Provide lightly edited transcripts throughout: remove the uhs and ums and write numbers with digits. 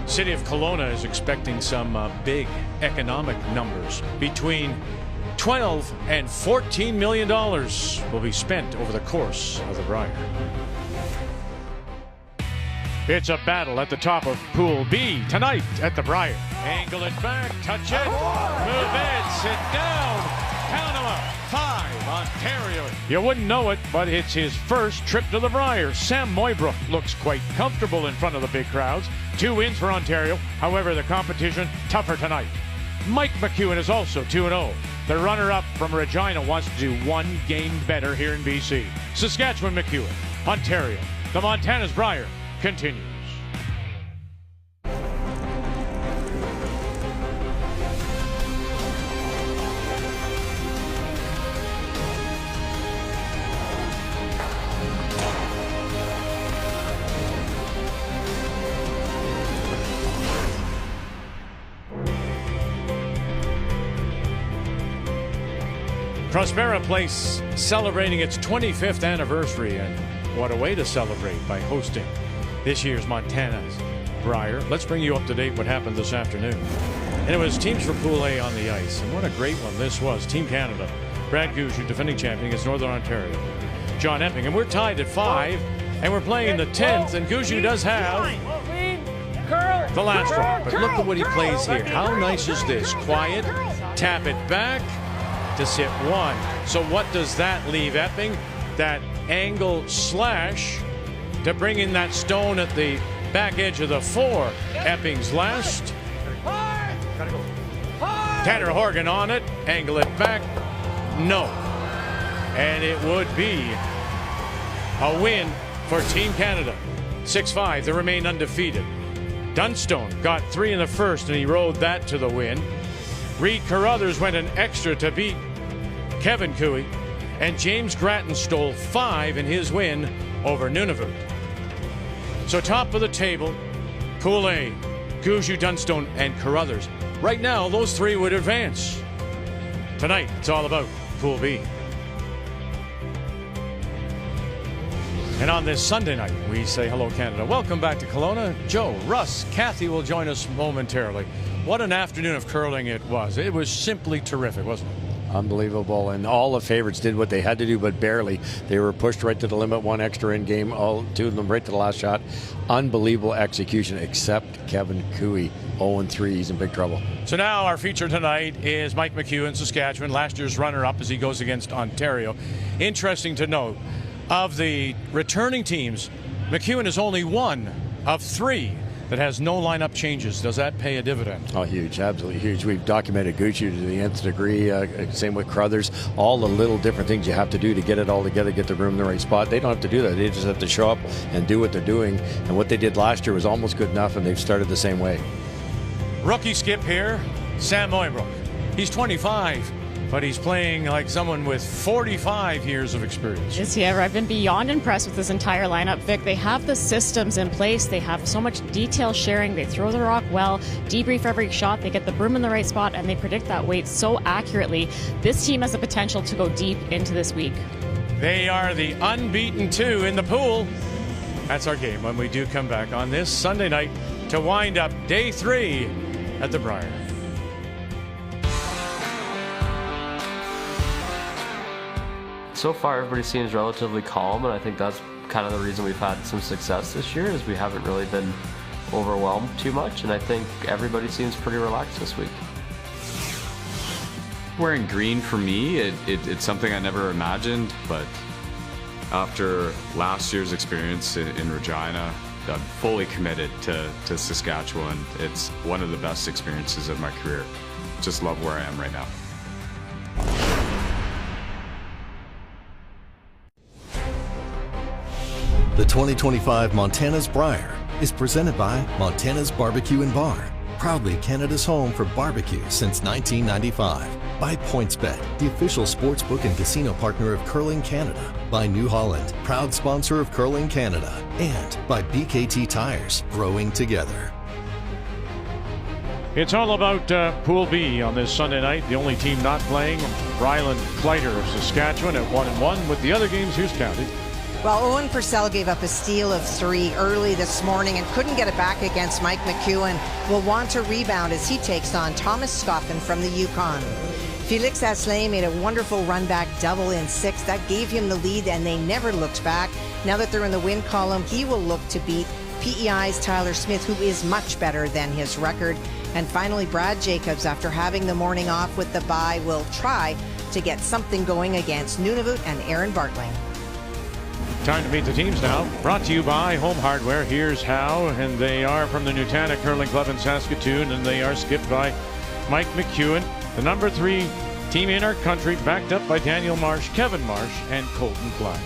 City of Kelowna is expecting some big economic numbers. Between $12 and $14 million will be spent over the course of the Brier. It's a battle at the top of Pool B tonight at the Brier. Angle it back, touch it, move it, sit down. Panama 5, Ontario. You wouldn't know it, but it's his first trip to the Brier. Sam Mooibroek looks quite comfortable in front of the big crowds. 2 wins for Ontario. However, the competition tougher tonight. Mike McEwen is also 2-0. The runner-up from Regina wants to do 1 game better here in BC. Saskatchewan McEwen, Ontario. The Montana's Brier continues. Prospera Place celebrating its 25th anniversary, and what a way to celebrate by hosting this year's Montana's Brier. Let's bring you up to date what happened this afternoon. And it was teams for Pool A on the ice, and what a great one this was. Team Canada, Brad Gushue, defending champion against Northern Ontario, John Epping, and we're tied at 5, and we're playing the 10th, and Gushue does have the last draw. But look at what he plays here. How nice is this? Quiet, tap it back to sit 1. So what does that leave Epping? That angle slash to bring in that stone at the back edge of the 4. Epping's last. Tanner Horgan on it. Angle it back. No. And it would be a win for Team Canada. 6-5. They remain undefeated. Dunstone got 3 in the first, and he rode that to the win. Reed Carruthers went an extra to beat Kevin Cooey, and James Grattan stole 5 in his win over Nunavut. So top of the table, Pool A, Gushue, Dunstone, and Carruthers. Right now, those 3 would advance. Tonight, it's all about Pool B. And on this Sunday night, we say hello, Canada. Welcome back to Kelowna. Joe, Russ, Kathy will join us momentarily. What an afternoon of curling it was. It was simply terrific, wasn't it? Unbelievable, and all the favorites did what they had to do, but barely. They were pushed right to the limit, 1 extra in game, all 2 of them right to the last shot. Unbelievable execution, except Kevin Cooey, 0-3. He's in big trouble. So now our feature tonight is Mike McEwen, Saskatchewan, last year's runner-up as he goes against Ontario. Interesting to note, of the returning teams, McEwen is only 1 of 3 that has no lineup changes. Does that pay a dividend? Oh, huge, absolutely huge. We've documented Gushue to the nth degree. Same with Carruthers. All the little different things you have to do to get it all together, get the room in the right spot. They don't have to do that. They just have to show up and do what they're doing. And what they did last year was almost good enough, and they've started the same way. Rookie skip here, Sam Mooibroek. He's 25. But he's playing like someone with 45 years of experience. Is he ever? I've been beyond impressed with this entire lineup, Vic. They have the systems in place. They have so much detail sharing. They throw the rock well, debrief every shot. They get the broom in the right spot, and they predict that weight so accurately. This team has the potential to go deep into this week. They are the unbeaten 2 in the pool. That's our game when we do come back on this Sunday night to wind up day 3 at the Brier. So far, everybody seems relatively calm, and I think that's kind of the reason we've had some success this year, is we haven't really been overwhelmed too much, and I think everybody seems pretty relaxed this week. Wearing green for me, it's something I never imagined, but after last year's experience in Regina, I'm fully committed to Saskatchewan. It's one of the best experiences of my career. Just love where I am right now. The 2025 Montana's Brier is presented by Montana's Barbecue and Bar, proudly Canada's home for barbecue since 1995. By PointsBet, the official sportsbook and casino partner of Curling Canada. By New Holland, proud sponsor of Curling Canada. And by BKT Tires, growing together. It's all about Pool B on this Sunday night. The only team not playing, Ryland Clyder of Saskatchewan at 1-1, with the other games Hughes County Well, Owen Purcell gave up a steal of 3 early this morning and couldn't get it back against Mike McEwen. Will want to rebound as he takes on Thomas Scoffin from the Yukon. Felix Asselin made a wonderful run-back double in 6. That gave him the lead, and they never looked back. Now that they're in the win column, he will look to beat PEI's Tyler Smith, who is much better than his record. And finally, Brad Jacobs, after having the morning off with the bye, will try to get something going against Nunavut and Aaron Bartling. Time to meet the teams now. Brought to you by Home Hardware. Here's how. And they are from the Nutana Curling Club in Saskatoon, and they are skipped by Mike McEwen, the number 3 team in our country, backed up by Daniel Marsh, Kevin Marsh, and Colton Flash.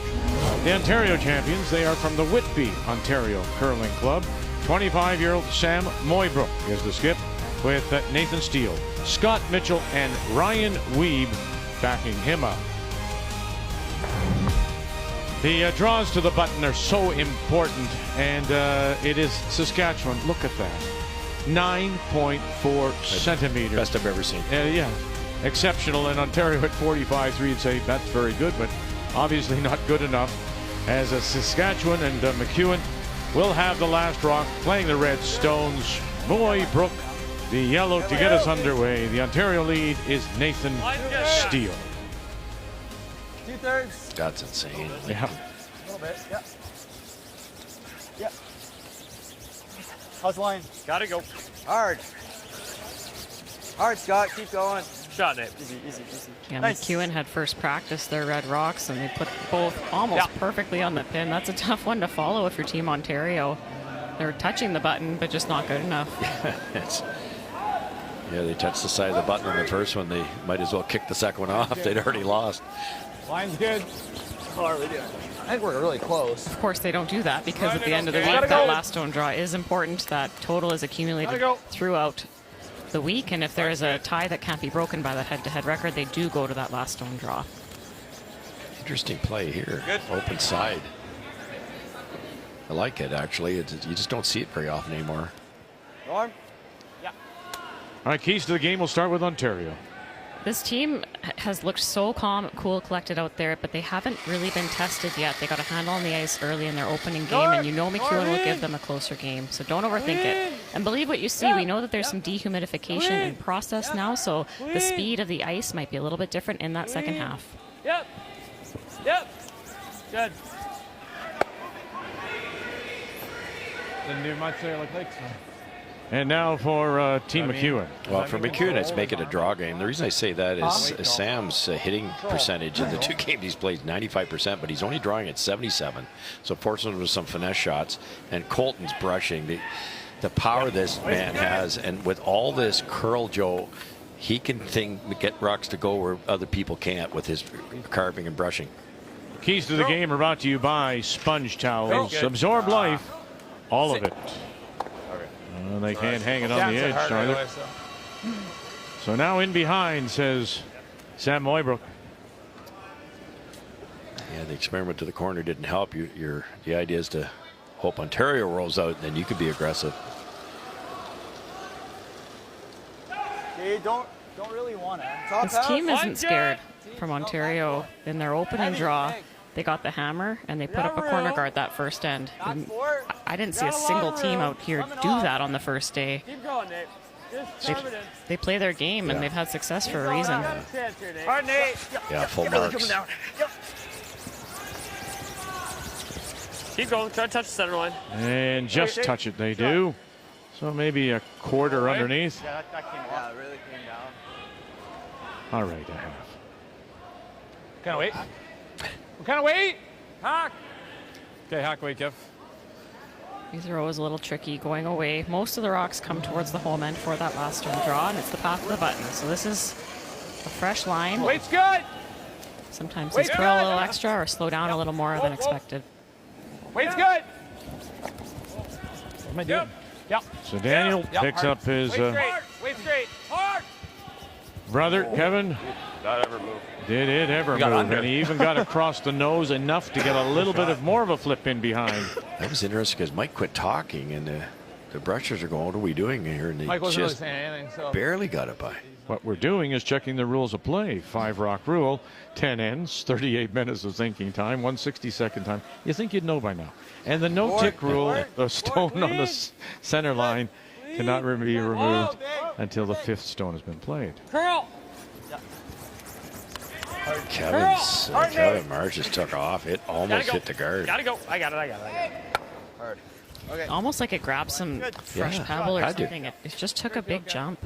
The Ontario champions, they are from the Whitby, Ontario Curling Club. 25-year-old Sam Mooibroek is the skip, with Nathan Steele, Scott Mitchell, and Ryan Wiebe backing him up. The draws to the button are so important, and it is Saskatchewan. Look at that. 9.4 centimeters. Best I've ever seen. Yeah, exceptional. In Ontario at 45.3, you'd say that's very good, but obviously not good enough. As Saskatchewan and McEwen will have the last rock, playing the Red Stones. Mooibroek, the yellow to get us underway. The Ontario lead is Nathan Steele. 2/3. That's insane. Yeah. A little bit, yeah. Yeah. How's the line? Gotta go. Hard. Hard, Scott. Keep going. Shot it. Easy, easy, easy. Yeah, Nice. McEwen had first practiced their red rocks, and they put both almost perfectly on the pin. That's a tough one to follow if you're Team Ontario. They're touching the button, but just not good enough. Yeah, they touched the side of the button on the first one. They might as well kick the second one off. They'd already lost. Line's good. How are we doing? I think we're really close. Of course, they don't do that because at the end of the week, that last stone draw is important. That total is accumulated throughout the week, and if there is a tie that can't be broken by that head-to-head record, they do go to that last stone draw. Interesting play here. Good. Open side. I like it, actually. You just don't see it very often anymore. Norm? All right, keys to the game. We'll start with Ontario. This team has looked so calm, cool, collected out there, but they haven't really been tested yet. They got a handle on the ice early in their opening game, and you know McEwen will give them a closer game, so don't overthink it. And believe what you see. We know that there's some dehumidification in process now, so the speed of the ice might be a little bit different in that second half. Yep. Yep. Good. Didn't do much there like Lakes. And now for Team McEwen. Well, for McEwen, it's make it a draw game. The reason I say that is Sam's hitting percentage in the 2 games he's played 95%, but he's only drawing at 77. So Portsmouth with some finesse shots, and Colton's brushing. The power this man has, and with all this curl, Joe, he can get rocks to go where other people can't with his carving and brushing. Keys to the game are brought to you by Sponge Towels. Absorb life, all of it. They can't hang it on the edge, either. So now in behind, says Sam Mooibroek. Yeah, the experiment to the corner didn't help. The idea is to hope Ontario rolls out, and then you could be aggressive. Okay, don't really want to. This team isn't scared from Ontario. In their opening draw, they got the hammer, and they put up a corner guard that first end. And I didn't see a single team out here do that on the first day. Keep going, Nate. They play their game, and they've had success for a reason. Hard, Nate. Yeah, full marks. Keep going. Try to touch the center line. And just touch it, they do. So maybe a quarter underneath. Yeah, that came off. Yeah, really came down. All right, a half. Kind of wait. We kind of wait. Hack. Okay, hack away, Kev. These are always a little tricky going away. Most of the rocks come towards the home end for that last stone draw, and it's the path of the button. So this is a fresh line. Wait's good. Sometimes they throw a little extra or slow down a little more than expected. Wait's good. What am I doing? Yep. So Daniel picks up his Wait straight. Hard. brother, Kevin. That ever moved. Did it ever move? And he even got across the nose enough to get a little bit of more of a flip in behind. That was interesting because Mike quit talking, and the brushers are going, what are we doing here? And they Mike wasn't really just saying anything, so barely got it by. What we're doing is checking the rules of play. 5-rock rule, 10 ends, 38 minutes of thinking time, 1/62nd time. You think you'd know by now. And the no-tick rule, the stone on the center line cannot be removed until the 5th stone has been played. Kevin Marsh just took off. It almost hit the guard. Gotta go. I got it. Hard. Okay. Almost like it grabbed some fresh pebble or had to. something. It just took a big jump.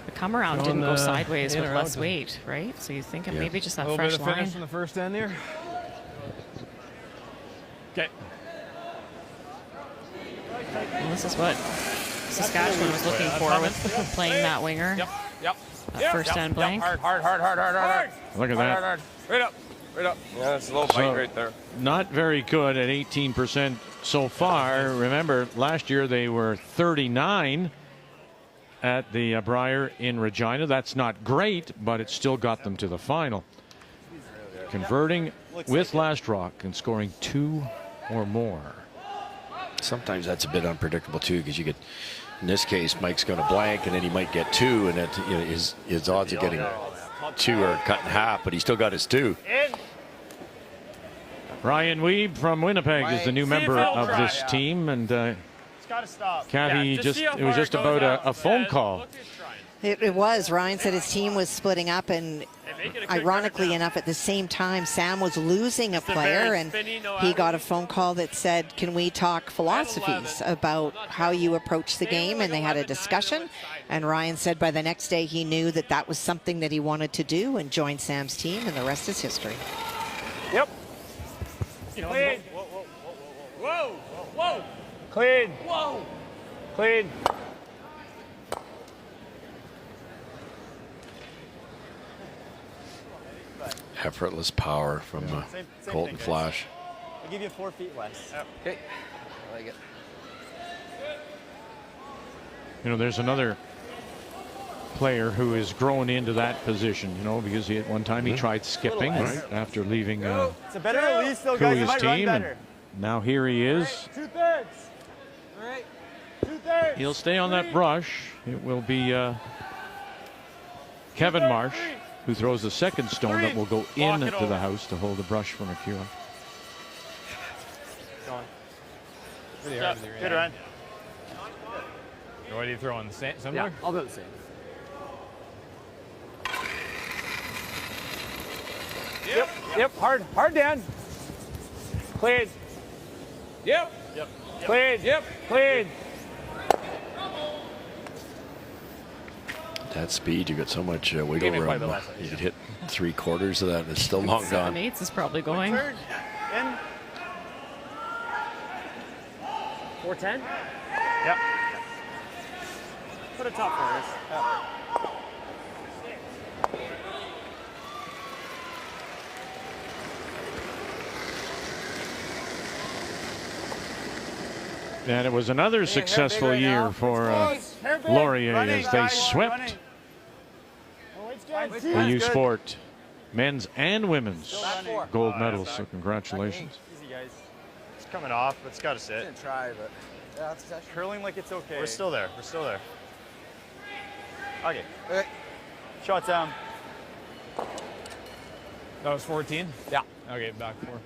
The come around didn't go sideways with less weight, right? So you think it maybe just that A little fresh bit of line. finish from the first end there. Okay. Well, this is what Saskatchewan was looking for with playing that winger. Yep. That first end blank. Hard. Look at that. Hard. Right up. Yeah, that's a little bite right there. Not very good at 18% so far. Remember, last year they were 39 at the Brier in Regina. That's not great, but it still got them to the final. Converting with last rock and scoring 2 or more. Sometimes that's a bit unpredictable too, because you get, in this case, Mike's going to blank, and then he might get 2, and his odds of getting 2 are cut in half, but he still got his 2. Ryan Wiebe from Winnipeg is the new member of this team, and Kathy, it was just about a phone call. It was. Ryan said his team was splitting up, and ironically enough, at the same time, Sam was losing a player, and he got a phone call that said, can we talk philosophies about how you approach the game? And they had a discussion, and Ryan said by the next day he knew that that was something that he wanted to do and joined Sam's team, and the rest is history. Yep. Clean. Whoa. Clean. Whoa. Clean. Effortless power from Colton Flash. I'll give you 4 feet less. Okay. I like it. You know, there's another player who has grown into that position, you know, because at one time he tried skipping, right, after leaving It's a better release, though, guys. You Cooey's might run team, better. and now here he is. 2/3. All right. 2/3. He'll stay on that brush. It will be Kevin Marsh who throws the second stone that will go into the house to hold the brush for McEwen. Good run. What are you throwing? Similar? Yeah, I'll do the same. Yep. Hard down. Clean. Yep. Clean. Clean. That speed, you got so much wiggle Give me room. quite a bit less. You could hit 3/4 of that, and it's still long gone. 7/8 is probably going. 410? Yep. Put a top for us. And it was another successful year for Laurier as they swept the U Sport men's and women's gold medals. So congratulations. Easy, guys. It's coming off, but it's got to sit. Didn't try, but yeah, that's Curling like it's okay. We're still there. Okay. Shots down. That was 14? Yeah. Okay, back 4.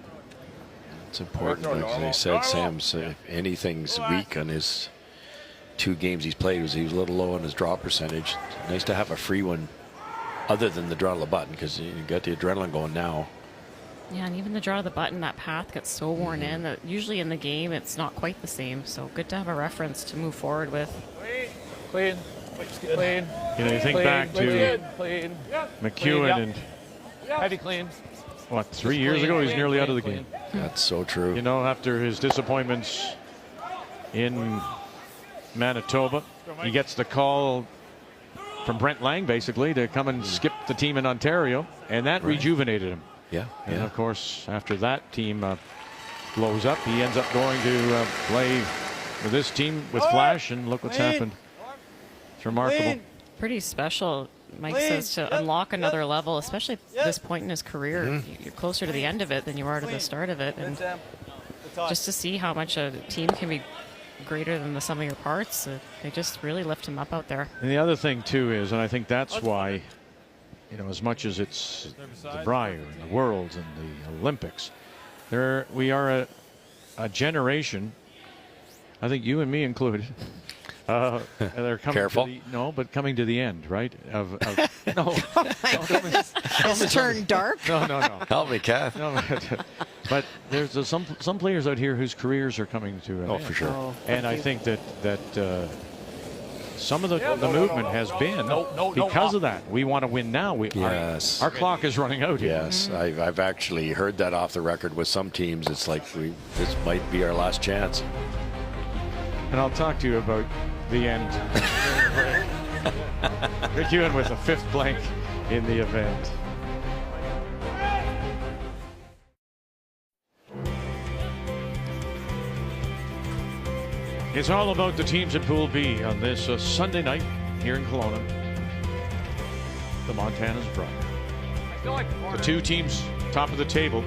It's important. Like they said, Sam's anything's weak on his 2 games he's played. He was a little low on his draw percentage. Nice to have a free one other than the draw of the button, because you got the adrenaline going now. Yeah, and even the draw of the button, that path gets so worn in that usually in the game it's not quite the same. So good to have a reference to move forward with. Clean. Clean. You know, you think back to Clean. McEwen and Heavy clean. what, 3 years ago, he's nearly out of the game. That's so true. You know, after his disappointments in Manitoba, he gets the call from Brent Lang, basically, to come and skip the team in Ontario, and that rejuvenated him. Yeah. And of course, after that team blows up, he ends up going to play with this team with Flash, and look what's happened. It's remarkable. Pretty special, Mike says, to unlock another level, especially at this point in his career. You're closer to the end of it than you are to the start of it. And just to see how much a team can be greater than the sum of your parts. They just really lift him up out there. And the other thing too is, and I think that's why, you know, as much as it's the Brier and the Worlds and the Olympics, we are a generation, I think you and me included, they're coming Careful. coming to the end, right? No. It's turned dark. No. Help me, Kath. No, but there's some players out here whose careers are coming to an end. For sure. And I think that some of the movement has been because of that. We want to win now. Yes. Our clock is running out here. Yes, I've actually heard that off the record with some teams. It's like this might be our last chance. And I'll talk to you about the end. McEwen with a 5th blank in the event. It's all about the teams in Pool B on this Sunday night here in Kelowna. The Montana's Brier. The 2 teams top of the table,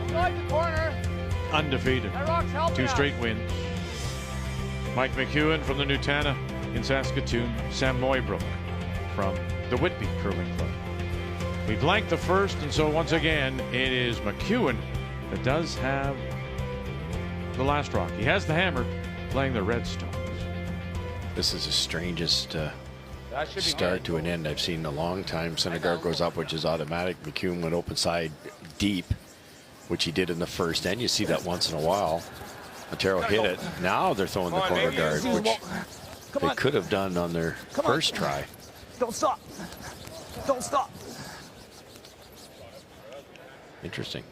undefeated, 2 straight wins. Mike McEwen from the Nutana in Saskatoon, Sam Mooibroek from the Whitby Curling Club. We blanked the first, and so once again it is McEwen that does have the last rock. He has the hammer, playing the Redstones. This is the strangest start to an end I've seen in a long time. Syndergaard goes up, which is automatic. McEwen went open side deep, which he did in the first end. You see that once in a while. Ontario hit it. Now they're throwing the corner guard, which they could have done on their first try. Don't stop. Don't stop. Interesting.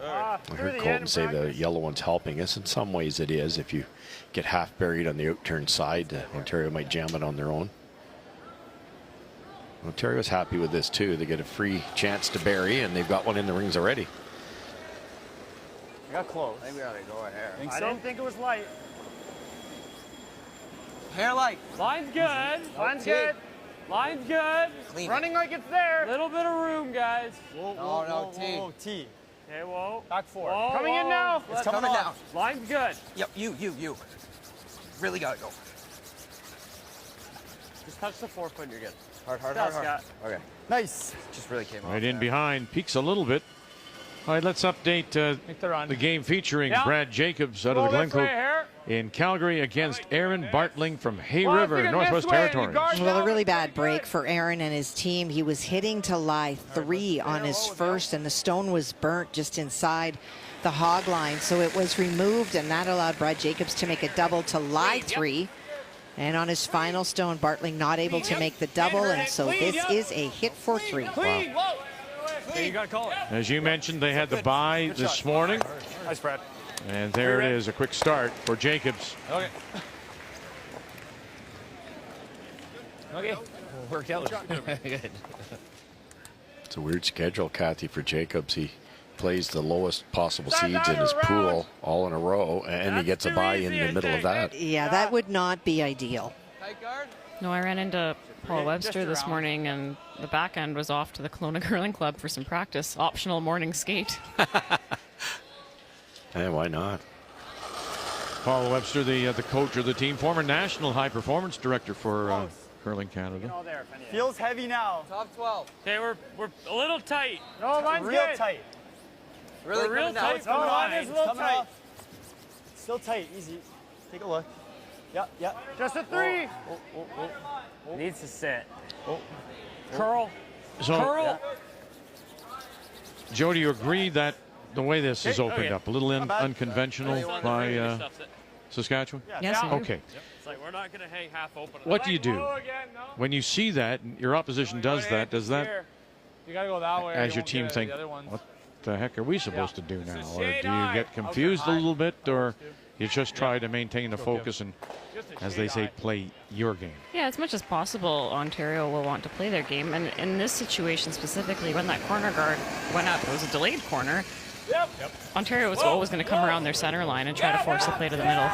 I heard Colton say the yellow one's helping us. In some ways it is. If you get half buried on the outturned side, Ontario might jam it on their own. Ontario's happy with this too. They get a free chance to bury, and they've got one in the rings already. I got close. I think we ought to go ahead. I didn't think it was light. Hair light. Line's good. Line's T. good. Line's good. Clean Running like it's there. Little bit of room, guys. No, T. Okay, whoa. Back 4. Whoa, coming in now. It's coming down. Line's good. Yep, you. Really gotta go. Just touch the 4-foot and you're good. Hard. Scott. Okay. Nice. Just really came off. Right in behind, peaks a little bit. All right, let's update the game featuring Brad Jacobs out of the Glencoe in Calgary against Aaron Bartling from Hay River, Northwest Territories. Well, a really bad break for Aaron and his team. He was hitting to lie 3 on his first, and the stone was burnt just inside the hog line. So it was removed, and that allowed Brad Jacobs to make a double to lie 3. And on his final stone, Bartling not able to make the double, and so this is a hit for 3. Wow. Okay, you got to call it. As you mentioned, they had the bye this morning. Nice, Brad. And there it is, a quick start for Jacobs. Okay. Worked out. Good. It's a weird schedule, Kathy, for Jacobs. He plays the lowest possible seeds in his pool all in a row, and he gets a bye in the middle of that. Yeah, that would not be ideal. No, I ran into Paul Webster this morning, and the back end was off to the Kelowna Curling Club for some practice. Optional morning skate. Hey, why not? Paul Webster, the coach of the team, former national high performance director for Curling Canada. Feels heavy now. Top 12. Okay, we're a little tight. No, mine's real good. tight. Really We're real coming down. tight. It's coming No, off. mine is a It's little coming tight. off. Still tight. Easy. Take a look. Yep. Just a 3. Needs to sit. Curl. So, Curl. Joe, do you agree that the way this is opened okay. up, a little unconventional Stuff by it. Saskatchewan? Yes, I do. Okay. It's like we're not going to hang half open. What do you do when you see that and your opposition does that? Does that, You got to go that way. as you your won't team, get it. think, The other ones. what the heck are we supposed to do now? Or do you shade get eye. confused a little bit, or you just try to maintain the focus and, as they say, play your game? Yeah, as much as possible, Ontario will want to play their game. And in this situation specifically, when that corner guard went up, it was a delayed corner. Ontario was always going to come around their center line and try to force the play to the middle.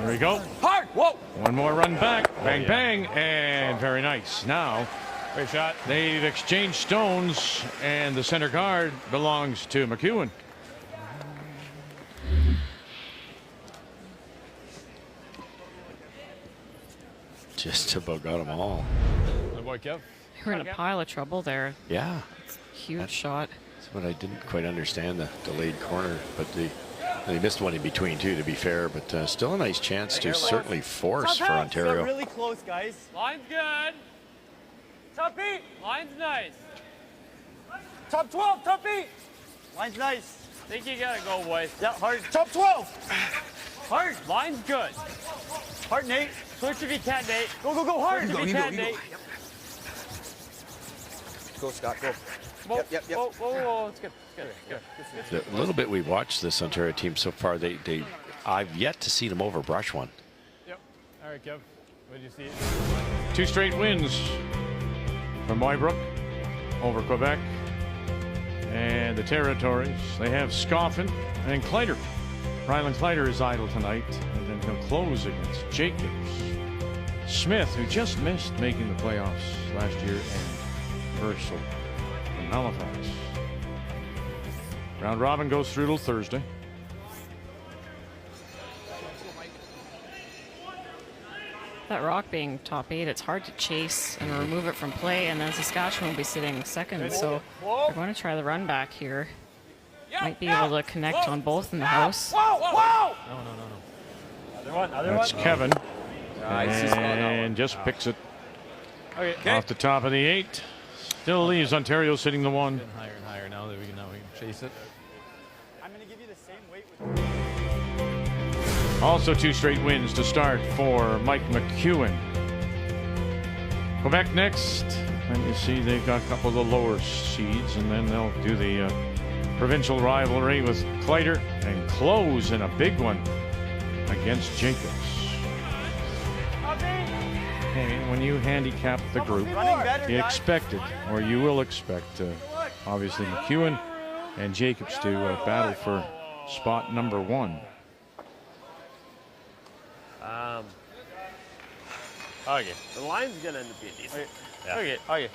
There we go. Hard. Whoa. One more run back. Bang, bang, and very nice. Now, Great shot. they've exchanged stones, and the center guard belongs to McEwen. just about got them all. Good boy, Kev. We're in a pile of trouble there. Yeah. Huge shot. That's what I didn't quite understand, the delayed corner. But they missed one in between, too, to be fair. But still a nice chance to certainly force for Ontario. Really close, guys. Line's good. Top 8. Line's nice. Top 12. Top 8. Line's nice. Think you gotta go, boys. Yeah, hard. Top 12. Hard. Line's good. Hard, Nate. Switch if you can, Nate. Go, go, go, hard. Switch if you can, Nate. Go, Scott, go. Whoa, Yep. Whoa, whoa, whoa. It's good. It's good. The little bit we've watched this Ontario team so far, I've yet to see them overbrush one. Yep. All right, Kev. What did you see? 2 straight wins from Mooibroek over Quebec. And the Territories, they have Scoffin and Kleider. Ryland Kleider is idle tonight, and then he'll close against Jacobs. Smith, who just missed making the playoffs last year, and Purcell from Halifax. Round robin goes through till Thursday. That rock being top 8, it's hard to chase and remove it from play, and then Saskatchewan will be sitting second, so they're going to try the run back here. Might be able to connect on both in the house. No. Other That's one. Kevin. And just picks it off the top of the 8. Still leaves Ontario sitting the 1. Higher and higher now that we can chase it. I'm going to give you the same weight with Also 2 straight wins to start for Mike McEwen. Quebec next. And you see they've got a couple of the lower seeds, and then they'll do the provincial rivalry with Kleider and close in a big one against Jacobs. And when you handicap the group, you expected, or you will expect, obviously McEwen and Jacobs to battle for spot number 1. Okay. The line's gonna end up being decent. Okay. Okay.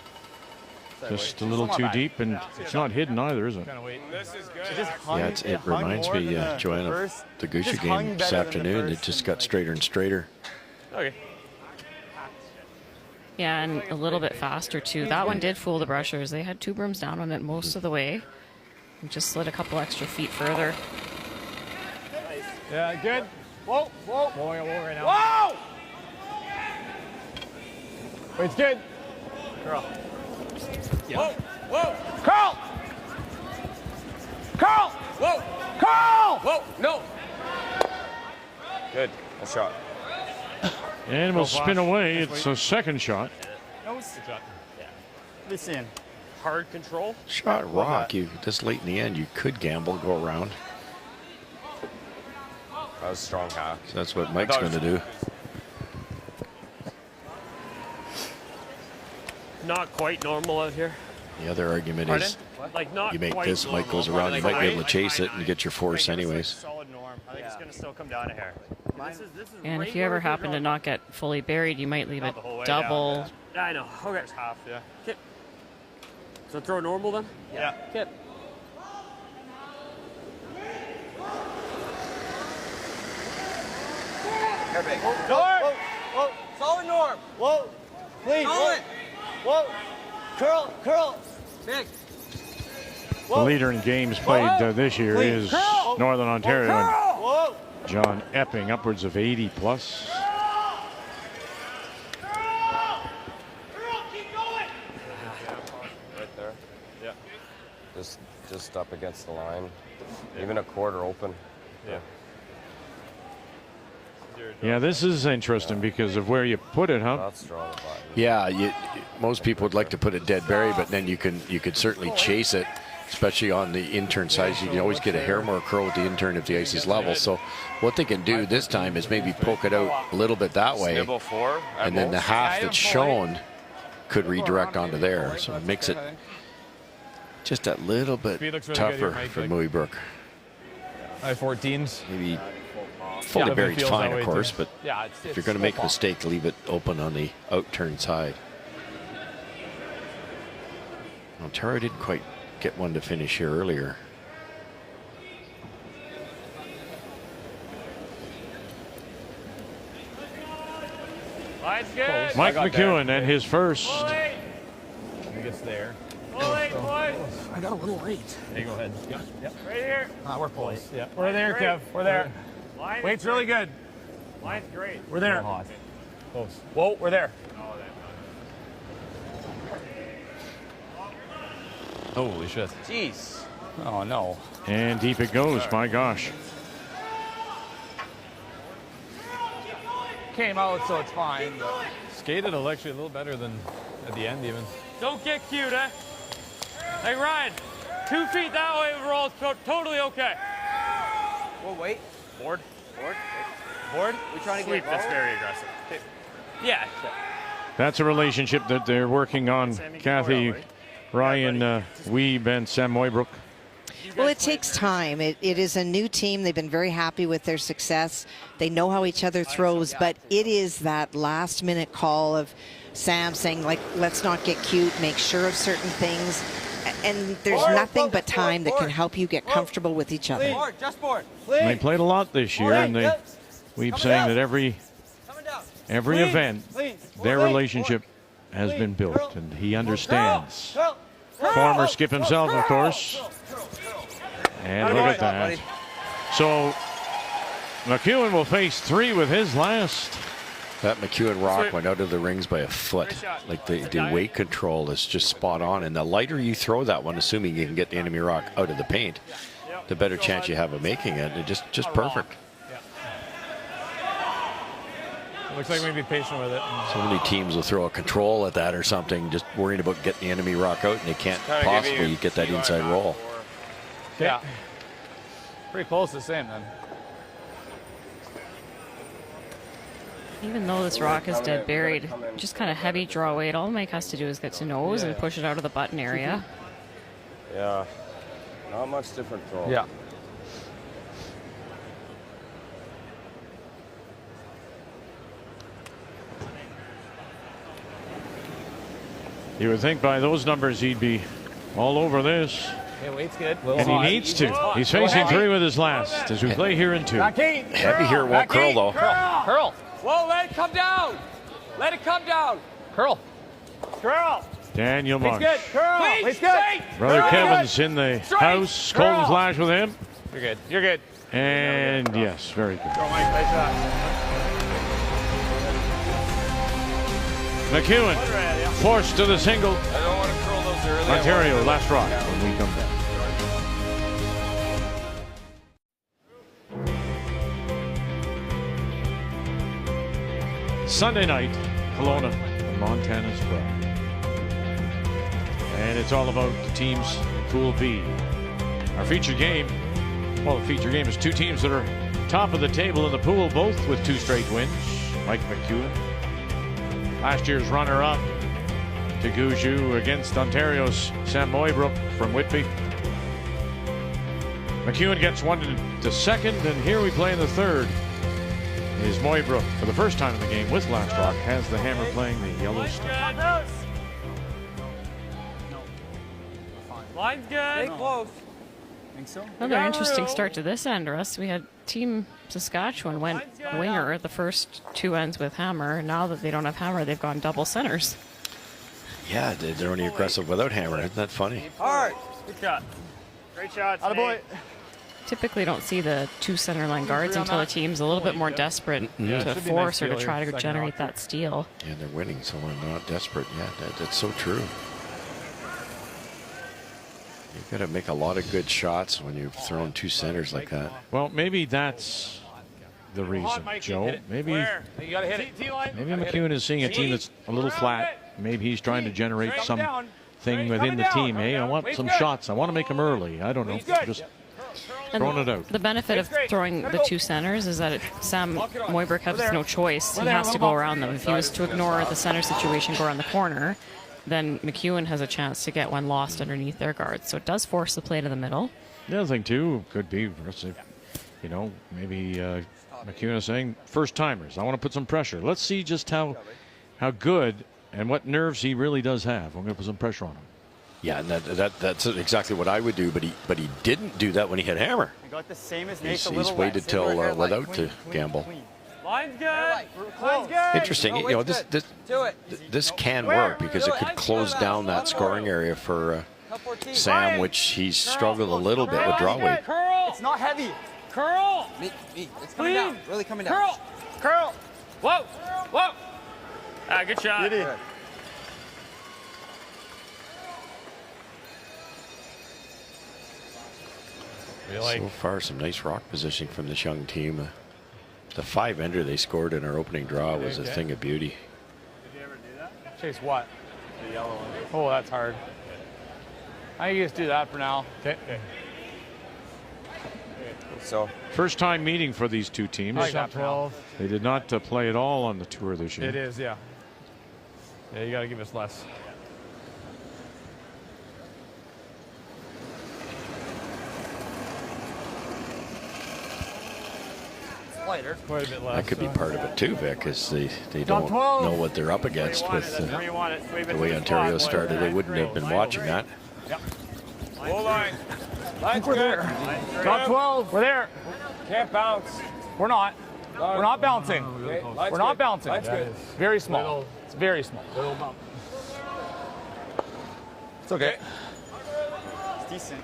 Just a little too deep, and it's not hidden either, is it? This is good. Yeah, it reminds me, Joanna, of the Gucci game this afternoon. It just got straighter and straighter. Okay. Yeah, and a little bit faster, too. That one did fool the brushers. They had 2 brooms down on it most of the way. And just slid a couple extra feet further. Yeah, good. Whoa. Whoa right now. Whoa! Wait, it's good. Girl. Whoa! Whoa! Carl! Whoa! Carl! Whoa! No! Good. Well shot. And we'll spin away. It's a second shot. Listen. Hard control. Shot rock. You this late in the end, you could gamble, go around. That was a strong hack. So that's what Mike's going to do. Not quite normal out here. The other argument is Like not you make quite this, normal. Mike goes around, you Like, might be able to chase it and get your force anyways. Solid norm. I think it's going to still come down a hair. This is And right if you ever where happen to not get fully buried, you might leave it the whole way double. down, Yeah, I know. Okay. Half, yeah. Okay. So throw normal then? Yeah. Okay. Whoa. Solid norm. Whoa. Clean. Solid. Whoa. Curl. Big. The leader in games played this year is Northern Ontario and Whoa. John Epping, upwards of 80 plus. Right there. Yeah. Just up against the line. Even a quarter open. Yeah. Yeah, this is interesting because of where you put it, huh? That's strong button. Yeah, most people would like to put it dead berry, but then you could certainly chase it, especially on the intern side. You can always get a hair more curl with the intern if the ice is level. So what they can do this time is maybe poke it out a little bit that way, Snibble 4. and then the half that's shown could redirect onto there. So it makes it just a little bit Speed looks really tougher good here, Mike. for Mooibroek. I-14s. Maybe fully Yeah, buried's midfield's fine, that of way, course, too. but Yeah, if you're going to make a mistake, leave it open on the out-turn side. Ontario didn't quite get one to finish here earlier. Line's good. Mike McEwen and his first. I think it's there. Pull late, boys. I got a little late. Hey, go ahead. Yeah. Yep. Right here. We're close. Yeah. We're there, Kev. We're there. Line Weight's really good. Line's great. We're there. Close. Whoa, we're there. Holy shit. Jeez. Oh, no. And deep it goes. My gosh. Came out, so it's fine. But skated actually a little better than at the end, even. Don't get cute, eh? Hey, Ryan, 2 feet that way overall is totally okay. Whoa, wait. Board. Board? We trying to Sweep, get that's very aggressive. Yeah. That's a relationship that they're working on. Kathy, Ryan Wiebe, and Sam Mooibroek. Well, it takes time. It is a new team. They've been very happy with their success. They know how each other throws, but it is that last-minute call of Sam saying, like, let's not get cute, make sure of certain things. And there's nothing but time that can help you get comfortable with each other. Just board. They played a lot this year, and Wiebe saying that every event, their relationship has been built, and he understands. Former skip himself, of course. And look at that. So McEwen will face 3 with his last. That McEwen rock went out of the rings by a foot. Like the weight control is just spot on. And the lighter you throw that one, assuming you can get the enemy rock out of the paint, the better chance you have of making it. And just perfect. Looks like we be patient with it. So many teams will throw a control at that or something, just worrying about getting the enemy rock out, and they can't possibly get that inside roll. Yeah. Pretty close to the same then. Even though this rock is dead buried, just kind of heavy draw weight, all Mike has to do is get to nose and push it out of the button area. Yeah, not much different throw. Yeah. You would think by those numbers he'd be all over this. Yeah, weight's good. And he needs to. He's facing 3 with his last as we play here in 2. Heavy here won't curl, though. Curl. Whoa, let it come down. Let it come down. Curl. Daniel Marsh. Good. Curl. He's good. Brother Kevin's in the house. Colton Flash with him. You're good. You're good. And yes, very good. Go, Mike. Nice shot. McEwen forced to the single. I don't want to curl those early. Ontario, last rock when we come back. Sunday night, Kelowna, Montana's Brier. And it's all about the teams in Pool B. Our feature game, well, the feature game is 2 teams that are top of the table in the pool, both with 2 straight wins. Mike McEwen, last year's runner-up to Guju against Ontario's Sam Mooibroek from Whitby. McEwen gets 1 to 2nd, and here we play in the 3rd. Is Mooibroek, for the first time in the game with Last Rock, has the hammer playing the yellow star. Line's good. Stay close. Think so? Another interesting start to this end, Russ. We had Team Saskatchewan went winger the first 2 ends with hammer. Now that they don't have hammer, they've gone double centers. Yeah, they're only aggressive without hammer. Isn't that funny? Hard. Good shot. Great shot. Attaboy. Typically don't see the 2 center line guards until the team's a little bit more desperate to force or to try to generate that steal. Yeah, they're winning, so we're not desperate. Yeah, that's so true. You've got to make a lot of good shots when you're throwing 2 centers like that. Well, maybe that's the reason, Joe. Maybe You got to hit it. maybe McEwen is seeing a team that's a little flat. Maybe he's trying to generate something within the team. Hey, I want some shots. I want to make them early. I don't know. Just throwing it out. The benefit of throwing the 2 centers is that Sam Mooibroek has no choice. He has to go around them. If he was to ignore the center situation, go around the corner, then McEwen has a chance to get one lost underneath their guards. So it does force the play to the middle. The other thing, too, could be, you know, maybe McEwen is saying, first timers, I want to put some pressure. Let's see just how good and what nerves he really does have. I'm going to put some pressure on him. Yeah, and that's exactly what I would do, but he didn't do that when he had hammer. I got the same as He's waited till without to gamble. Line's good. Line's good. Interesting. You know, this can work because it could close down that scoring area for Sam, which he struggled a little bit with draw weight. Curl. It's not heavy. Curl. Me. It's coming down. Really coming down. Curl. Curl. Whoa. Whoa. Ah, good shot. Good. So far, some nice rock positioning from this young team. The 5-ender they scored in our opening draw was a thing of beauty. Did you ever do that? Chase what? The yellow one. Oh, that's hard. I think you just do that for now. Okay. So First time meeting for these two teams. Shot 12. They did not play at all on the tour this year. It is, yeah. Yeah, you got to give us less. Lighter. Quite a bit less. That could be part of it too, Vic, because they don't know what they're up against with the way Ontario started. They wouldn't have been watching that. Hold line. Line's good. Top 12. We're there. Can't bounce. We're not. We're not bouncing. We're not bouncing. Line's good. Very small. It's very small. It's okay. It's decent.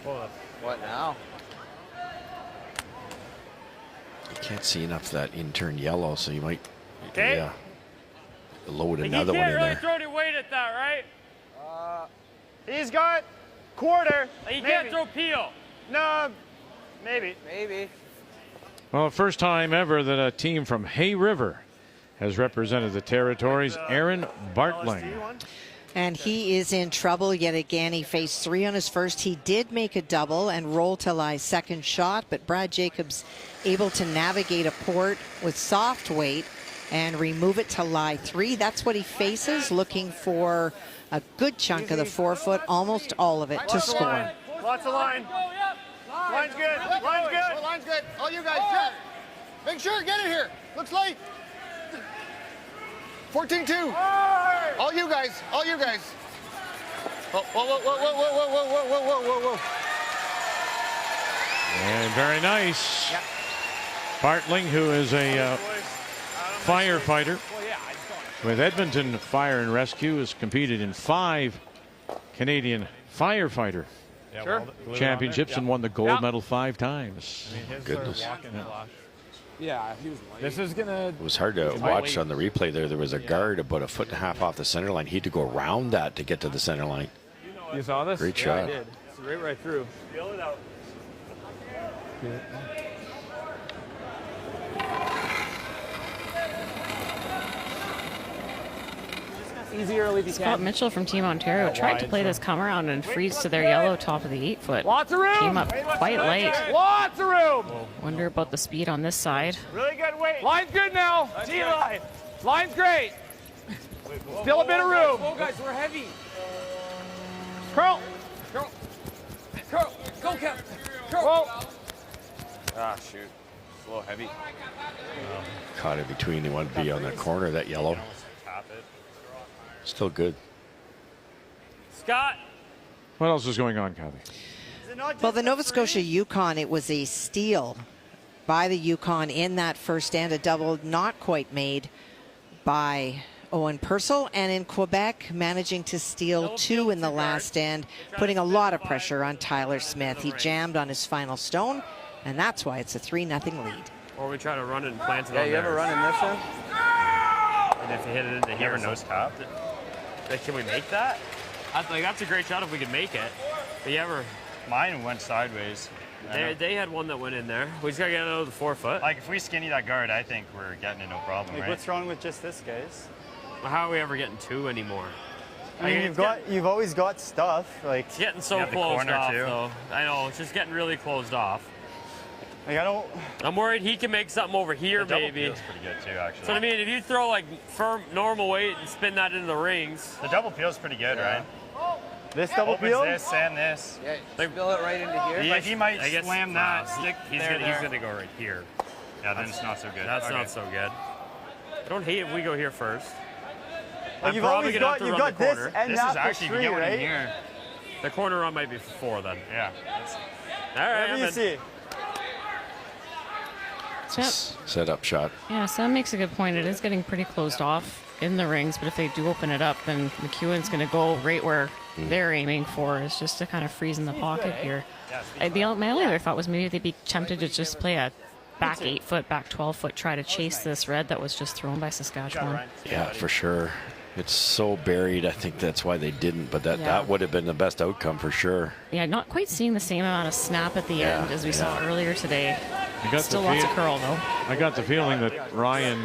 What now? You can't see enough of that intern yellow, so you might Okay. load You another one can't in really there. throw any weight at that, right? He's got quarter. You can't throw peel. No, maybe. Well, first time ever that a team from Hay River has represented the territories. Aaron Bartling. And he is in trouble yet again. He faced 3 on his first. He did make a double and roll to Lie's second shot, but Brad Jacobs able to navigate a port with soft weight and remove it to Lie 3. That's what he faces, looking for a good chunk of the 4-foot, almost all of it to score. Lots of line. Line's good. Line's good. Line's good. All you guys, sure. Make sure, get it here. Looks late. 14-2. All you guys. Whoa. And very nice. Bartling, who is a firefighter with Edmonton Fire and Rescue, has competed in 5 Canadian firefighter championships and won the gold medal 5 times. Goodness. Yeah, he was light. This is going to... It was hard to watch on the replay there. There was a guard about 1.5 feet off the center line. He had to go around that to get to the center line. You saw this? Great shot. I did. It's right through. Feel it out. Easy early if you Scott can. Mitchell from Team Ontario tried to play this come around and freeze to their yellow top of the 8-foot. Lots of room. Came up quite late. Lots of room. Wonder about the speed on this side. Really good weight. Line's good now. T-line. Line's great. Still a bit of room. Whoa, guys, we're heavy. Curl. Go, Kev. Whoa. ah shoot, it's a little heavy. Caught it between. They wanted to be on the corner of that yellow. Still good. Scott. What else is going on, Kathy? Well, the Nova Scotia Yukon, it was a steal by the Yukon in that first end, a double not quite made by Owen Purcell, and in Quebec managing to steal 2 in the last end, putting a lot of pressure on Tyler Smith. He jammed on his final stone, and that's why it's a 3-0 lead. Or we try to run it and plant it on Yeah, you there. ever run in this one? And if you hit it into here, nose top. Like, can we make that? That's a great shot if we could make it. But you ever? Mine went sideways. They had one that went in there. We just gotta get it out of the 4-foot. Like, if we skinny that guard, I think we're getting it no problem, right? What's wrong with just this, guys? How are we ever getting 2 anymore? I mean, you've always got stuff. Like, It's getting so closed off, though. I know, it's just getting really closed off. Like, I don't... I'm worried he can make something over here, maybe. Double peel's pretty good, too, actually. So, I mean, if you throw, like, firm, normal weight and spin that into the rings. The double peel's pretty good, right? This double peel? This and this. Yeah, spill it right into here. Like, he might slam that, stick he's gonna go right here. Yeah, then it's not so good. That's not so good. I don't hate if we go here first. Like, you've always got, you've got this and that for 3, right? Here. The corner run might be 4 then. Yeah. All right, Whatever you see. Set up shot. Yeah, Sam makes a good point. It is getting pretty closed off in the rings, but if they do open it up, then McEwen's going to go right where they're aiming for, is just to kind of freeze in the pocket here. My only other thought was maybe they'd be tempted to just play a back 8-foot, back 12-foot, try to chase this red that was just thrown by Saskatchewan. Yeah, for sure. It's so buried. I think that's why they didn't, but that would have been the best outcome for sure. Yeah, not quite seeing the same amount of snap at the end as we saw earlier today. Still lots of curl, though. I got the feeling that Ryan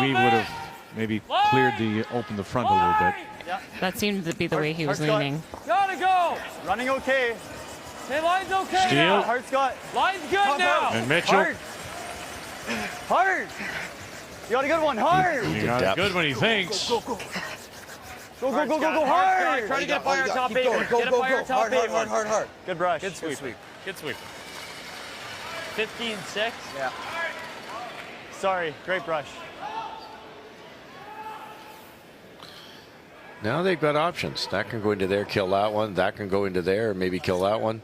Weed would have maybe opened the front a little bit. That seemed to be the way he was leaning. Gotta go. Running okay. Hey, line's okay Steele. now. Hard, Scott. Line's good now. And Mitchell. Hard. You got a good one. Hard. He got it good when he thinks. Go, hard. Try to get by our top 8. Get it by our top 8. Hard. Good brush. Good sweep. Good sweep. 15-6. Yeah. Sorry. Great brush. Now they've got options. That can go into there, kill that one. That can go into there, maybe kill that one.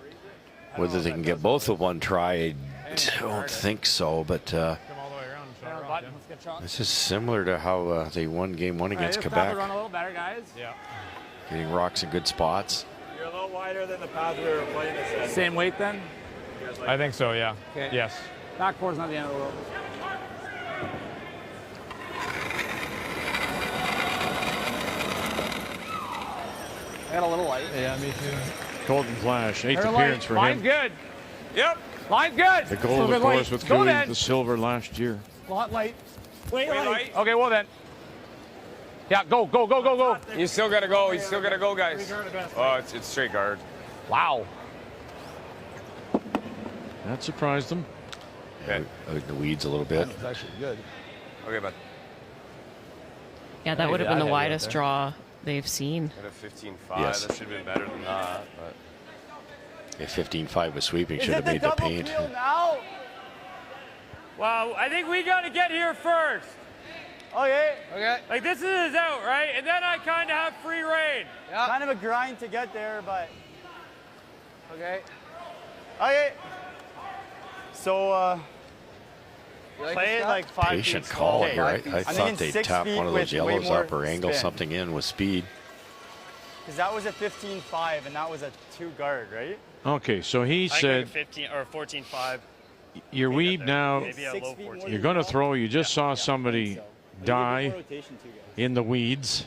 Whether they can get both of one try, I don't think so. But this is similar to how they won game 1 against Quebec. Run a little better, guys. Yeah. Getting rocks in good spots. You're a little wider than the path we were playing this in. Same weight then? I think so, yeah. Okay. Yes. Back four's not the end of the world. I got a little light. Yeah, me too. Golden Flash, 8th appearance for Line's him. good. Yep. Line's good. The goal, of course, with Go Cooley, then. the silver last year. Lot light. Wait, light. Okay, well then. Yeah, go. You still got to go. You still got to go, guys. Oh, it's straight guard. Wow. That surprised them. Out in the weeds a little bit. It's actually good. Okay, bud. Yeah, that would have been the widest draw they've seen. At a 15-5, Yes. that should have been better than that. But Yeah, 15-5 was sweeping. Should have made the paint. Now? Well, I think we got to get here first. Okay. Like, this is his out, right? And then I kind of have free reign. Yeah. Kind of a grind to get there, but. Okay. So, play it like 5 Patient feet call slow. here. I I'm thought thinking they'd 6 tap feet one of with those way yellows more up or angle spin. something in with speed. Because that was a 15-5 and that was a 2 guard, right? Okay, so he said 15 or 14-5. your weed now, Maybe a low 14. you're going to throw. You just saw somebody die in the weeds.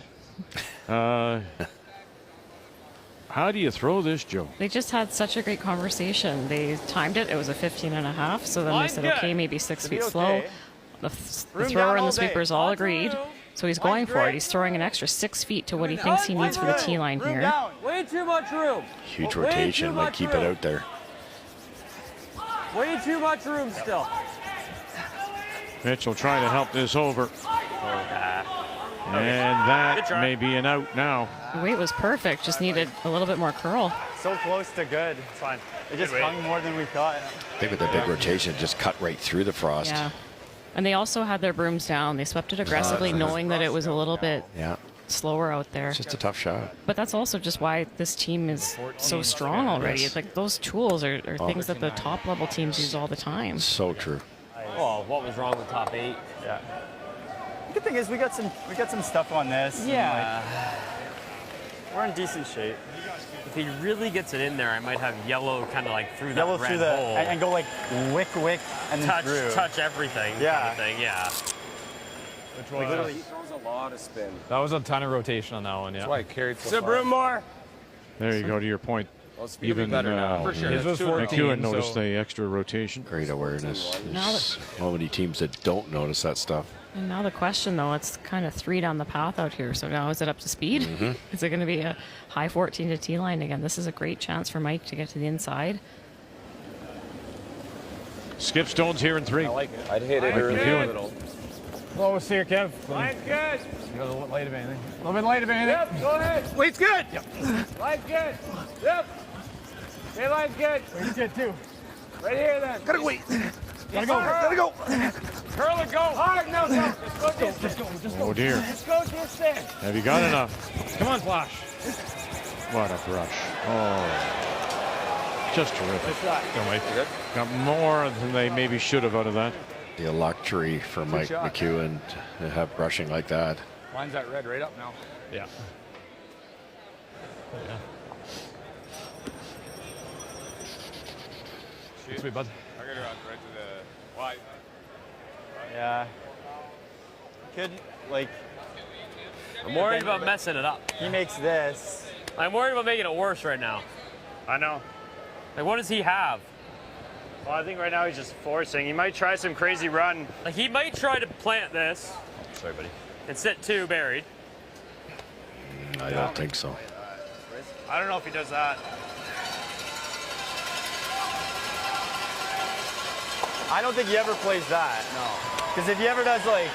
How do you throw this, Joe? They just had such a great conversation. They timed it. It was a 15.5. So then they Line's said, good. okay, maybe 6 feet okay. slow. The Room thrower down and all the sweepers day. all Lots of agreed. room. So he's Line's going for it. great. He's throwing an extra 6 feet to what he thinks he needs for the T line Room here. down. Way too much room. Huge Way rotation. too Might much keep it room. out there. Way too much room still. Mitchell trying to help this over. And that may be an out now. The weight was perfect. Just needed a little bit more curl. So close to good. It's fine. It just hung more than we thought. I think with the big rotation, it just cut right through the frost. Yeah. And they also had their brooms down. They swept it aggressively, knowing that it was a little bit Yeah, slower out there. it's just a tough shot. But that's also just why this team is so strong already. Yes. Like those tools are things that the top level teams use all the time. So true. Oh, what was wrong with top 8? Yeah. The good thing is we got some stuff on this. and, Yeah. like, we're in decent shape. If he really gets it in there, I might have yellow kind of like through Yellow that red through the hole. and go like wick, and then through. touch everything. Yeah. Kind of thing. Yeah. Which like, literally, he throws a lot of spin. That was a ton of rotation on that one, yeah. That's why it carried so Sit far. room more. There you go to your point. Well, speed will be Even better now. For sure. His was 14, McEwen noticed so- the extra rotation. Great awareness. Now There's so many teams that don't notice that stuff. And now the question, though, it's kind of 3 down the path out here. So now is it up to speed? Is it going to be a high 14 to T line again? This is a great chance for Mike to get to the inside. Skip Stone's here in 3. I like it. I'd hit it Like early McEwen. a little. Close here, Kev. Line's good. You got a little light of anything. A little bit light of anything. Yep. Go ahead. Weight's good. Yep. Line's good. Yep. Okay, line's good. Weight's good too. Right here then. Gotta wait. Gotta go. Gotta go. Curl and go hard. No, no. Just go distance. Oh dear. Just go distance. Have you got enough? Come on, Flash. What a brush. Oh. Just terrific. Don't wait. Got more than they maybe should have out of that. the luxury for Mike McEwen to have brushing like that. Lines that red right up now. Yeah. Yeah. It's me, bud. I'm gonna run right to the wide. Yeah. Couldn't, like... I'm worried about messing it up. He makes this. I'm worried about making it worse right now. I know. Like, what does he have? Well, I think right now he's just forcing. He might try some crazy run. Like, he might try to plant this. Sorry, buddy. And sit 2 buried. I don't think so. I don't know if he does that. I don't think he ever plays that, no. Because if he ever does, like...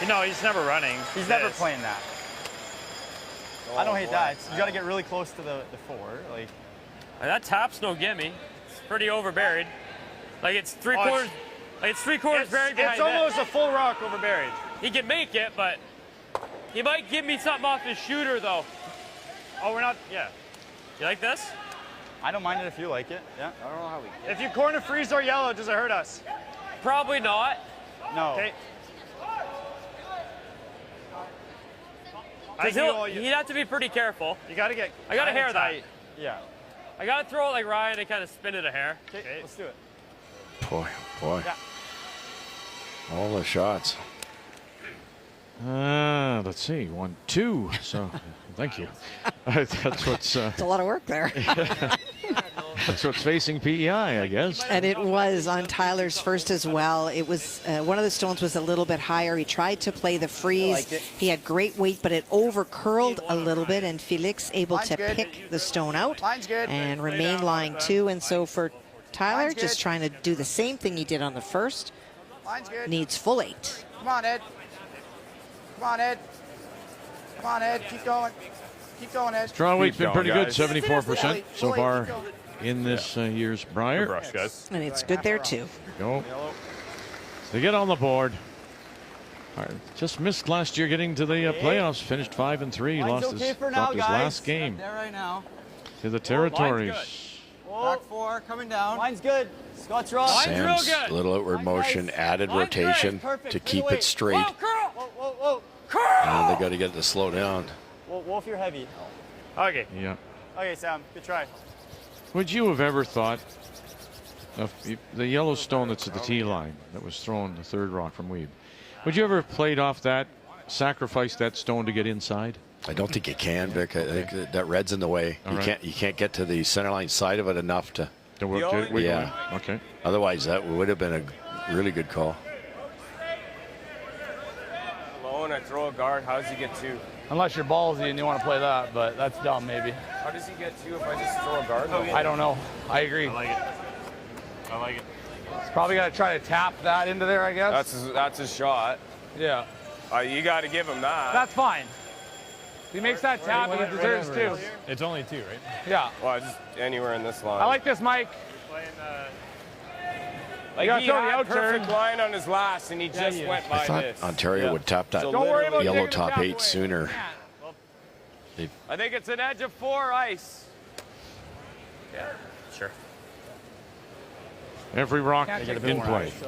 No, he's never running. He's never playing that. I don't hate that. You got to get really close to the 4. Like, that tap's no gimme. It's pretty overburied. Like, it's 3/4. Like, it's 3/4 buried behind It's almost a full rock overburied. He can make it, but he might give me something off his shooter, though. Oh, we're not. Yeah. You like this? I don't mind it if you like it. Yeah. I don't know how we. If you corner freeze our yellow, does it hurt us? Probably not. No. Okay. He'd have to be pretty careful. You got to get. I got to hair that. Yeah. I got to throw it like Ryan and kind of spin it a hair. Okay, let's do it. Boy, boy. Yeah. All the shots. Let's see. 1, 2. So, thank you. That's what's. It's a lot of work there. That's what's facing PEI, I guess. And it was on Tyler's first as well. It was one of the stones was a little bit higher. He tried to play the freeze. He had great weight, but it over curled a little bit, and Felix able to pick the stone out and remain lying 2. And so for Tyler, just trying to do the same thing he did on the first, needs full 8. Come on, Ed. Come on, Ed. Come on, Ed. Keep going. Keep going, Ed. Draw weight's been pretty good, guys. 74% so far in this year's Brier. Brush, guys. And it's good there, too. Go. They get on the board. All right, just missed last year getting to the playoffs. Finished 5-3. Lost his last game There right now. to the Territories. Back 4, coming down. Line's good. Scott's raw. Sam's little outward motion, added rotation to keep it straight. Whoa. And they got to get it to slow down. Wolf, you're heavy. Okay. Yeah. Okay, Sam, good try. Would you have ever thought of the yellow stone that's at the tee line that was thrown, the third rock from Weeb? Would you ever have played off that, sacrificed that stone to get inside? I don't think you can, Vic. I think that red's in the way. You can't get to the center line side of it enough to work. Yeah. Okay. Otherwise, that would have been a really good call. Alone, I throw a guard. How does he get 2? Unless you're ballsy and you want to play that, but that's dumb, maybe. How does he get 2 if I just throw a guard? I don't know. I agree. I like it. I like it. He's probably got to try to tap that into there, I guess. That's his shot. Yeah. You got to give him that. That's fine. If he makes that tap, he deserves 2. It's only 2, right? Yeah. Well, just anywhere in this line. I like this, Mike. Like gotta he throw the had out perfect turn. line on his last, and he just went by I thought this. Ontario would tap that Don't worry about yellow taking the top tap 8 away. sooner. I think it's an edge of 4 ice. Yeah, sure. Every rock Can't take in more play. ice.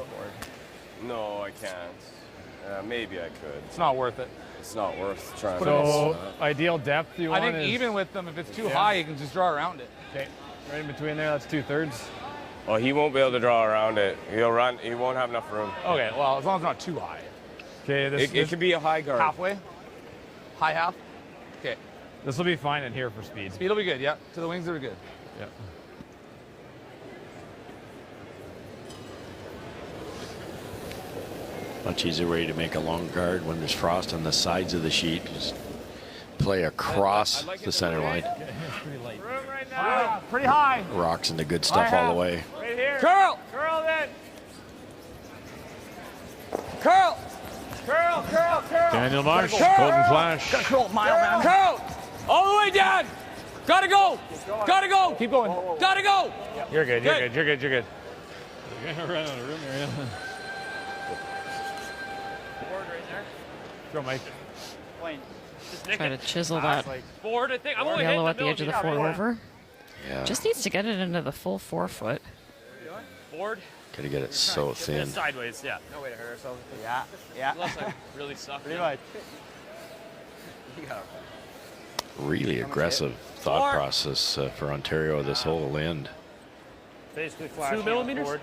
No, I can't. Maybe I could. It's not worth it. It's not worth trying. So, ideal depth you I want think is even with them, if it's too high, you can just draw around it. Okay. Right in between there, that's 2/3. Well, he won't be able to draw around it. He'll run. He won't have enough room. Okay, well, as long as it's not too high. Okay, It could be a high guard. Halfway? High half? Okay. this will be fine in here for speed. Speed will be good, yeah. To the wings, they're good. Yeah. Much easier way to make a long guard when there's frost on the sides of the sheet. Just play across the center line. Pretty high. Rocks and the good stuff all the way. Right here. Curl! Curl then. Curl! Curl. Daniel Marsh, Golden Flash. Gotta curl a mile, man. Curl! All the way down! Gotta go! Gotta go! Keep going. Gotta go! You're good. Good. You're good. You're gonna run out of room here. Go, Mike. Try to chisel that Board, I think. I'm only yellow hitting at the edge of the 4 over. Yeah. Just needs to get it into the full 4 foot. board. Gotta get it so thin. Sideways, yeah. No way to hurt ourselves. Yeah. Unless I really suck. Pretty much. Really aggressive thought process for Ontario this whole end. Basically flashing 2 millimeters? board.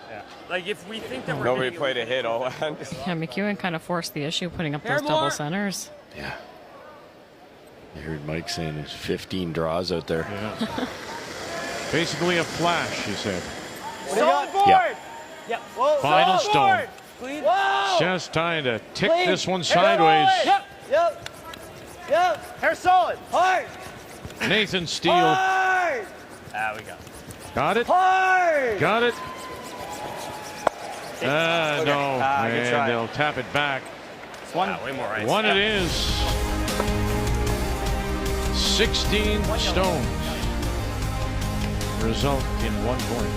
Yeah. Like if we think that we're Nobody played a hit all end. Yeah, McEwen kind of forced the issue putting up those double centers. Yeah. You heard Mike saying there's 15 draws out there. Yeah. Basically a flash, he said. Solid board! Yeah. Yep. Whoa, Final solid stone. board! Clean. Whoa! Just trying to tick Clean. this one Hair sideways. solid. Yep. Yep. Hair solid. Hard. Nathan Steele Hard. Ah, we got it. got it. Hard. Got it. No, good and try. they'll tap it back. Way more ice. One it is. 16 stones. Result in 1 point.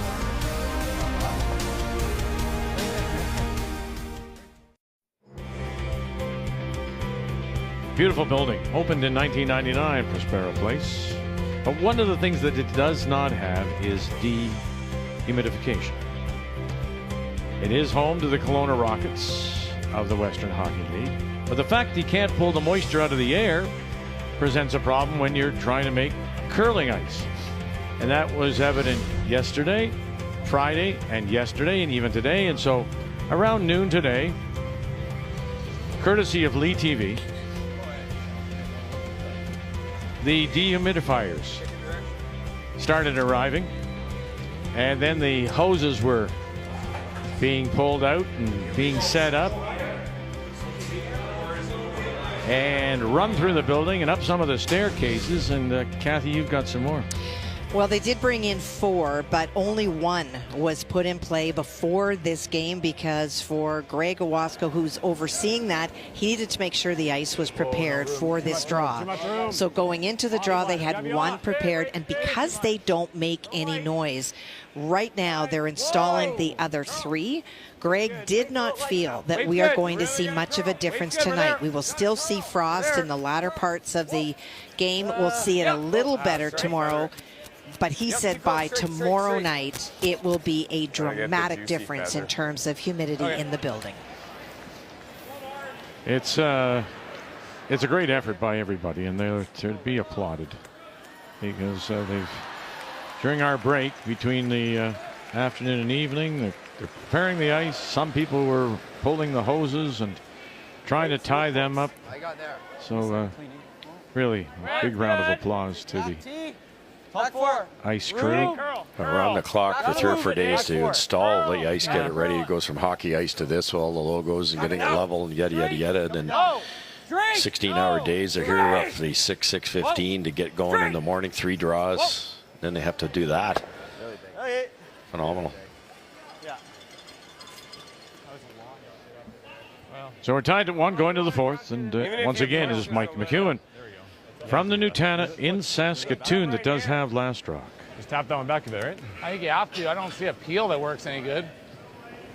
Beautiful building. Opened in 1999, Prospera Place. But one of the things that it does not have is dehumidification. It is home to the Kelowna Rockets of the Western Hockey League. But the fact you can't pull the moisture out of the air presents a problem when you're trying to make curling ice. And that was evident yesterday, Friday, and yesterday, and even today. And so around noon today, courtesy of Lee TV, the dehumidifiers started arriving, and then the hoses were being pulled out and being set up and run through the building and up some of the staircases. And Kathy, you've got some more. Well, they did bring in 4, but only 1 was put in play before this game because for Greg Owasco, who's overseeing that, he needed to make sure the ice was prepared for this draw. So going into the draw, they had 1 prepared, and because they don't make any noise, right now they're installing the other 3. Greg did not feel that we are going to see much of a difference tonight. We will still see frost in the latter parts of the game. We'll see it a little better tomorrow. But he said by tomorrow night, it will be a dramatic difference in terms of humidity in the building. It's a great effort by everybody, and they're to be applauded because they've, during our break between the afternoon and evening, they're preparing the ice. Some people were pulling the hoses and trying to tie them up. So really, a big round of applause to the ice crew. Around the clock for 3 or 4 days to install the ice, get it ready. It goes from hockey ice to this, all the logos and getting it level and yada, yada, yada. And then 16-hour days. They're here roughly 6:15 to get going in the morning, 3 draws. Then they have to do that. Phenomenal. So we're tied at 1 going to the 4th, and once again it is Mike McEwen from the Nutana in Saskatoon that does have last rock. Just tap that one back a bit, right? I think you have to. I don't see a peel that works any good.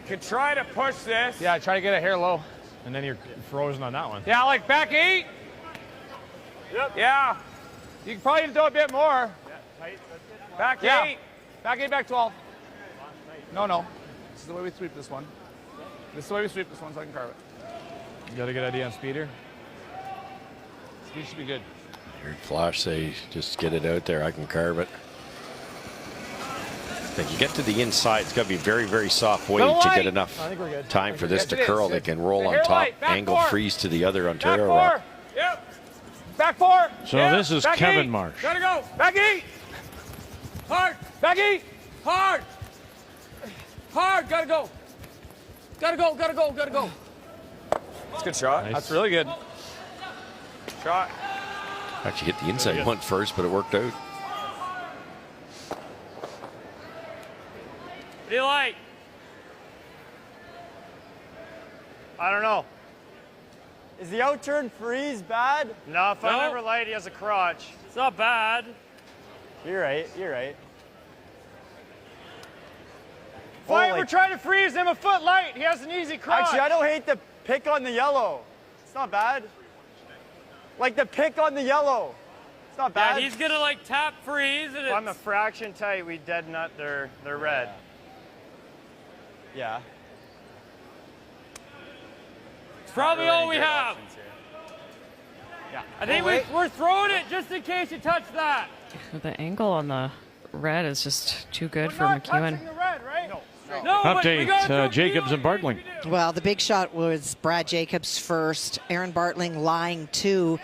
Could try to push this. Yeah, try to get a hair low. And then you're frozen on that one. Yeah, like back 8. Yep. Yeah. You can probably do a bit more. Back 8. Yeah. Back 8, back 12. No. This is the way we sweep this one. This is the way we sweep this one so I can carve it. You got a good idea on speeder? Speed should be good. Heard Flash say, just get it out there. I can carve it. If you get to the inside, it's got to be very, very soft weight to get enough time for this to curl. They can roll on top, angle freeze to the other Ontario rock. Yep. Back 4. So this is Kevin Marsh. Gotta go. Back 8. Hard. Back 8. Hard. Hard. Gotta go. Gotta go. It's a good shot. Nice. That's really good. Shot. Actually hit the inside one first, but it worked out. What do you like? I don't know. Is the outturn freeze bad? No, if I'm ever light, he has a crotch. It's not bad. You're right. If I ever try to freeze him a foot light, he has an easy crotch. Actually, I don't hate the pick on the yellow. It's not bad. Like the pick on the yellow. It's not bad. Yeah, he's gonna like tap freeze and if I'm a fraction tight, we dead nut their red. Yeah. It's probably all we have. Yeah. I think we're throwing it just in case you touch that. The angle on the red is just too good for Not McEwen. touching the red, right? No, but we gotta throw Update, Jacobs and Bartling. Well, the big shot was Brad Jacobs first, Aaron Bartling line 2.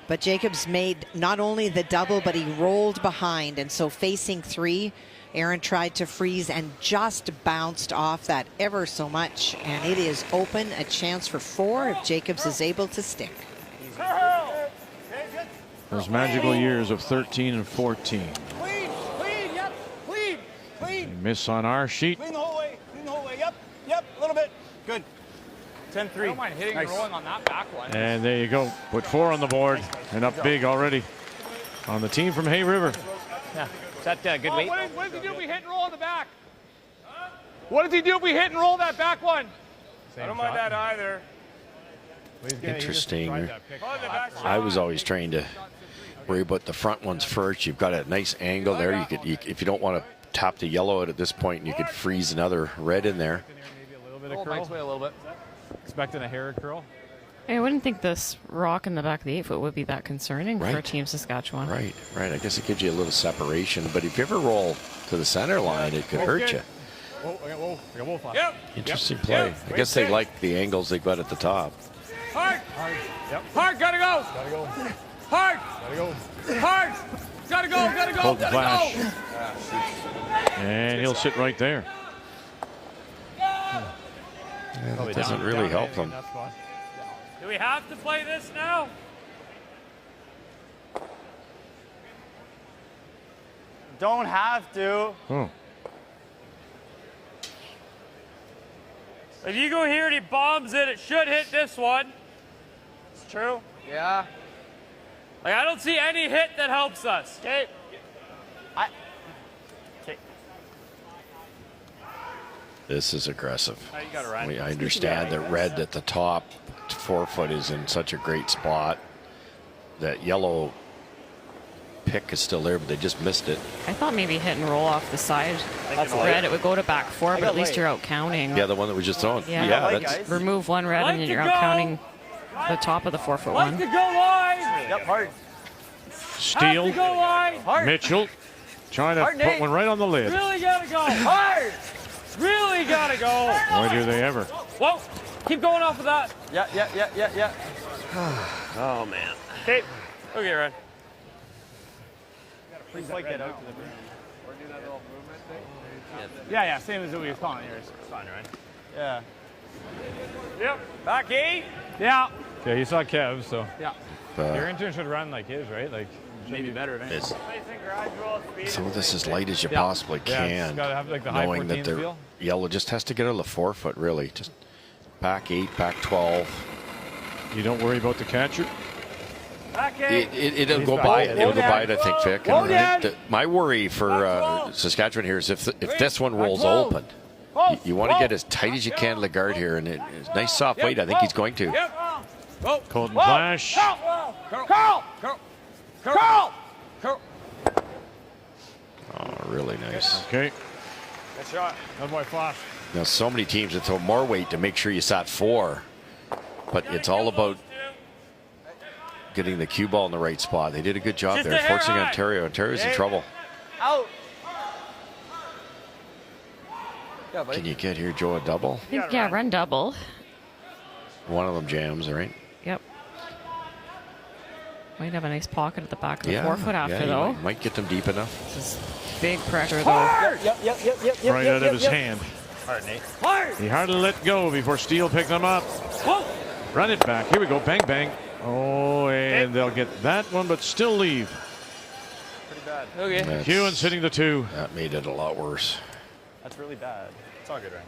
But Jacobs made not only the double, but he rolled behind. And so facing 3, Aaron tried to freeze and just bounced off that ever so much. And it is open, a chance for 4 if Jacobs is able to stick. Those magical years of 13 and 14. Clean, yep, clean. Miss on our sheet. Clean the whole way, yep, a little bit. Good. 10-3. I don't mind hitting and rolling on that back one. And there you go. Put 4 on the board and up big already on the team from Hay River. Yeah. Is that good weight? What does he do if we hit and roll on the back? What does he do if we hit and roll that back one? I don't mind that either. Interesting. I was always trained to worry about the front ones first. You've got a nice angle there. You could, if you don't want to tap the yellow out at this point, you could freeze another red in there. Maybe a little bit of curl. Way a little bit. Expecting a hair curl. I wouldn't think this rock in the back of the 8-foot would be that concerning for Team Saskatchewan. Right. I guess it gives you a little separation, but if you ever roll to the center line, it could hurt you. Yep. Interesting play. I guess they like the angles they got at the top. Hard. Yep. Hard, gotta go. Hard. Hard. Gotta go. Cold flash. And he'll sit right there. Yeah, that doesn't really help them. Do we have to play this now? Don't have to. Oh. If you go here and he bombs it should hit this one. It's true. Yeah. Like, I don't see any hit that helps us. Okay. This is aggressive. You got it right. I understand that red at the top 4-foot is in such a great spot. That yellow pick is still there, but they just missed it. I thought maybe hit and roll off the side. That's red. It would go to back 4, but at least you're out counting. Yeah, the one that was just thrown. Yeah, that's remove 1 red and then you're out counting the top of the 4-foot one. To go wide. Yep, hard. Steele. Have to go wide. Mitchell trying to put one right on the lid. Really gotta go. Hard. Really gotta go. Boy, do they ever. Whoa. Keep going off of that. Yeah. Oh, man. Okay. Okay, Red. Please get out to the rim. Or do that little movement thing? Yeah, same as what we was calling yours. It's fine, right? Yeah. Yep. Back 8. Yeah. Yeah, you saw Kev, so. Yeah. Your intern should run like his, right? Like, maybe better. some of this as light as you possibly can. It's gotta have like the high knowing that 14s the feel. yellow just has to get out of the 4-foot, really. Just back 8, back 12. You don't worry about the catcher? It'll go by it. It'll go by it, I think, Vic. And my worry for Saskatchewan here is if this one rolls open, you want to get as tight as you can to the guard here. And it's nice soft weight. I think he's going to. Colton Flash. Curl. Oh, really nice. Okay. Good shot. Good boy, Flash. Now, so many teams that throw more weight to make sure you sat 4. But it's all about getting the cue ball in the right spot. They did a good job there, forcing Ontario. Ontario's in trouble. Out. Can you get here, Joe, a double? I think, run double. One of them jams, right? Yep. Might have a nice pocket at the back of the 4-foot after, though. Might get them deep enough. This is big pressure, though. Hard. Yep. Right out of his hand. Hard, Nate. Hard. He hardly let go before Steele picked them up. Whoa. Run it back. Here we go. Bang, bang. Oh, and they'll get that one, but still leave. Pretty bad. Okay. McEwen's hitting the 2. That made it a lot worse. That's really bad. It's all good, right?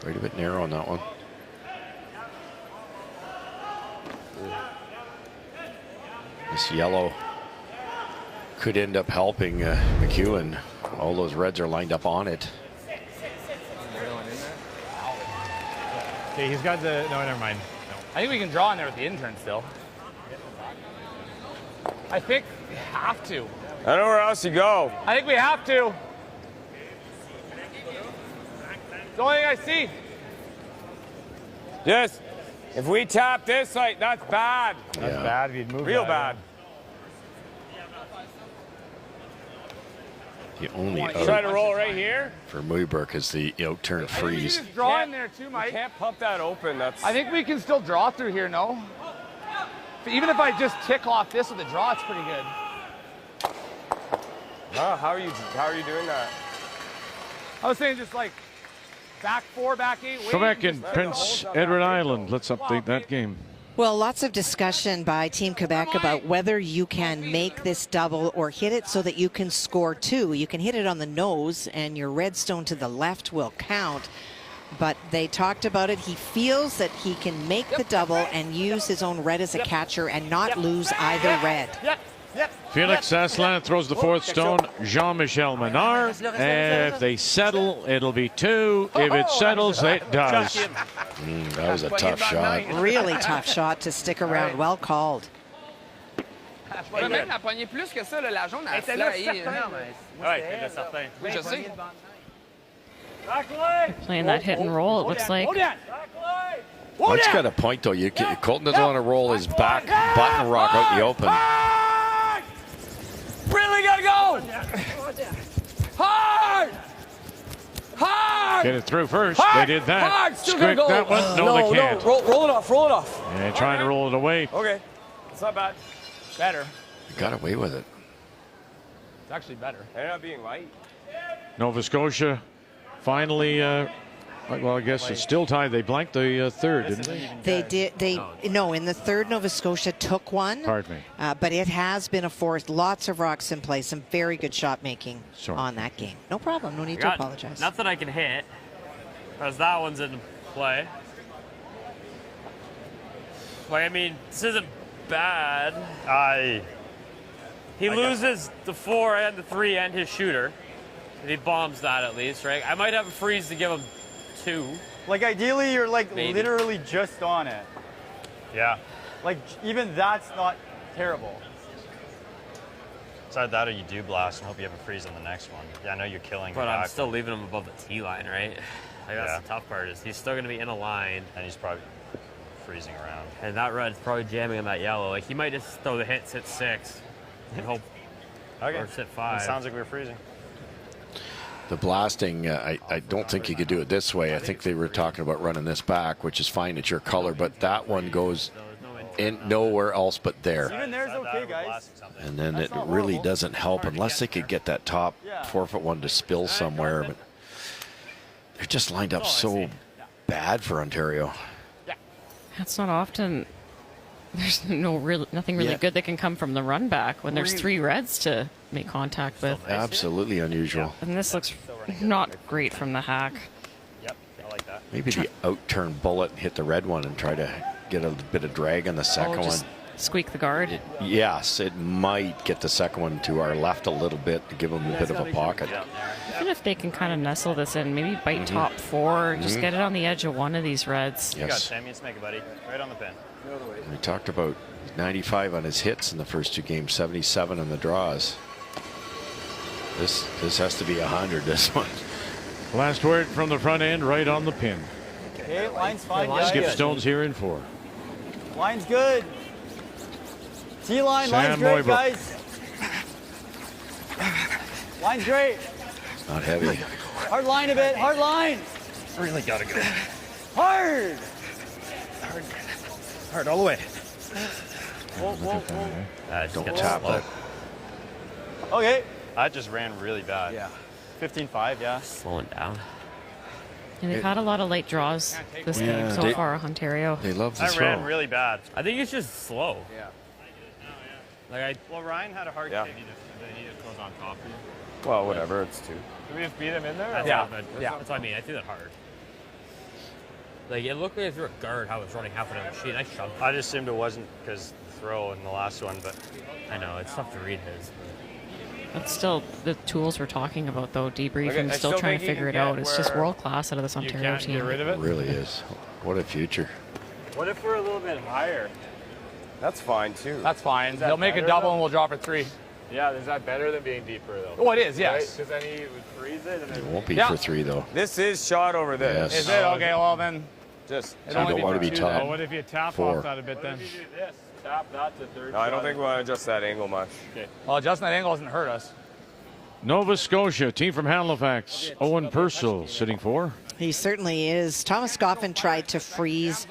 Quite a bit narrow on that one. This yellow could end up helping McEwen. All those reds are lined up on it. Okay, he's got the. No, never mind. No. I think we can draw in there with the intern still. I think we have to. I don't know where else you go. I think we have to. It's the only thing I see. Just, if we tap this, like, that's bad. That's bad if you'd move Real that, bad. The only Try to roll right here. for Mooibroek is the out-turn freeze. Just draw in there too, Mike. You can't pump that open. That's. I think we can still draw through here, no? Even if I just tick off this with a draw, it's pretty good. Oh, how are you doing that? I was saying just like back 4, back 8. Quebec and Prince Edward Island. Let's update that game. Well, lots of discussion by Team Quebec about whether you can make this double or hit it so that you can score 2. You can hit it on the nose and your red stone to the left will count. But they talked about it. He feels that he can make the double and use his own red as a catcher and not lose either red. Felix Asselin throws the 4th stone. Jean-Michel Menard. If they settle, it'll be 2. If it settles, it does. That was a tough shot. Really tough shot to stick around. Well called. Même la poignée plus que ça, la jaune, elle flyé. Oui, je sais. Playing that hit and roll, it looks like. Mike's got a point, though. Colton doesn't want to roll his back button rock out in the open. Really gotta go! Hard! Hard! Get it through first. Hard! They did that. Hard! Still Squeak gonna go. that one. No, they can't. No. Roll it off. Roll it off. And trying to roll it away. Okay. It's not bad. Better. He got away with it. It's actually better. They're not being light. Nova Scotia finally, well, I guess it's still tied. They blanked the 3rd, didn't they? They did. No, in the 3rd, Nova Scotia took one. Pardon me. But it has been a 4th. Lots of rocks in play. Some very good shot making on that game. No problem. No need to apologize. Nothing I can hit, because that one's in play. Like, I mean, this isn't bad. He loses the 4 and the 3 and his shooter. And he bombs that at least, right? I might have a freeze to give him 2. Like, ideally, you're, like, Maybe. literally just on it. Yeah. Like, even that's not terrible. It's either that or you do blast and hope you have a freeze on the next one. Yeah, I know you're killing But your I'm back. still leaving him above the T line, right? Like, that's the tough part, is he's still going to be in a line. And he's probably freezing around. And that red's probably jamming on that yellow. Like, he might just throw the hit, sit 6, and hope, or sit 5. It sounds like we were freezing. The blasting, I don't think you could do it this way. I think they were talking about running this back, which is fine. It's your color, but that one goes in nowhere else but there. Even there's okay, guys. And then it really doesn't help unless they could get that top 4-foot one to spill somewhere. But they're just lined up so bad for Ontario. That's not often. There's nothing really good that can come from the run back when there's 3 reds to make contact with. Absolutely unusual. And this looks not great from the hack. Yep, I like that. Maybe the out-turn bullet hit the red one and try to get a bit of drag on the second one. Squeak the guard. Yes, it might get the second one to our left a little bit to give them a bit of a pocket. Even if they can kind of nestle this in, maybe bite top 4, just get it on the edge of one of these reds. You got it, Sammy. Let's make it, buddy. Right on the pin. We talked about 95 on his hits in the first 2 games, 77 on the draws. This has to be 100, this one. Last word from the front end, right on the pin. Okay, line's fine, guys. Skip Stone's here in 4. Line's good. T-line, line's Sam great, Mooibroek. guys. Line's great. It's not heavy. Hard line a bit, hard line. Really gotta go. Hard. Hard all the way. Don't tap that. Okay. I just ran really bad. Yeah. 15-5, yeah. Slowing down. And they've had a lot of late draws this game so far, Ontario. They love the I throw. ran really bad. I think it's just slow. Yeah. Like, Well, Ryan had a hard Yeah. game. He just goes on top of you. Well, whatever. It's 2. Did we just beat him in there? That's Yeah. That's what I mean. I threw that hard. Like, it looked like I threw a guard how it was running halfway down the sheet. I shoved it. I just assumed it wasn't because the throw in the last one, but I know, it's tough to read his. But still, the tools we're talking about, though, debriefing, Okay, I still still trying think to you figure it can out. get It's just where world class out of this Ontario team. get rid of It it. really is. What a future. What if we're a little bit higher? That's fine, too. That's fine. that They'll make a better, double though? and we'll drop for 3. Yeah, is that better than being deeper, though? Oh, it is, yes. Because then he would freeze it. And then It won't be for 3, though. This is shot over this. Yes. Is it? Okay, well then. Just. You don't want to be top. Oh, what if you tap 4. off that a bit then? What if you do this? Tap that to third No, I don't shot. think we want to adjust that angle much. Okay. Well, adjusting that angle doesn't hurt us. Nova Scotia, team from Halifax. Owen Purcell sitting 4. He certainly is. Thomas Scoffin tried to freeze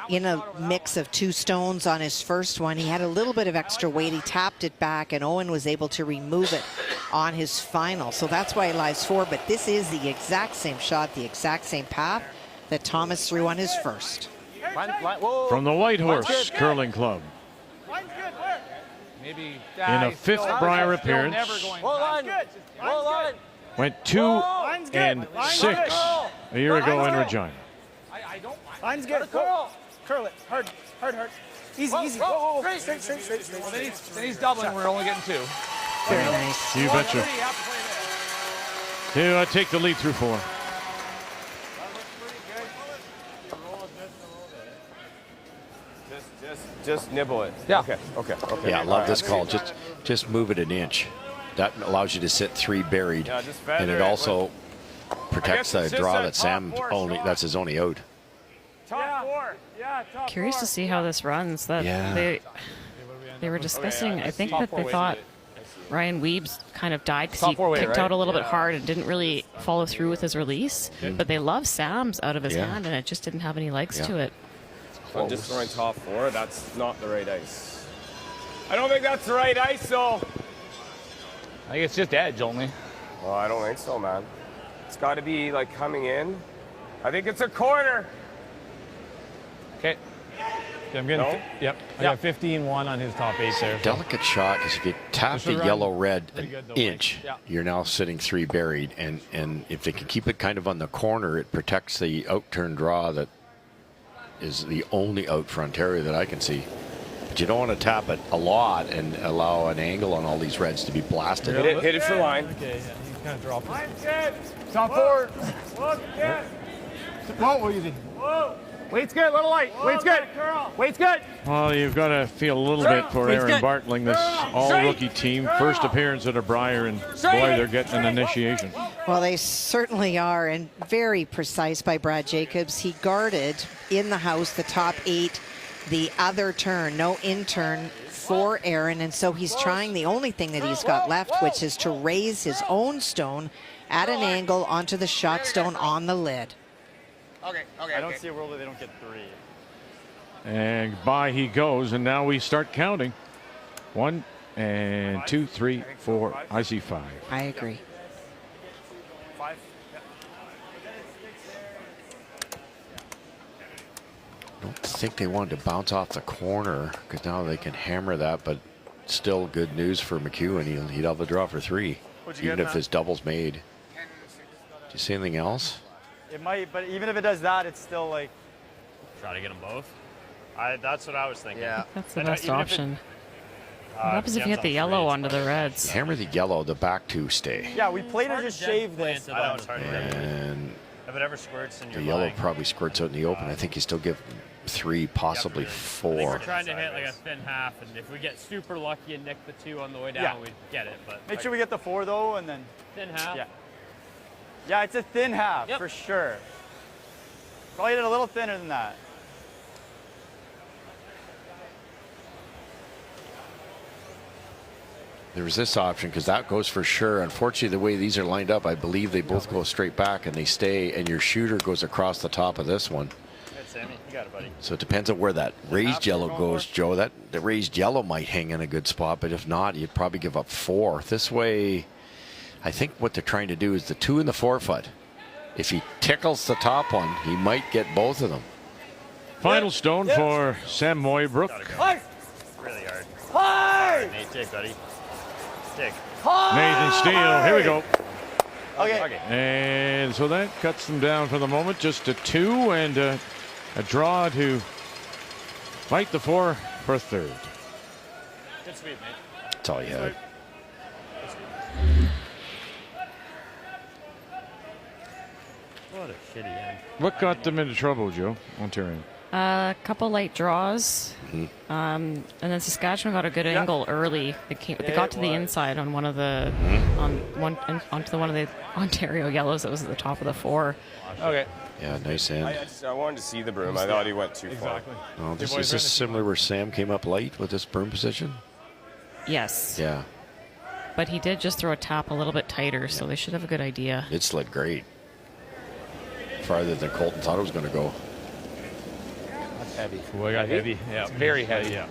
in a mix of 2 stones on his first one. He had a little bit of extra weight. He tapped it back, and Owen was able to remove it on his final. So that's why he lies 4. But this is the exact same shot, the exact same path that Thomas threw on his first. From the White Horse Curling Club. Maybe In a 5th Brier appearance. Went 2 and 6 a year ago in Regina. Line's good. Curl it. Hard. Easy. Whoa. Straight. Well, then he's doubling. We're only getting 2. Very nice. You betcha. To take the lead through 4. Just nibble it. Yeah. Okay. Yeah, I love this call. Just move it an inch. That allows you to sit 3 buried, Yeah, just and feather it it also protects I guess the it's draw just that that Sam top 4 only. shot. That's his only out. Top 4. Yeah, top Curious 4. to see how this runs. That Yeah. they were discussing. I think that they weight. thought Ryan Weebs kind of died because Top he 4 weight, kicked right? out a little bit hard and didn't really follow through with his release. But they love Sam's out of his Yeah. hand, and it just didn't have any legs Yeah. to it. I'm just throwing top 4. That's not the right ice. I don't think that's the right ice, though. I think it's just edge only. Well, I don't think so, man. It's got to be like coming in. I think it's a corner. Okay. I'm getting. No? Yep. I got 15-1 on his top 8 there. Delicate shot because if you tap This the would run yellow-red pretty an good, though, inch, Yeah. you're now sitting 3 buried, and if they can keep it kind of on the corner, it protects the out-turn draw that is the only out for Ontario that I can see. But you don't want to tap it a lot and allow an angle on all these reds to be blasted. Hit it for line. Okay, yeah, he's kind of dropping. Line's good. Top 4. Look, good. Whoa, easy. Whoa. Weight's good, little light. Weight's good. Weight's good. Well, you've got to feel a little bit for He's Aaron good. Bartling, this all-rookie team. First appearance at a Brier, and boy, they're getting an initiation. Well, they certainly are, and very precise by Brad Jacobs. He guarded in the house the top 8, the other turn, no in-turn for Aaron, and so he's trying the only thing that he's got left, which is to raise his own stone at an angle onto the shot stone on the lid. I don't see a world where they don't get 3. And by he goes, and now we start counting. 1 and 2, 3, 4. I see 5. I agree. 5. I don't think they wanted to bounce off the corner because now they can hammer that, but still good news for McEwen. He'd have a draw for 3, even if his double's made. Do you see anything else? It might, but even if it does that, it's still like. Try to get them both. That's what I was thinking. Yeah. That's the And, best even if it- option. What happens if you hit the yellow onto the reds? Hammer the yellow, the back 2 stay. Yeah, we played to just shave this. I know it's hard to get. And If it ever squirts and the you're yellow lying, probably squirts out in the open. I think you still give 3, possibly I think we're 4. trying to hit like a thin half, and if we get super lucky and nick the 2 on the way down, Yeah. we'd get it. But Make sure we get the 4 though, and then. thin half. Yeah. Yeah, it's a thin half Yep. for sure. Probably hit it a little thinner than that. There's this option because that goes for sure. Unfortunately, the way these are lined up, I believe they both go straight back and they stay, and your shooter goes across the top of this one. Good, Sammy. You got it, buddy. So it depends on where that raised yellow goes, Joe. That the raised yellow might hang in a good spot, but if not, you'd probably give up 4. This way, I think what they're trying to do is the 2 and the 4 foot. If he tickles the top one, he might get both of them. Final stone for Sam Mooibroek. Really hard. Hard! Nate, dig, buddy. Dig. Nathan Steele. Here we go. Okay. And so that cuts them down for the moment, just to 2 and a draw to fight the 4 for 3rd. Good sweep, mate. That's all you had. What a shitty end. What got them into trouble, Joe? Ontario. A couple light draws. And then Saskatchewan got a good angle early. They got to the inside on one of the onto one of the Ontario yellows that was at the top of the 4. Okay. Yeah, nice end. I wanted to see the broom. I thought he went too far. Oh, is this similar where Sam came up late with this broom position? Yes. Yeah. But he did just throw a tap a little bit tighter, so they should have a good idea. It slid great. Farther than Colton thought it was going to go. That's heavy. Well, I got heavy. Yeah, very heavy. Yeah.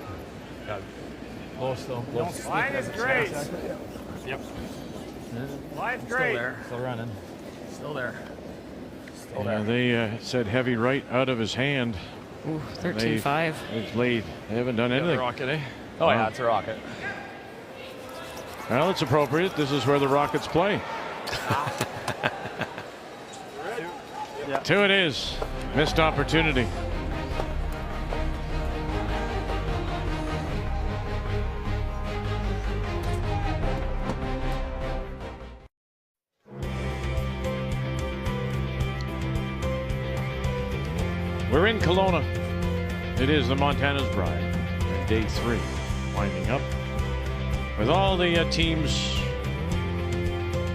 Low still. Line is great. Yep. Line's great. Still running. Still there. Yeah, they said heavy right out of his hand. Ooh, 13-5. It's late. They haven't done anything. Rocket, eh? Oh, yeah, it's a rocket. Well, it's appropriate. This is where the Rockets play. 2 it is. Missed opportunity. We're in Kelowna. It is the Montana's Brier. And day 3 winding up with all the teams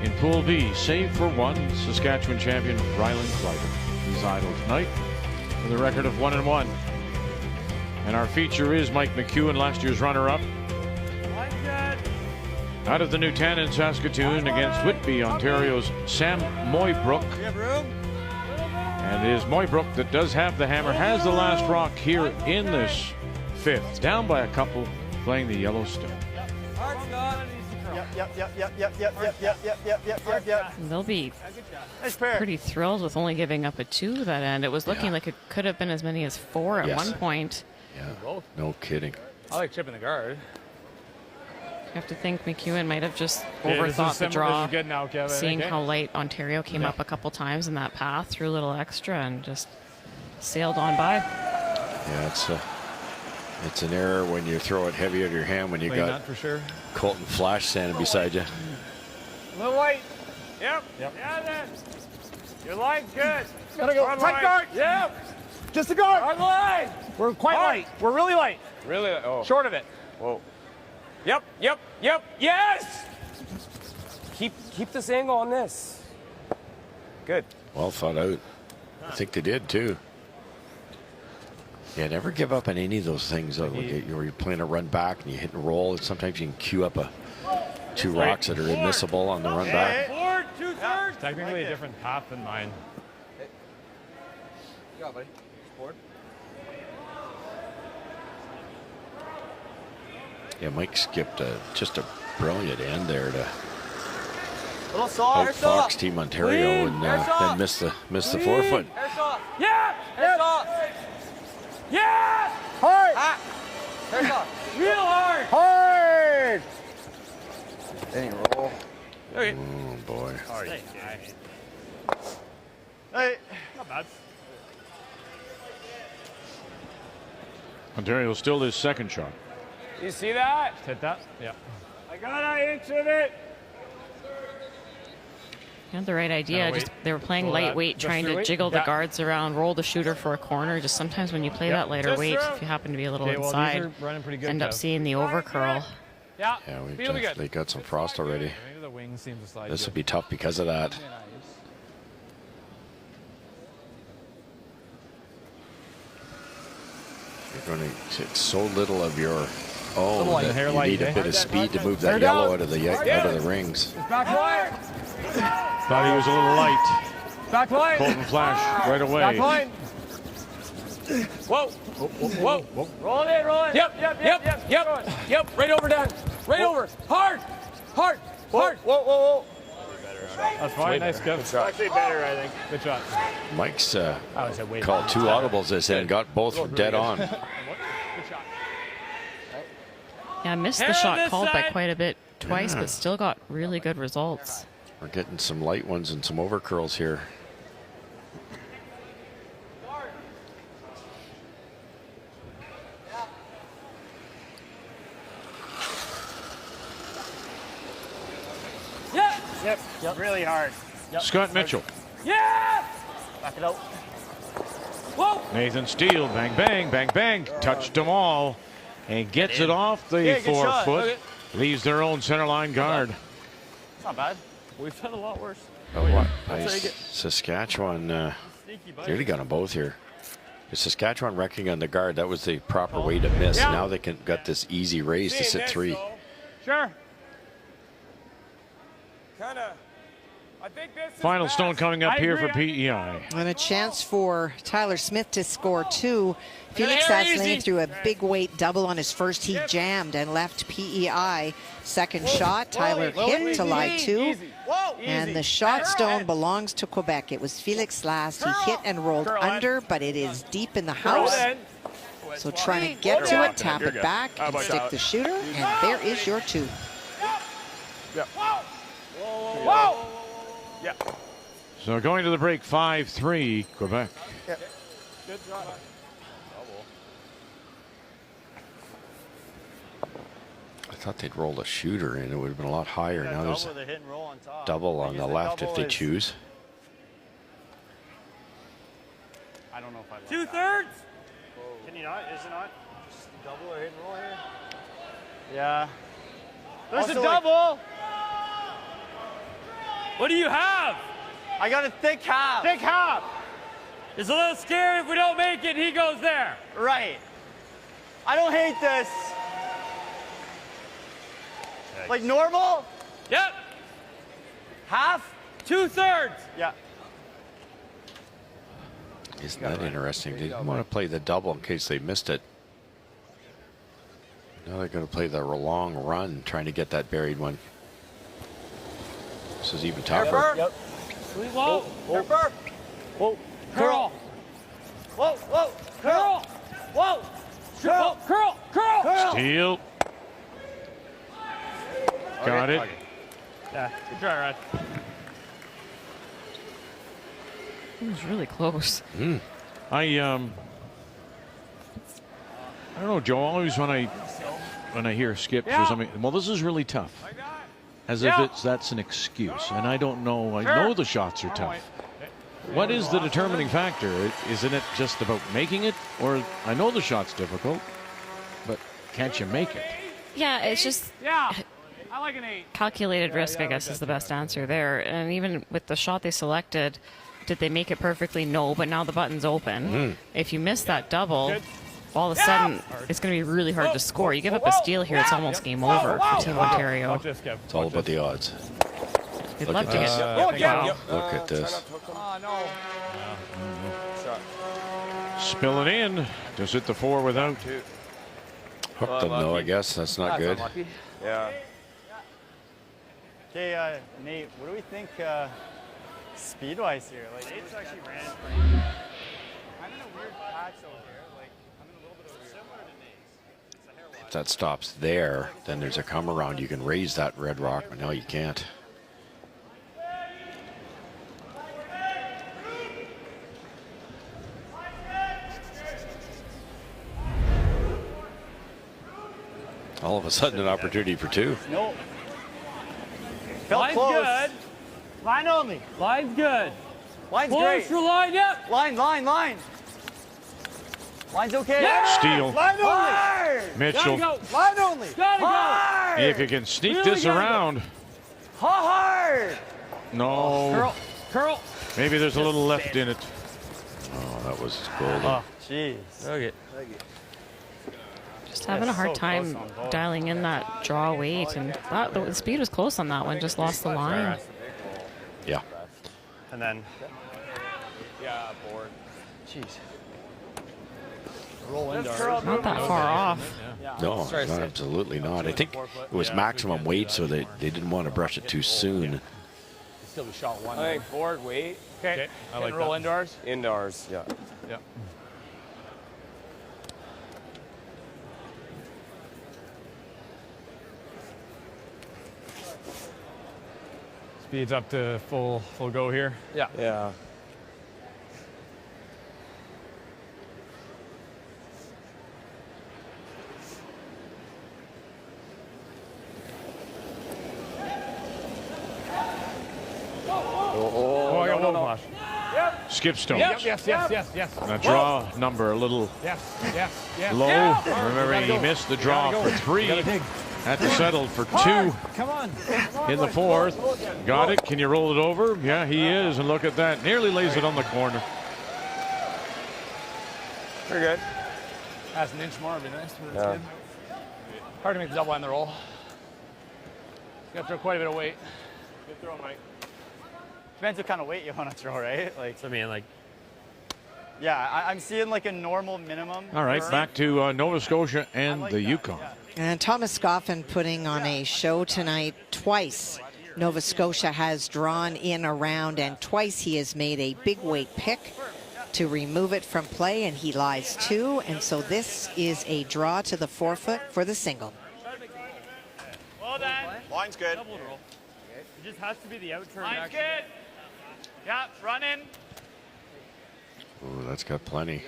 in Pool B, save for one, Saskatchewan champion Ryland Kleider. He's idle tonight with a record of 1-1. And our feature is Mike McEwen, last year's runner-up. Out of the Newtown in Saskatoon against Whitby, Ontario's Sam Mooibroek. And it is Mooibroek that does have the hammer, has the last rock here in this 5th. Down by a couple, playing the Yellowstone. Yep. They'll be pretty thrilled with only giving up a 2 that end. It was looking like it could have been as many as 4 at one point. Yeah, no kidding. I like chipping the guard. You have to think McEwen might have just overthought the draw, seeing how light Ontario came up a couple times in that path, threw a little extra and just sailed on by. Yeah, it's an error when you throw it heavy out of your hand when you got for sure. Colton Flash standing beside you. A little light. Yep. Yeah, then. Your line's good. Gotta go. Tight guard. Yep. Just a guard. On the line. We're quite light. We're really light. Really? Oh. Short of it. Whoa. Yep. Yes. Keep this angle on this. Good. Well thought out. I think they did too. Yeah, never give up on any of those things though. Where you're playing a run back and you hit and roll, and sometimes you can queue up 2 rocks that are admissible on the run back. Forward, 2/3. Technically a different path than mine. You got it, buddy. Forward. Yeah, Mike skipped just a brilliant end there to Little Fox Team Ontario and then missed the 4-foot. Yeah. Yeah. Hard. Real hard. Hard. Any roll. Okay. Oh boy. Hey. Not bad. Ontario still his second shot. You see that? Hit that? Yeah. I got an inch of it. You had the right idea. Just they were playing lightweight, trying to jiggle the guards around, roll the shooter for a corner. Just sometimes when you play that lighter weight, if you happen to be a little inside, end up seeing the overcurl. Yeah, they got some frost already. Maybe the wings seem to slide. This would be tough because of that. You're going to take so little of your own that you need a bit of speed to move that yellow out of the rings. Back line. Thought he was a little light. Back line. Colton Flash right away. Back line. Whoa. Whoa. Roll it in. Yep. Right over, Dan. Right over. Hard. Whoa. That's fine. Nice go. Actually better, I think. Good shot. Mike's called 2 audibles this and got both dead on. Good shot. Yeah, missed the shot called by quite a bit twice, but still got really good results. We're getting some light ones and some overcurls here. Yep. Really hard. Scott Mitchell. Yeah. Back it out. Nathan Steele, bang, bang, bang, bang, touched them all, and gets it off the 4-foot. Leaves their own center line guard. It's not bad. We've done a lot worse. Saskatchewan really got them both here. Saskatchewan wrecking on the guard. That was the proper way to miss. Now they got this easy raise to sit 3. Sure. Final stone coming up here for PEI. And a chance for Tyler Smith to score 2. Felix Asselin threw a big weight double on his first. He jammed and left PEI. Second shot, Tyler hit to lie 2. And the shot stone belongs to Quebec. It was Felix last. He hit and rolled under, but it is deep in the house. So trying to get to it, tap it back, and stick the shooter. And there is your 2. Yeah. So going to the break, 5-3, Quebec. Yep. Good shot. I thought they'd roll a shooter in. It would have been a lot higher. Now there's a double on the left if they choose. I don't know if I like 2/3. Can you not? Is it not? Just double or hit and roll here? Yeah. There's Also, a double. What do you have? I got a thick half. Thick half. It's a little scary if we don't make it. He goes there. Right. I don't hate this. Like normal? Yep. Half? 2/3. Yeah. Isn't that interesting? They didn't want to play the double in case they missed it. Now they're going to play the long run, trying to get that buried one. This is even tougher. Yep. Whoa. Whoa. Whoa. Curl. Whoa. Whoa. Curl. Whoa. Curl. Curl. Steele. Got it. Yeah. Good try, Rod. It was really close. I don't know, Joe. Always when I hear skips or something, well, this is really tough. As if that's an excuse, and I don't know. I know the shots are tough. What is the determining factor? Isn't it just about making it, or I know the shot's difficult, but can't you make it? Yeah, it's just I like an 8. calculated risk, I guess, is the best answer there. And even with the shot they selected, did they make it perfectly? No, but now the button's open. If you miss that double, all of a sudden it's going to be really hard to score. You give up a steal here, it's almost game over for Team Ontario. It's all about the odds. They'd Look love at to this. get. Wow. Look at this. Oh, no. Spilling in. Just hit the 4 without. Hooked them though, I guess. That's not good. Yeah. Okay, Nate, what do we think speed-wise here? Like, Nate's actually ran I'm in a weird patch over here. Like, I'm in a little bit of a similar to Nate's. If that stops there, then there's a come around. You can raise that red rock, but now you can't. All of a sudden, an opportunity for 2. Nope. Felt Line's close. good. Line only. Line's good. Line's Close great. for line, yep. Line. Line's okay. Yeah. Steal. Line only. Hard. Mitchell. Gotta go. Line only. Gotta go. Hard. If you can sneak Really this gotta go. around. Hard. No. Curl. Maybe there's a little left in it. Oh, that was golden. Oh, jeez. Okay. Just having a hard time dialing in that draw weight, and the speed was close on that one. Just lost the line. Yeah. And then Yeah, board. Jeez. Roll in. Not that far off. No, no, absolutely not. I think it was maximum weight, so they didn't want to brush it too soon. Still be shot 1. I think board weight. Okay. I like roll that. indoors. Indoors, yeah. Yeah. Speeds up to full go here. Yeah. Yeah. Oh, I got one flash. Skipstone. Yes. And a draw number a little Yes. low. Remember, he missed the draw for 3. Had to settle for 2 in the 4th. Got it. Can you roll it over? Yeah, he is. And look at that. Nearly lays it on the corner. Very good. That's an inch more, would be nice, but that's good. Hard to make the double and the roll. You got to throw quite a bit of weight. Good throw, Mike. Depends what kind of weight you want to throw, right? Like, So I mean, like, yeah, I'm seeing like a normal minimum. All right, back to Nova Scotia and the Yukon. And Thomas Scoffin putting on a show tonight. Twice Nova Scotia has drawn in a round, and twice he has made a big weight pick to remove it from play, and he lies 2. And so this is a draw to the forefoot for the single. well done. Line's good. Double roll. It just has to be the out turn. Line's good. Yeah, run in. Ooh, that's got plenty.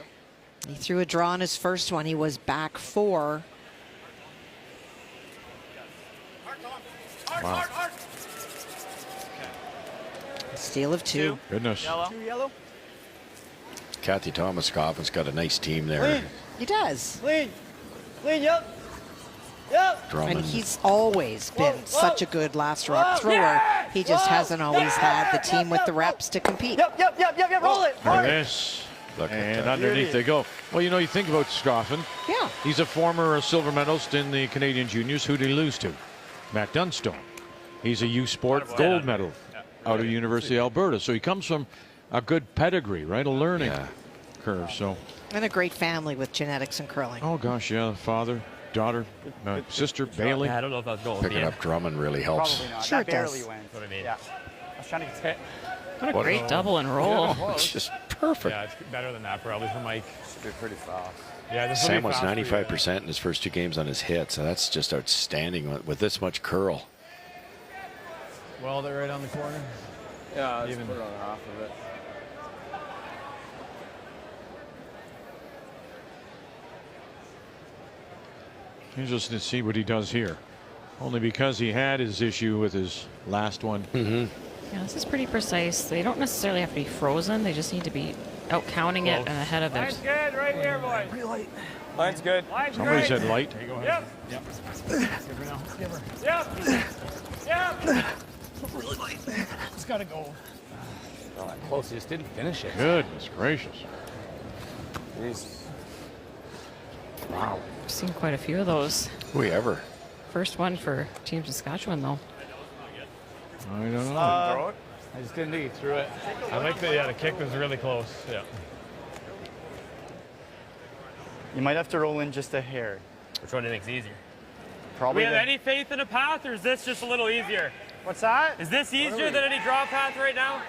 He threw a draw on his first one. He was back 4. Wow. Steal of 2. Goodness. Two yellow. Kathy Thomas Coffin's got a nice team there. Clean. He does. Clean, yep. Drummond. And he's always been such a good last rock thrower. He just hasn't always had the team with the reps to compete. Yep, roll it. Look at this. Look at And that. underneath they go. Well, you know, you think about Scoffin. Yeah. He's a former silver medalist in the Canadian Juniors. Who did he lose to? Matt Dunstone. He's a U Sport gold medal out of University of Alberta. So he comes from a good pedigree, right? A learning curve. So. And a great family with genetics and curling. Oh gosh, yeah. Father, daughter, sister, Bailey. Yeah, I don't know if that's going. Picking up Drummond really helps. Probably not. Sure That it barely does. went. What I mean. Yeah. I was trying to get hit. What a great double and roll. It's just perfect. Yeah, it's better than that probably for Mike. Should be pretty fast. Yeah, this will be Sam was fast for you. 95% in his first 2 games on his hit, so that's just outstanding with this much curl. Well, they're right on the corner. Yeah, let's put it on half of it. Interesting to see what he does here. Only because he had his issue with his last one. Yeah, this is pretty precise. They don't necessarily have to be frozen. They just need to be out counting it and ahead of Line's it. good right here, boys. Line's good. Line's Somebody great. said light. Yep. Really light. It's got to go. Oh, that close. He just didn't finish it. Goodness gracious. Jeez. Wow. I've seen quite a few of those. We ever. First one for Team Saskatchewan, though. I don't know. Throw it. I just didn't think he threw it. I like the kick was really close. Yeah. You might have to roll in just a hair. Which one do you think's easier? Do Probably. we have any faith in a path, or is this just a little easier? What's that? Is this easier than any draw path right now?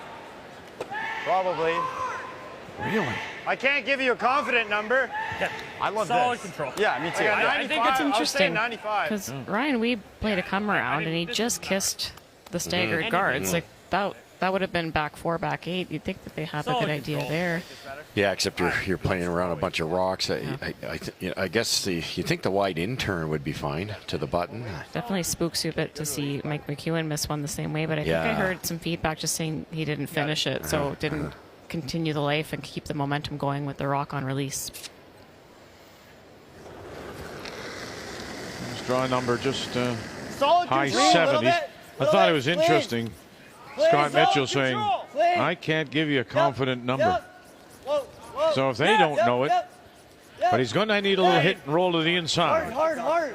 Probably. Really? I can't give you a confident number. I love Solid this. control. Yeah, me too. I think It's it's interesting 95. because Ryan Weeb played a come around and he just kissed the staggered guards. Like that would have been back 4, back 8. You'd think that they have a good idea there. Yeah, except you're playing around a bunch of rocks. I guess you think the wide in turn would be fine to the button. Definitely spooks you a bit to see Mike McEwen miss one the same way, but I think I heard some feedback just saying he didn't finish it, so didn't continue the life and keep the momentum going with the rock on release. His draw number just Solid high control, 70s. I thought it was interesting. Scott Mitchell saying, I can't give you a confident number. So if they don't know it, but he's going to need a little hit and roll to the inside. Hard.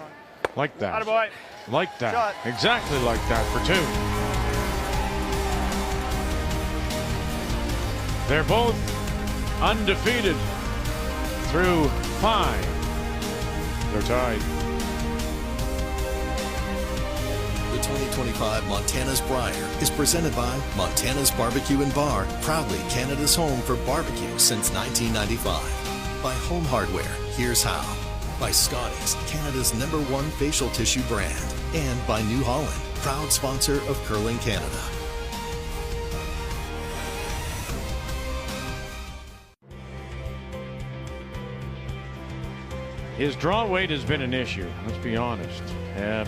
Like that. Attaboy. Like that. Shot. Exactly like that for 2. They're both undefeated through 5. They're tied. The 2025 Montana's Brier is presented by Montana's Barbecue and Bar, proudly Canada's home for barbecue since 1995. By Home Hardware, here's how. By Scotty's, Canada's #1 facial tissue brand. And by New Holland, proud sponsor of Curling Canada. His draw weight has been an issue, let's be honest.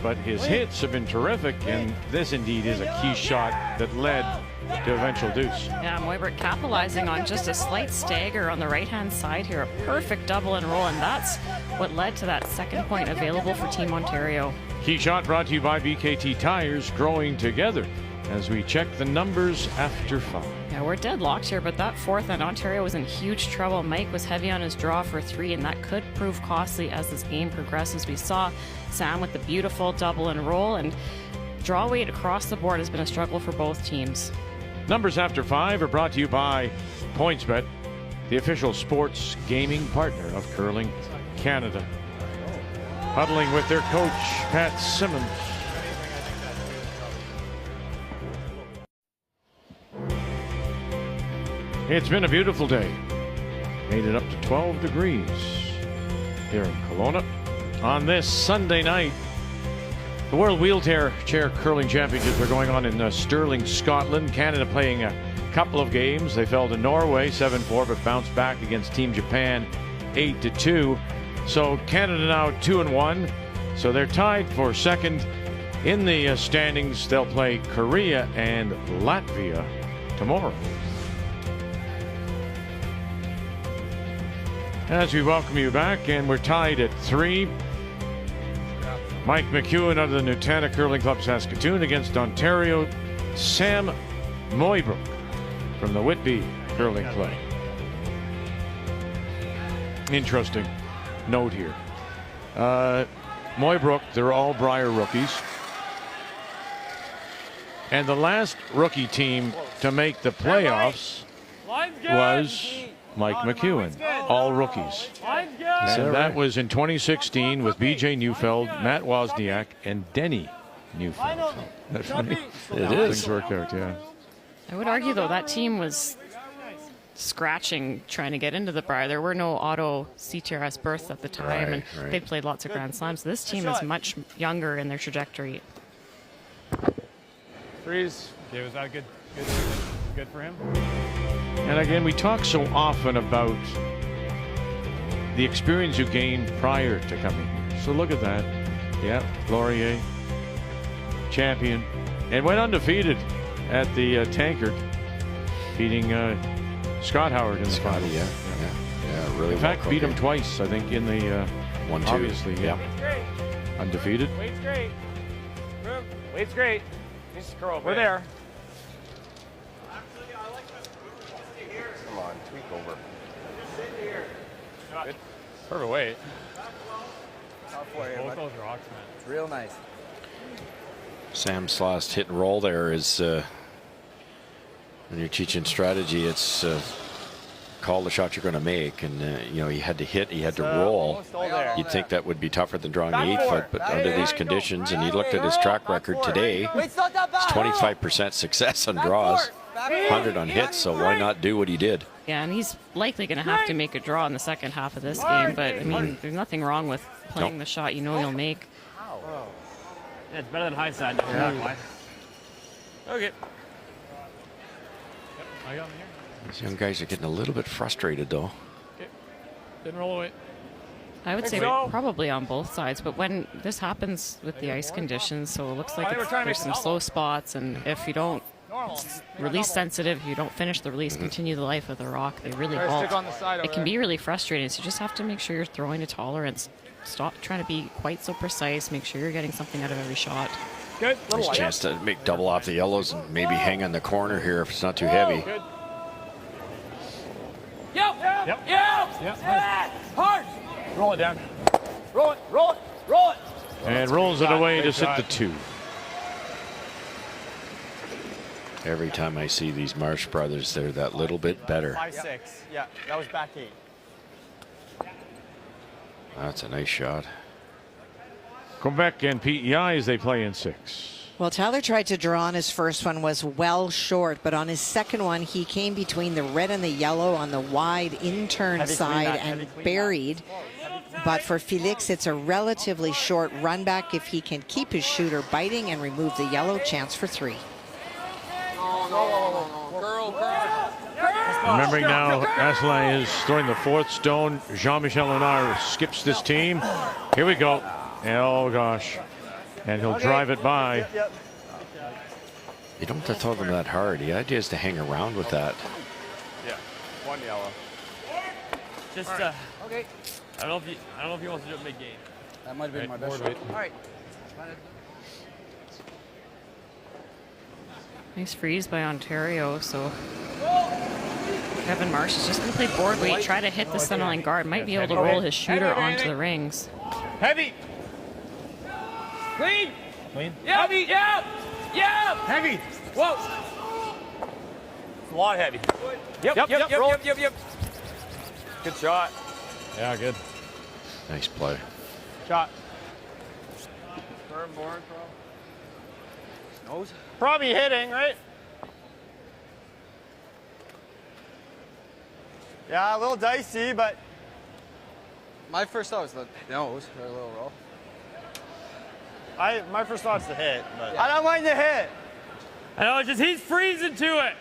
But his hits have been terrific, and this indeed is a key shot that led to eventual deuce. Yeah, Mooibroek capitalizing on just a slight stagger on the right-hand side here. A perfect double and roll, and that's what led to that second point available for Team Ontario. Key shot brought to you by BKT Tires, growing together as we check the numbers after 5. Yeah, we're deadlocked here, but that fourth, and Ontario was in huge trouble. Mike was heavy on his draw for 3, and that could prove costly as this game progresses. We saw Sam with the beautiful double and roll, and draw weight across the board has been a struggle for both teams. Numbers after 5 are brought to you by PointsBet, the official sports gaming partner of Curling Canada. Huddling with their coach, Pat Simmons. It's been a beautiful day. Made it up to 12 degrees here in Kelowna on this Sunday night. The World Wheelchair Curling Championships are going on in Stirling, Scotland. Canada playing a couple of games. They fell to Norway 7-4, but bounced back against Team Japan 8-2. So Canada now 2-1. So they're tied for second in the standings. They'll play Korea and Latvia tomorrow. As we welcome you back, and we're tied at 3. Mike McEwen of the Nutana Curling Club Saskatoon against Ontario, Sam Mooibroek from the Whitby Curling Club. Interesting note here. Mooibroek, they're all Brier rookies. And the last rookie team to make the playoffs was Mike McEwen, all rookies. And that was in 2016 with BJ Neufeld, Matt Wozniak, and Denny Neufeld. That's funny. It is. Things worked out, yeah. I would argue, though, that team was scratching trying to get into the Brier. There were no auto CTRS berths at the time, and they played lots of Grand Slams. This team is much younger in their trajectory. Threes. Okay, was that good for him? And again, we talk so often about the experience you gained prior to coming here. So look at that. Yeah, Laurier, champion, and went undefeated at the Tankard, beating Scott Howard in the final. Yeah, really. In fact, beat him twice, I think, in the 1-2. Obviously, yeah. Undefeated. Weight's great. Weight's great. We're there. Come on, tweak over. Good. Perfect weight. Both those rocks, man. It's real nice. Sam's last hit and roll there is when you're teaching strategy, it's call the shot you're going to make, and you know, he had to hit, he had to roll. You'd think that would be tougher than drawing the 8-foot, but under these conditions, and he looked at his track record today, it's 25% success on draws, 100 on hits, so why not do what he did? Yeah, and he's likely going to have to make a draw in the second half of this game, but I mean, there's nothing wrong with playing the shot you know you'll make. Yeah, it's better than high side. Okay. I got him here. These young guys are getting a little bit frustrated, though. Okay. Didn't roll away. I would say probably on both sides, but when this happens with the ice conditions, so it looks like there's some slow spots, and if you don't release sensitive, you don't finish the release, continue the life of the rock, they really halt. It can be really frustrating, so you just have to make sure you're throwing to tolerance. Stop trying to be quite so precise. Make sure you're getting something out of every shot. Good. Nice chance to make double off the yellows and maybe hang on the corner here if it's not too heavy. Good. Yep. Hard. Roll it down. Roll it. And rolls it away to sit the 2. Every time I see these Marsh brothers, they're that little bit better. 5-6. Yeah, that was back 8. That's a nice shot. Quebec and PEI as they play in 6. Well, Tyler tried to draw on his first one, was well short, but on his second one, he came between the red and the yellow on the wide in-turn side and buried. But for Felix, it's a relatively short run back. If he can keep his shooter biting and remove the yellow, chance for 3. Remembering now, Asselin is throwing the 4th stone. Jean-Michel Léonard skips this team. Here we go. Oh, gosh. And he'll drive it by. You don't have to throw them that hard. The idea is to hang around with that. Yeah, 1 yellow. Just Okay. I don't know if he wants to do it mid game. That might have been my best shot. All right. Nice freeze by Ontario. So Kevin Marsh is just going to play board weight, try to hit the centerline guard. Might be able to roll his shooter onto the rings. Heavy. Clean. Clean. Yep. Heavy. Yep. Yep. Heavy. Whoa. It's a lot heavy. Yep. Good shot. Yeah, good. Nice play. Shot. Turn board, Nose. Probably hitting, right? Yeah, a little dicey, but My first thought was the nose, or a little roll. my first thought's the hit, but I don't mind the hit. I know, it's just he's freezing to it.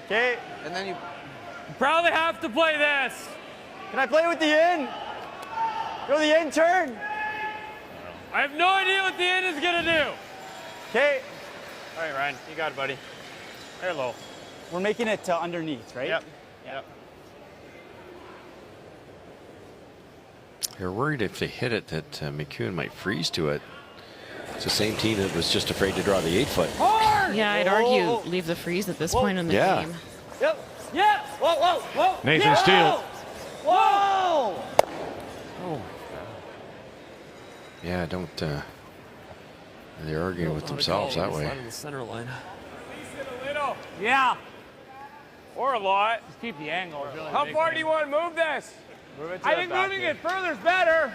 Okay. And then you Probably have to play this. Can I play with the in? Go the in turn. I have no idea what the end is gonna do. Okay. All right, Ryan, you got it, buddy. Very low. We're making it underneath, right? Yep. You're worried if they hit it that McEwen might freeze to it. It's the same team that was just afraid to draw the 8-foot. Yeah, I'd argue leave the freeze at this point in the game. Yep. Whoa. Nathan Steele. Whoa. Yeah, don't. They're arguing with themselves that way. The center line. Yeah. Or a lot. Just keep the angle. Really How far do you want to move this? Move it to I the think back moving gate. it further is better.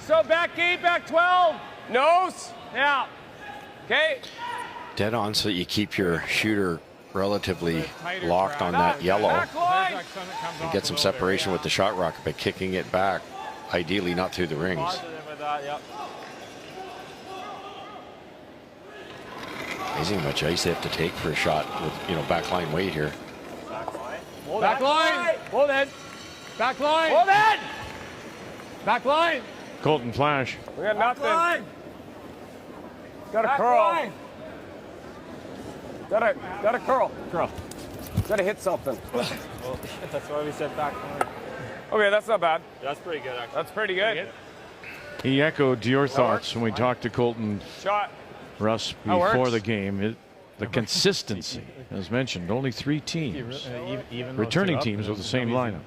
So back 8, back 12. Nose. Yeah. Okay. Dead on so that you keep your shooter relatively locked on that yellow. Back line. And get some separation with the shot rocket by kicking it back, ideally not through the rings. Positive with that, yep. Amazing how much ice they have to take for a shot with backline weight here. Back line. Hold it. Back line. Hold it. Back line. Colton Flash. We got nothing. Line. Got a curl. Got a curl. Curl. Got to hit something. Well, that's why we said back line. Okay, that's not bad. That's pretty good, actually. That's pretty good. He echoed your thoughts when we talked to Colton Shot. Russ That before works. the game. The consistency, as mentioned, only 3 teams. Returning teams with the same lineup.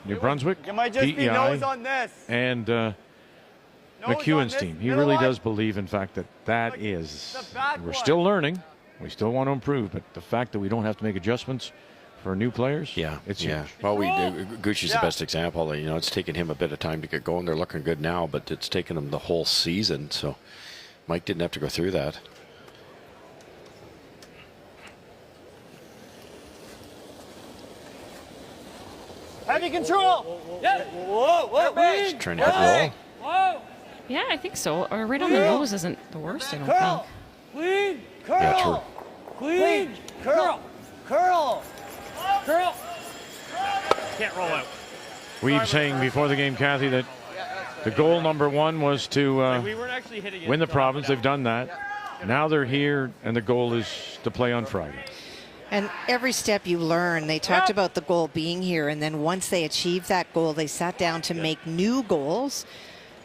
New Brunswick, It might just be nose PEI, on this. and Nose McEwen's on this team. He middle really line. does believe, in fact, that is. the back We're one. still learning. We still want to improve, but the fact that we don't have to make adjustments for new players, it's huge. Well, Gucci's the best example. It's taken him a bit of time to get going. They're looking good now, but it's taken them the whole season. So Mike didn't have to go through that. Heavy control. Whoa. Just trying to hit roll. Whoa. Yeah, I think so. Or right on the nose isn't the worst, I don't think. Curl. Clean. Curl. Yeah, true. Clean. Curl. Curl. Curl. Can't roll out. We were saying before the game, Kathy, that the goal number 1 was to We weren't actually hitting it. win the province. They've done that. Now they're here, and the goal is to play on Friday. And every step you learn, they talked about the goal being here, and then once they achieved that goal, they sat down to make new goals.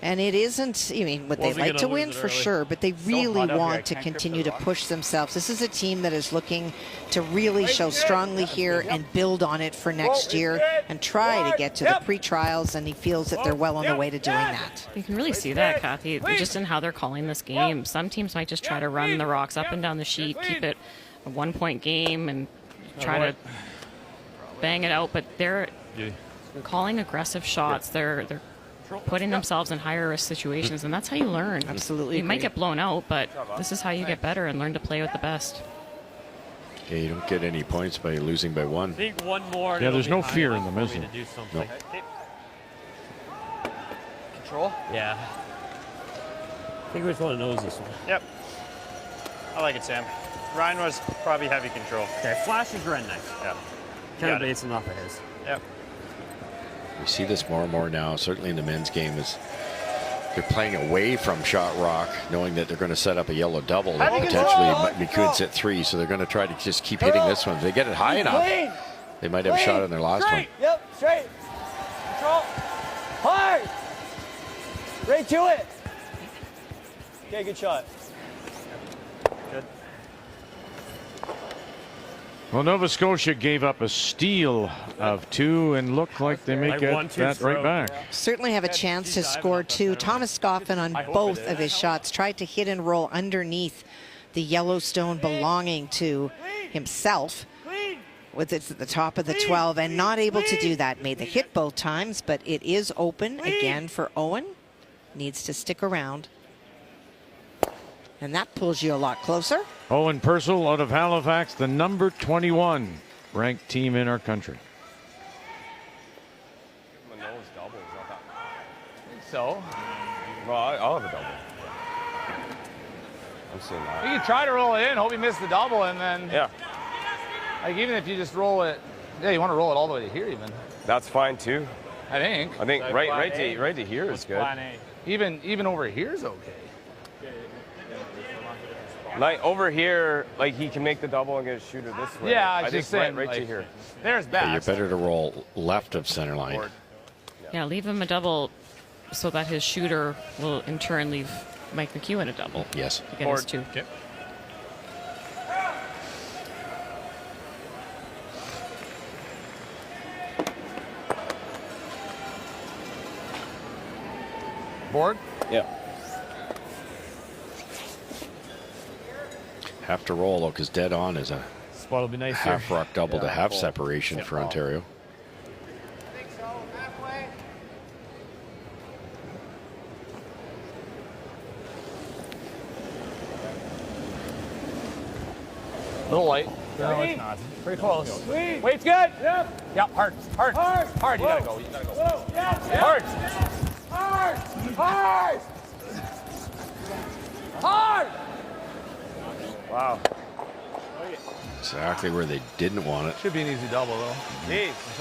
And it isn't, would they Wasn't like gonna to lose win it for early. sure, but they really hot up here, I want to can't grip continue the to rock. push themselves. This is a team that is looking to really show strongly here and build on it for next year and try to get to the pre-trials, and he feels that they're well on the way to doing that. You can really see that, Kathy, just in how they're calling this game. Some teams might just try to run the rocks up and down the sheet, keep it a 1-point game, and try to bang it out. But they're calling aggressive shots. They're putting themselves in higher risk situations, and that's how you learn. Absolutely You might agree. get blown out, but this is how you get better and learn to play with the best. Yeah, you don't get any points by losing by 1. I think one more. and Yeah, it'll there's be no high fear enough in them, for is me there? to do something. control. Yeah. I think we just want to nose this one. Yep. I like it, Sam. Ryan was probably heavy control. Okay, Flash is red next. Yeah. Kind of Got it. basing off of his. Yep. We see this more and more now, certainly in the men's game, is They're playing away from shot rock, knowing that they're going to set up a yellow double. That potentially McEwen's hit 3, so they're going to try to just keep hitting this one. If they get it high enough, they might have a shot on their last one. Yep, straight. Control. Hard. Right to it. Okay, good shot. Good. Well, Nova Scotia gave up a steal of 2 and looked like they may get that right back. Certainly have a chance to score 2. Thomas Scoffin on both of his shots tried to hit and roll underneath the Yellowstone belonging to himself. With it at the top of the 12 and not able to do that. Made the hit both times, but it is open again for Owen. Needs to stick around. And that pulls you a lot closer. Owen Purcell out of Halifax, the number 21 ranked team in our country. So? Well, I'll have a double. I'm seeing that. You can try to roll it in, hope you miss the double, and then... Yeah. Like, even if you just roll it... Yeah, you want to roll it all the way to here, even. That's fine, too. I think. right to here is good. Even over here is okay. Like, over here, like, he can make the double and get a shooter this way. Yeah, I just think saying. right to here. There's bad. Yeah, you're better to roll left of center line. Yeah, leave him a double so that his shooter will in turn leave Mike McEwen a double. Yes. To get his 2. Okay. Board? Yeah. Have to roll, though, because dead on is a Spot will be nice half here. rock double to have separation for Ontario. A little light. No, it's not. Pretty close. Weight's good. Yep. Yep. Hard. Hard. Hard. Hard. You gotta go. You gotta go. Whoa. Yeah. Hard. Hard. Hard. Hard. Wow. Exactly where they didn't want it. Should be an easy double, though. Jeez. It's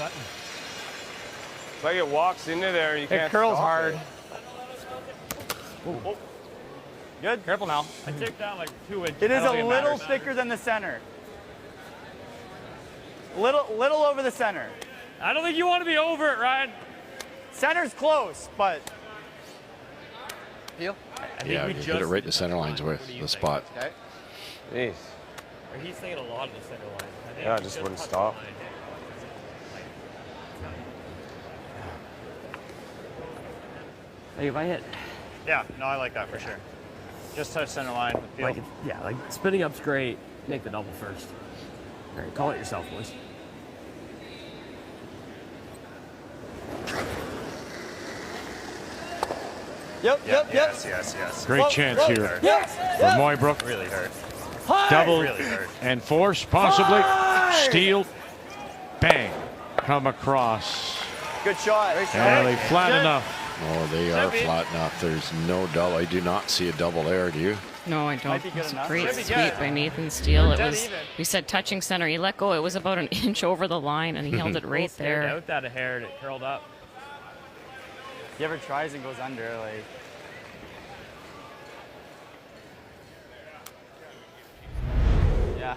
like it walks into there. You can't. It curls stop hard. it. Oh. Good. Careful now. I took down like 2 inches. It is a little thicker than the center. Little over the center. I don't think you want to be over it, Ryan. Center's close, but. Feel? Yeah, you hit it right in the center lines with the spot. Okay. Jeez. Or he's thinking a lot of the center line. I think Yeah, I just wouldn't stop. Hey, if I hit. Yeah, no, I like that for sure. Just touch center line. Like, yeah, like spinning up's great. Make the double first. All right, call it yourself, boys. Yep. Yes. Great chance here Yes. for Mooibroek. Really hurt. Double Really hurt. and force, possibly. Steal. Bang. Come across. Good shot. And they flat enough. Oh, they are flat enough. There's no double. I do not see a double there, do you? No, I don't. Might be good It's a enough. great Should be sweep good. by Nathan Steele. It Dead was, even. we said touching center. He let go. It was about an inch over the line, and he held it right there. Out that a hair and it curled up. He ever tries and goes under, like. Yeah.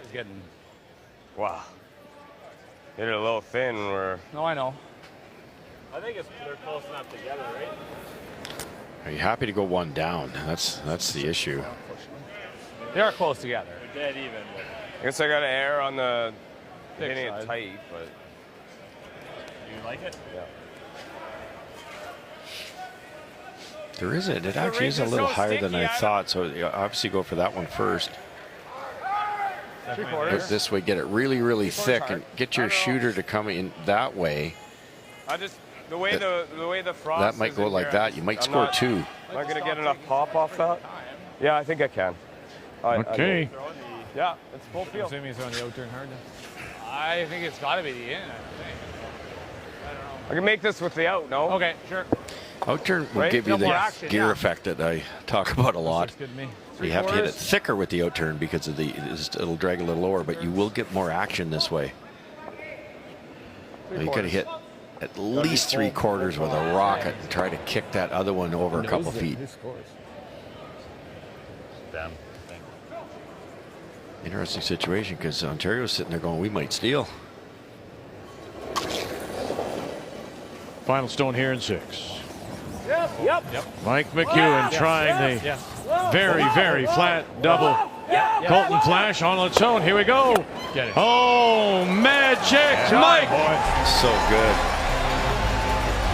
He's getting. Wow. Hit it a little thin. Where. No, I know. I think they're close enough together, right? Are you happy to go one down? That's the issue. They are close together. They're dead even. But I guess I got an error on the Thick hitting side. it tight, but you like it? yeah. There isn't. It actually is a little higher than I thought, so you obviously go for that one first. This way, get it really, really thick and get your shooter to come in that way. I just the way the frost. That might is go in like here, that. You might I'm score not, 2. Am I gonna get enough pop off that? Yeah, I think I can. Okay. Yeah, it's full field. Assuming he's on the out turn hard. I think it's got to be the in. I can make this with the out. No. Okay, sure. Outturn will Right? give you Got the more action, gear yeah. effect that I talk about a lot. Looks good to me. You have to hit it thicker with the outturn because of it'll drag a little lower, but you will get more action this way. You got to hit at least 3/4 with a rocket and try to kick that other one over a couple feet. Them. Interesting situation because Ontario's sitting there going, we might steal. Final stone here in 6. Yep. Mike McEwen trying the very, very flat double. Colton Flash on its own. Here we go. Oh, magic, Mike. So good.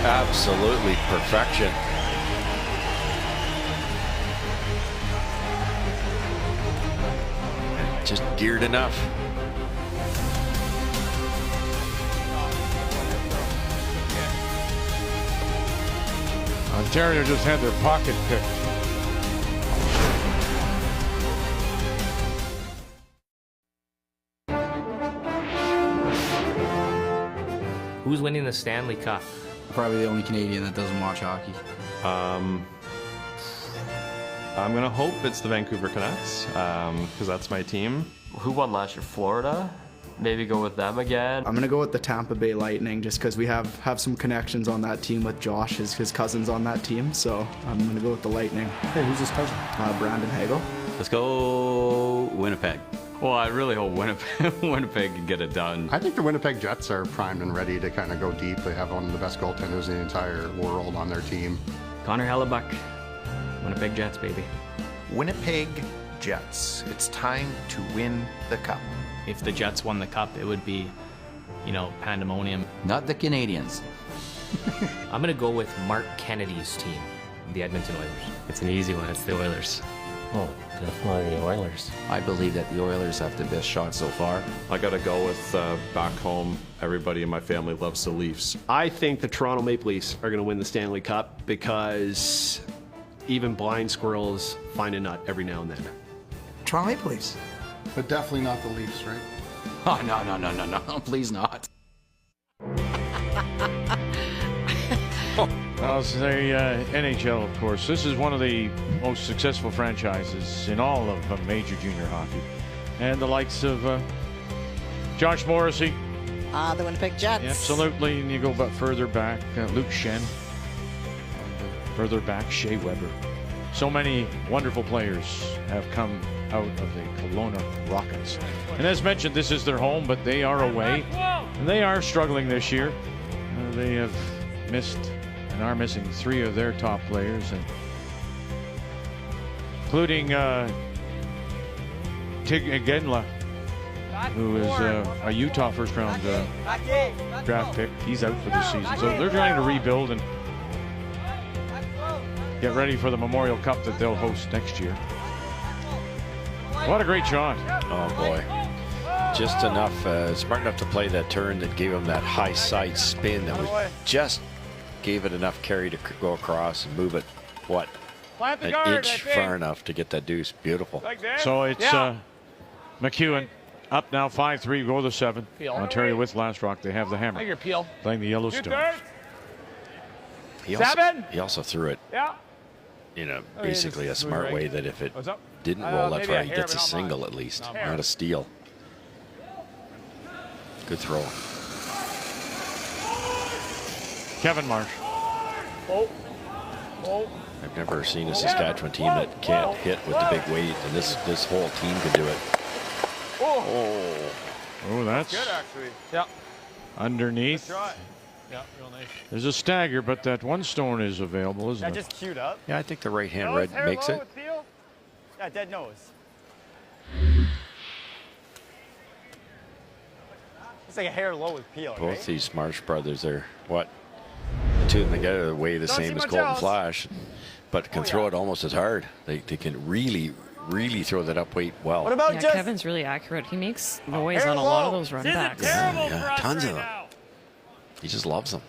Absolutely perfection. Just geared enough. Ontario just had their pocket picked. Who's winning the Stanley Cup? Probably the only Canadian that doesn't watch hockey. I'm going to hope it's the Vancouver Canucks, because that's my team. Who won last year? Florida? Maybe go with them again. I'm going to go with the Tampa Bay Lightning just because we have some connections on that team with Josh. His cousin's on that team, so I'm going to go with the Lightning. Hey, who's his cousin? Brandon Hagel. Let's go Winnipeg. Well, I really hope Winnipeg can get it done. I think the Winnipeg Jets are primed and ready to kind of go deep. They have one of the best goaltenders in the entire world on their team. Connor Hellebuck. Winnipeg Jets, baby. Winnipeg Jets. It's time to win the cup. If the Jets won the cup, it would be, pandemonium. Not the Canadians. I'm going to go with Mark Kennedy's team, the Edmonton Oilers. It's an easy one. It's the Oilers. Oh, definitely the Oilers. I believe that the Oilers have the best shot so far. I got to go with back home. Everybody in my family loves the Leafs. I think the Toronto Maple Leafs are going to win the Stanley Cup because even blind squirrels find a nut every now and then. Toronto Maple Leafs. But definitely not the Leafs, right? Oh, no. Please not. Well, it's the NHL, of course. This is one of the most successful franchises in all of major junior hockey. And the likes of Josh Morrissey. The Winnipeg Jets. Absolutely. And you go further back, Luke Schenn. Further back, Shea Weber. So many wonderful players have come out of the Kelowna Rockets. And as mentioned, this is their home, but they are away. And they are struggling this year. They have missed and are missing 3 of their top players, and including Tig Iginla, who is a Utah first-round draft pick. He's out for the season. So they're trying to rebuild and get ready for the Memorial Cup that they'll host next year. What a great shot. Oh, boy. Just enough, smart enough to play that turn that gave him that high side spin that was just gave it enough carry to go across and move it, an inch far enough to get that deuce. Beautiful. So it's McEwen up now 5-3, go to 7. Ontario with Last Rock. They have the hammer. Playing the Yellowstone. He also threw it in a basically a smart way that if it didn't roll that far, he gets a single at least, not a steal. Good throw. Kevin Marsh. I've never seen a Saskatchewan team that can't hit with the big weight, and this whole team can do it. Oh, that's good, actually. Yeah. Underneath. Yeah, real nice. There's a stagger, but that one stone is available, isn't it? Just queued up. Yeah, I think the right hand red makes it. Yeah, dead nose. It's like a hair low with peel. Both right? these Marsh brothers are two of them together weigh the same as Colton Flash, but can throw it almost as hard. They can really throw that up weight well. What about Kevin's really accurate. He makes noise on a lot of those run backs. Yeah, tons of them. He just loves them.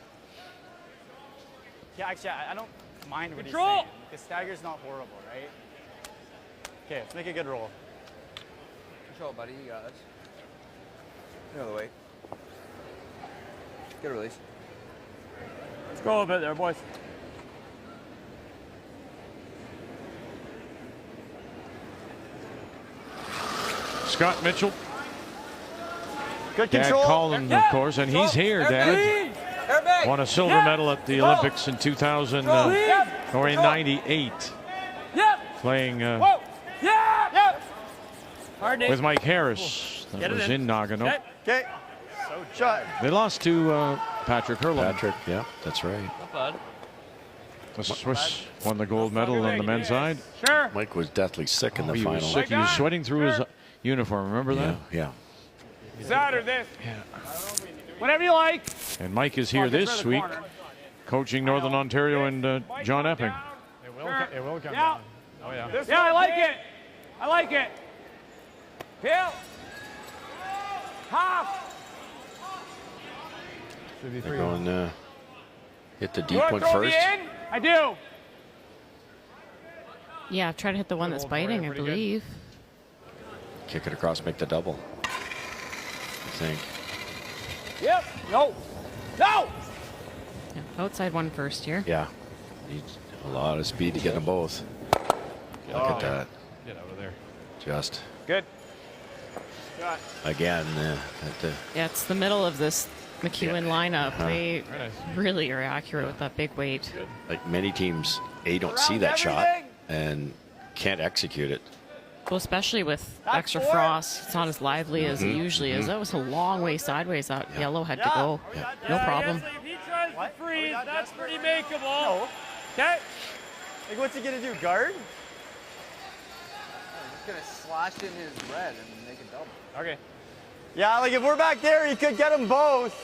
Yeah, actually, I don't mind what he's saying. The stagger's not horrible, right? Okay, let's make a good roll. Control, buddy. You got this. Get out of the way. Good release. Let's go a bit there, boys. Scott Mitchell. Good Dad control. Colin, of course, and he's here, Dad. Won a silver medal at the Olympics in 2000 or in '98. Playing with Mike Harris. That was in Nagano. Okay. Shot. They lost to Patrick Hurley. Patrick, yeah, that's right. Not bad. The Swiss won the gold medal on the men's side. Sure. Mike was deathly sick in the He final. was sick. He was sweating through his uniform. Remember that? Yeah. That or this? Whatever you like. And Mike is here this week, coaching Northern Ontario and John Epping. It will come down. Oh, yeah. I like it. I like it. Hill. Half. They're going hit the deep one Throw me first. in? I do. Yeah, try to hit the one that's biting, I believe. Kick it across, make the double. I think. Yep. No. No. Yeah, outside one first here. Yeah. Needs a lot of speed to get them both. Look at that. Get out of there. Just. Good. Again. Yeah, it's the middle of this McEwen lineup. They really are accurate with that big weight. Like many teams, don't see that shot and can't execute it. Well, especially with extra frost, it's not as lively as it usually is. That was a long way sideways that yellow had to go. No problem. If he tries to freeze, that's pretty makeable. Okay. Like, what's he gonna do? Guard? He's gonna slash in his red and make a double. Okay. Yeah, like if we're back there, he could get them both.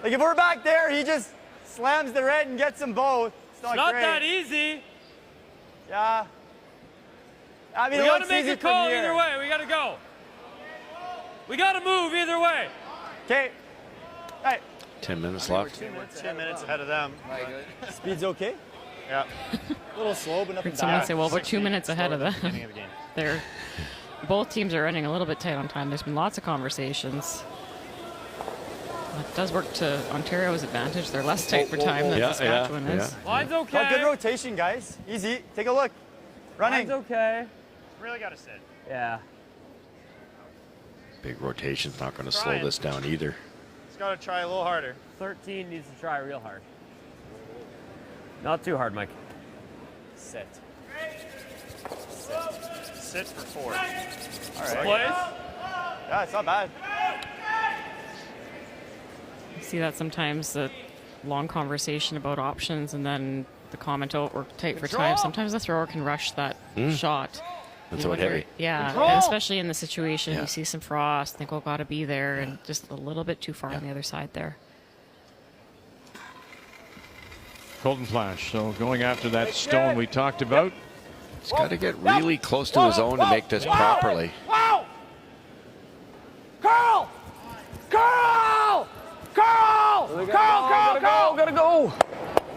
Like if we're back there, he just slams the red and gets them both. It's not great. that easy. Yeah. I mean, We it gotta looks make easy a call from here. either way. We gotta go. We gotta move either way. Okay. Hey. 10 minutes left. 10 minutes ahead of them. Speed's okay? Yeah. A little slow, but nothing Heard someone bad. say, well, we're 2 minutes ahead of them. They're, both teams are running a little bit tight on time. There's been lots of conversations. It does work to Ontario's advantage. They're less tight for time than Saskatchewan is. Line's okay. Oh, good rotation, guys. Easy. Take a look. Running. Line's okay. Really got to sit. Yeah. Big rotation's not going to slow this down either. He's got to try a little harder. 13 needs to try real hard. Not too hard, Mike. Sit. Sit for 4. All right. Plays. Yeah, it's not bad. You see that sometimes, the long conversation about options and then the comment, oh, we're tight for time. Sometimes the thrower can rush that shot. And throw it heavy. Yeah, and especially in the situation, you see some frost, think, oh, got to be there, and just a little bit too far on the other side there. Golden Flash, so going after that stone we talked about. He's got to get really close to his own to make this properly. Wow! Carl! Carl! Carl! Carl! Carl! Carl! Gotta go!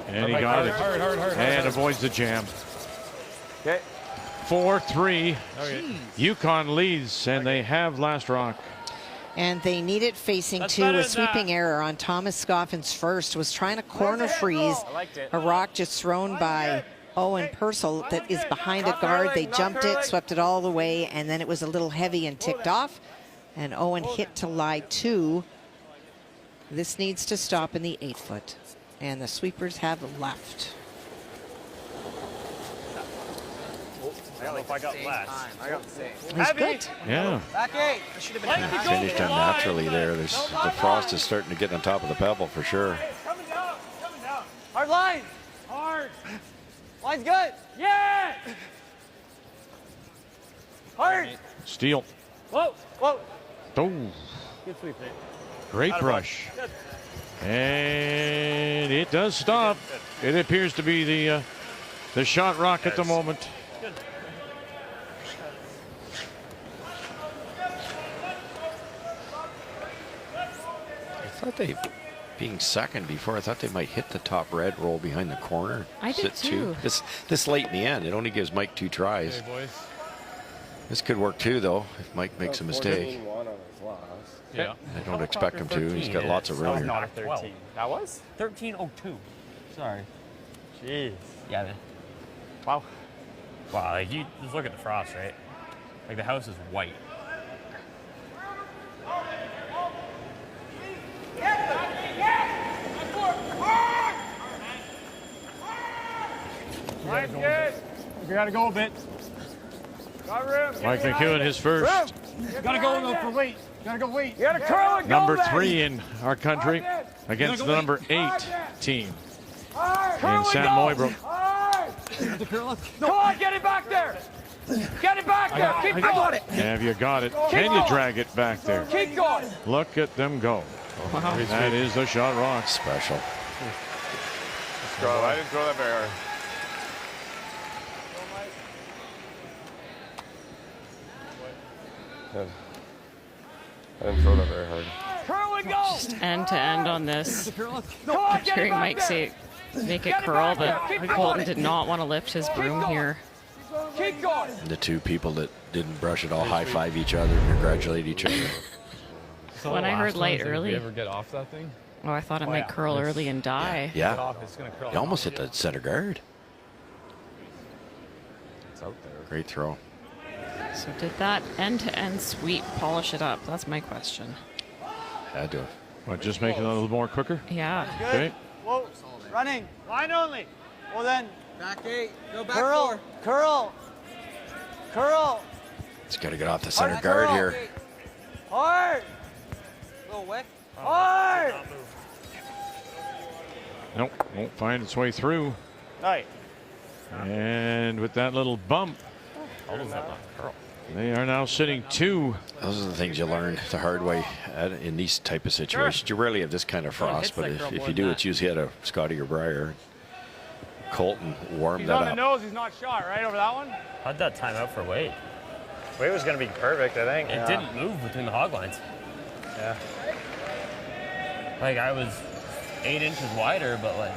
And he got it. And avoids the jam. Okay. 4-3. Yukon leads, and they have last rock. And they need it facing two. A sweeping error on Thomas Scoffin's first was trying to corner freeze a rock just thrown by Owen Purcell that is behind a guard. They jumped it, swept it all the way, and then it was a little heavy and ticked off. And Owen hit to lie 2. This needs to stop in the 8-foot. And the sweepers have left. I don't know if I got last. I got the same. He's good. Yeah. Back 8. That should have been Finished unnaturally there. The frost is starting to get on top of the pebble for sure. Coming down. Coming down. Hard line. Hard. Line's good. Yeah! Hard. Steal. Whoa. Whoa. Oh, Good sweep, Nate. great brush. And it does stop. It appears to be the shot rock at the moment. I thought they, being second before, I thought they might hit the top red, roll behind the corner. I did sit too. This late in the end, it only gives Mike 2 tries. Hey, boys. This could work too, though, if Mike makes a mistake. Yeah. I don't expect him to. He's got lots of room here. Not a 13. That was? 13:02. Sorry. Jeez. Yeah, man. Wow. Wow, like you just look at the frost, right? Like the house is white. Line's good. We gotta go a bit. Got room. Mike McEwen, his first. Gotta go though for weight. Gotta go weight. You gotta curl and go. Number then. 3 in our country against the number 8 team Curl in Sam and Mooibroek. go. Come on, get it back there. Get it back there. Keep going. I got it. Have you got it? Keep Can you going. drag it back there? Keep going. Look at them go. That is the shot rock. Special. I didn't throw that very hard. I didn't throw that very hard. Curl and go. Just end to end on this. Come on, get it Hearing back Mike there. say make it Get it curl, back but there. Keep Colton going. did not want to lift his broom here. Keep going. The two people that didn't brush it all high-five each other and congratulate each other. When I heard light early, You ever get off that thing? oh, I thought it might curl early and die. Yeah. It's gonna curl. He almost hit the center guard. It's out there. Great throw. So did that end-to-end sweep polish it up? That's my question. Had to. What, just make it a little more quicker? Yeah. Okay. Whoa, running. Line only. Well then, Back 8. Go back curl, 4. curl, curl, It's got to get off the center Hard guard curl. here. hard, Little wick. hard. Nope, won't find its way through. Nice. And with that little bump, they are now sitting 2. Those are the things you learn the hard way in these type of situations. You rarely have this kind of frost, but if you do, it's usually at a Scotty or Brier. Colton warmed He's that on the up. nose. He's not shot right over that one. How'd that time out for Wade? Wade was going to be perfect, I think. It didn't move between the hog lines. Yeah. Like, I was 8 inches wider, but like.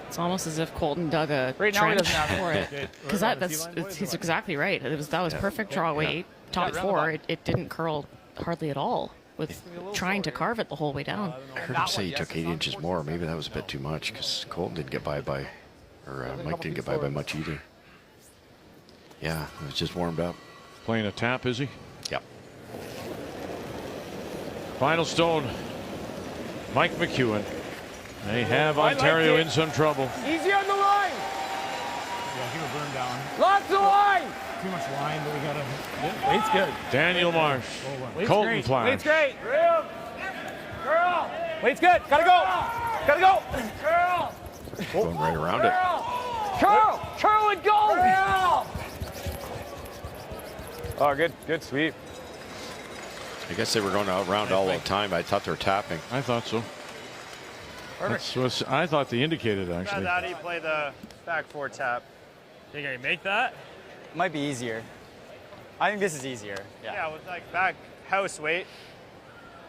It's almost as if Colton dug a Right now he trench doesn't have for it. it. Because he's exactly right. That was perfect draw weight. Top 4, it didn't curl hardly at all with trying to carve it the whole way down. I heard him say he took 8 inches more. Maybe that was a bit too much because Colton didn't get by, or Mike didn't get by much either. Yeah, it was just warmed up. Playing a tap, is he? Yep. Final stone, Mike McEwen. They have Ontario in some trouble. Easy on the line. Yeah, keep a burn down. Lots of line. Too much line, but we gotta. Weight's good. Daniel Marsh, Weight's Colton great. Plash. Weight's great. Room. Curl. Weight's good. Gotta go. Gotta go. Curl. Going right around it. Curl. Curl and go. Curl. Oh, good sweep. I guess they were going around all the time. I thought they were tapping. I thought so. That's what I thought they indicated, actually. How do you play the back 4 tap? Think I can make that? Might be easier. I think this is easier. Yeah, with like back house weight.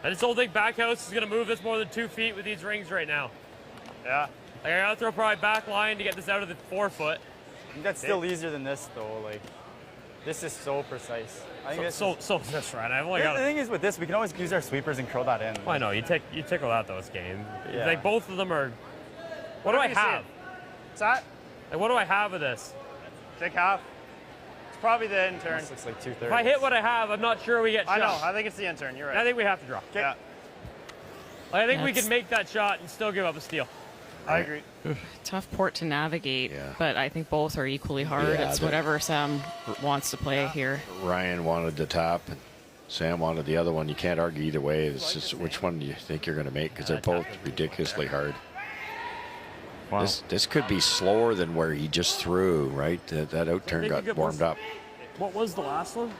I just don't think backhouse is going to move this more than 2 feet with these rings right now. Yeah. Like, I got to throw probably back line to get this out of the 4 foot. I think that's still easier than this though. Like, this is so precise. I think So this right. I've only the got. thing is with this, we can always use our sweepers and curl that in. I know you tickle out those game. Yeah. Like both of them are. What do I have? What's that? Like what do I have of this? Thick half. It's probably the intern. This looks like 2/3. If I hit what I have, I'm not sure we get shot. I know. I think it's the intern. You're right. I think we have to draw. Yeah. I think we can make that shot and still give up a steal. I agree. Tough port to navigate, Yeah. but I think both are equally hard. Yeah, It's whatever Sam wants to play here. Ryan wanted the tap, and Sam wanted the other one. You can't argue either way. It's just which one do you think you're going to make because they're both ridiculously hard. Wow. This could be slower than where he just threw, right? That outturn got warmed up. What was the last one?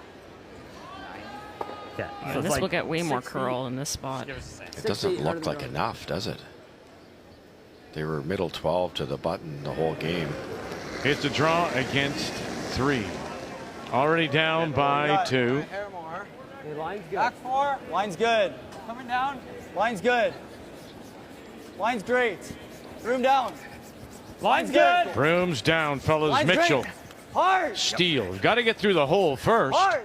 Yeah. And this will get way more curl in this spot. It doesn't look like enough, does it? They were middle 12 to the button the whole game. It's a draw against 3. Already down by 2. Line's good. Back 4. Line's good. Coming down. Line's good. Line's great. Room down. Line's good. Broom's down, fellas. Line's Mitchell. great. Hard. Steele. We've got to get through the hole first. Hard.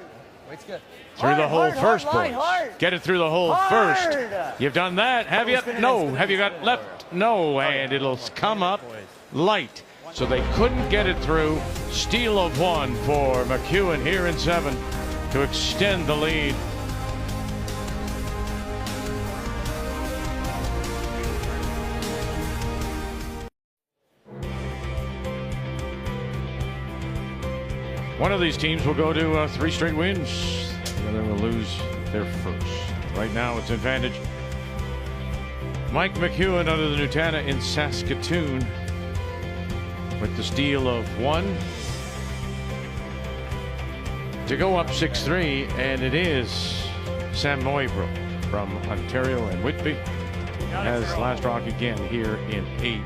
Weight's good. Through the hole hard, first, hard, boys. hard. Get it through the hole Hard. first. You've done that. Have you? No. Have you got left? No. And it'll come up light. So they couldn't get it through. Steal of 1 for McEwen here in 7 to extend the lead. One of these teams will go to 3 straight wins. The other will lose their first. Right now, it's advantage. Mike McEwen under the Nutana in Saskatoon with the steal of 1 to go up 6-3, and it is Sam Mooibroek from Ontario and Whitby has last rock again here in 8.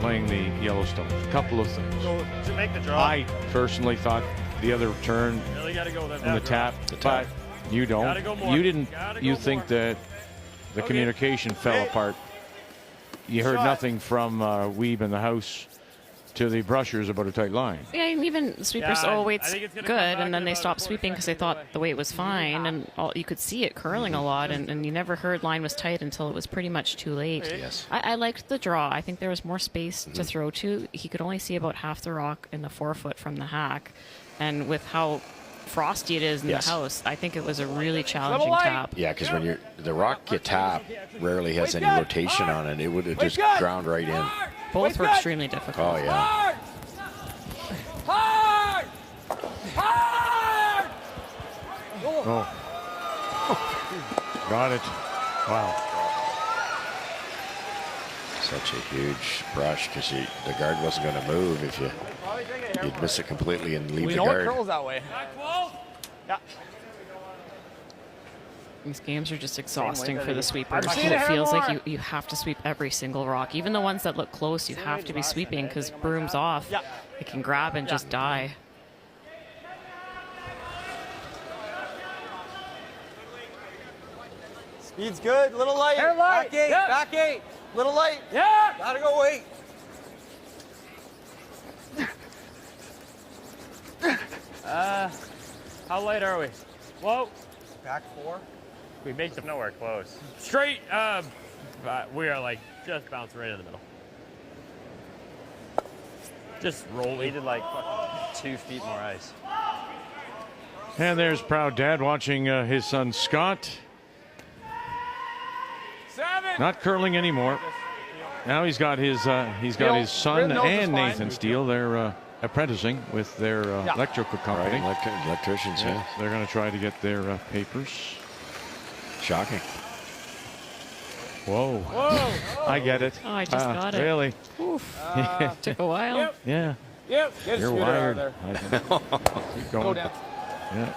Playing the Yellowstone. A couple of things. So to make the draw, I personally thought the other turn Really gotta go then, on the tap, but you don't. Gotta go more. You didn't. Gotta You go think more. that the communication fell apart. You heard nothing from Weeb in the house to the brushers about a tight line. Yeah, and even the sweepers, Yeah, oh, I weight's think it's good, gonna come back and then in they about stopped a quarter sweeping because they second thought anyway. the weight was fine, and you could see it curling a lot, and you never heard line was tight until it was pretty much too late. Yes. I liked the draw. I think there was more space to throw to. He could only see about half the rock in the 4-foot from the hack, and with how frosty it is in Yes. the house, I think it was a really challenging tap. Yeah, because when the rock you tap rarely has any rotation on it. It would have just ground right in. Both were extremely difficult. Oh, yeah. Hard! Hard! Oh. Got it. Wow. Such a huge brush because the guard wasn't going to move if you'd miss it completely and leave We the know guard. it curls that way. Yeah. These games are just exhausting for the sweepers. I've seen It it feels more. like you have to sweep every single rock. Even the ones that look close, you have to be sweeping because broom's off. Yeah. It can grab and just die. Speed's good. Little light. Air light. Back 8. Yep. Back 8. Little light. Yeah! Gotta go wait. How light are we? Whoa. Back 4. We make the nowhere close. straight. We are like just bouncing right in the middle. Just rolling. Needed like fucking 2 feet more ice. And there's proud dad watching his son Scott. 7! Not curling anymore. Now he's got his son and Nathan Steele. They're apprenticing with their electrical company. Right, electricians, yeah. They're going to try to get their papers. Shocking. Whoa. Whoa! I get it. Oh, I just got it. Really? Oof. Took a while. Yep. Yeah. Yep. Get a You're scooter out wired. of there. Keep going. Go down. Yeah.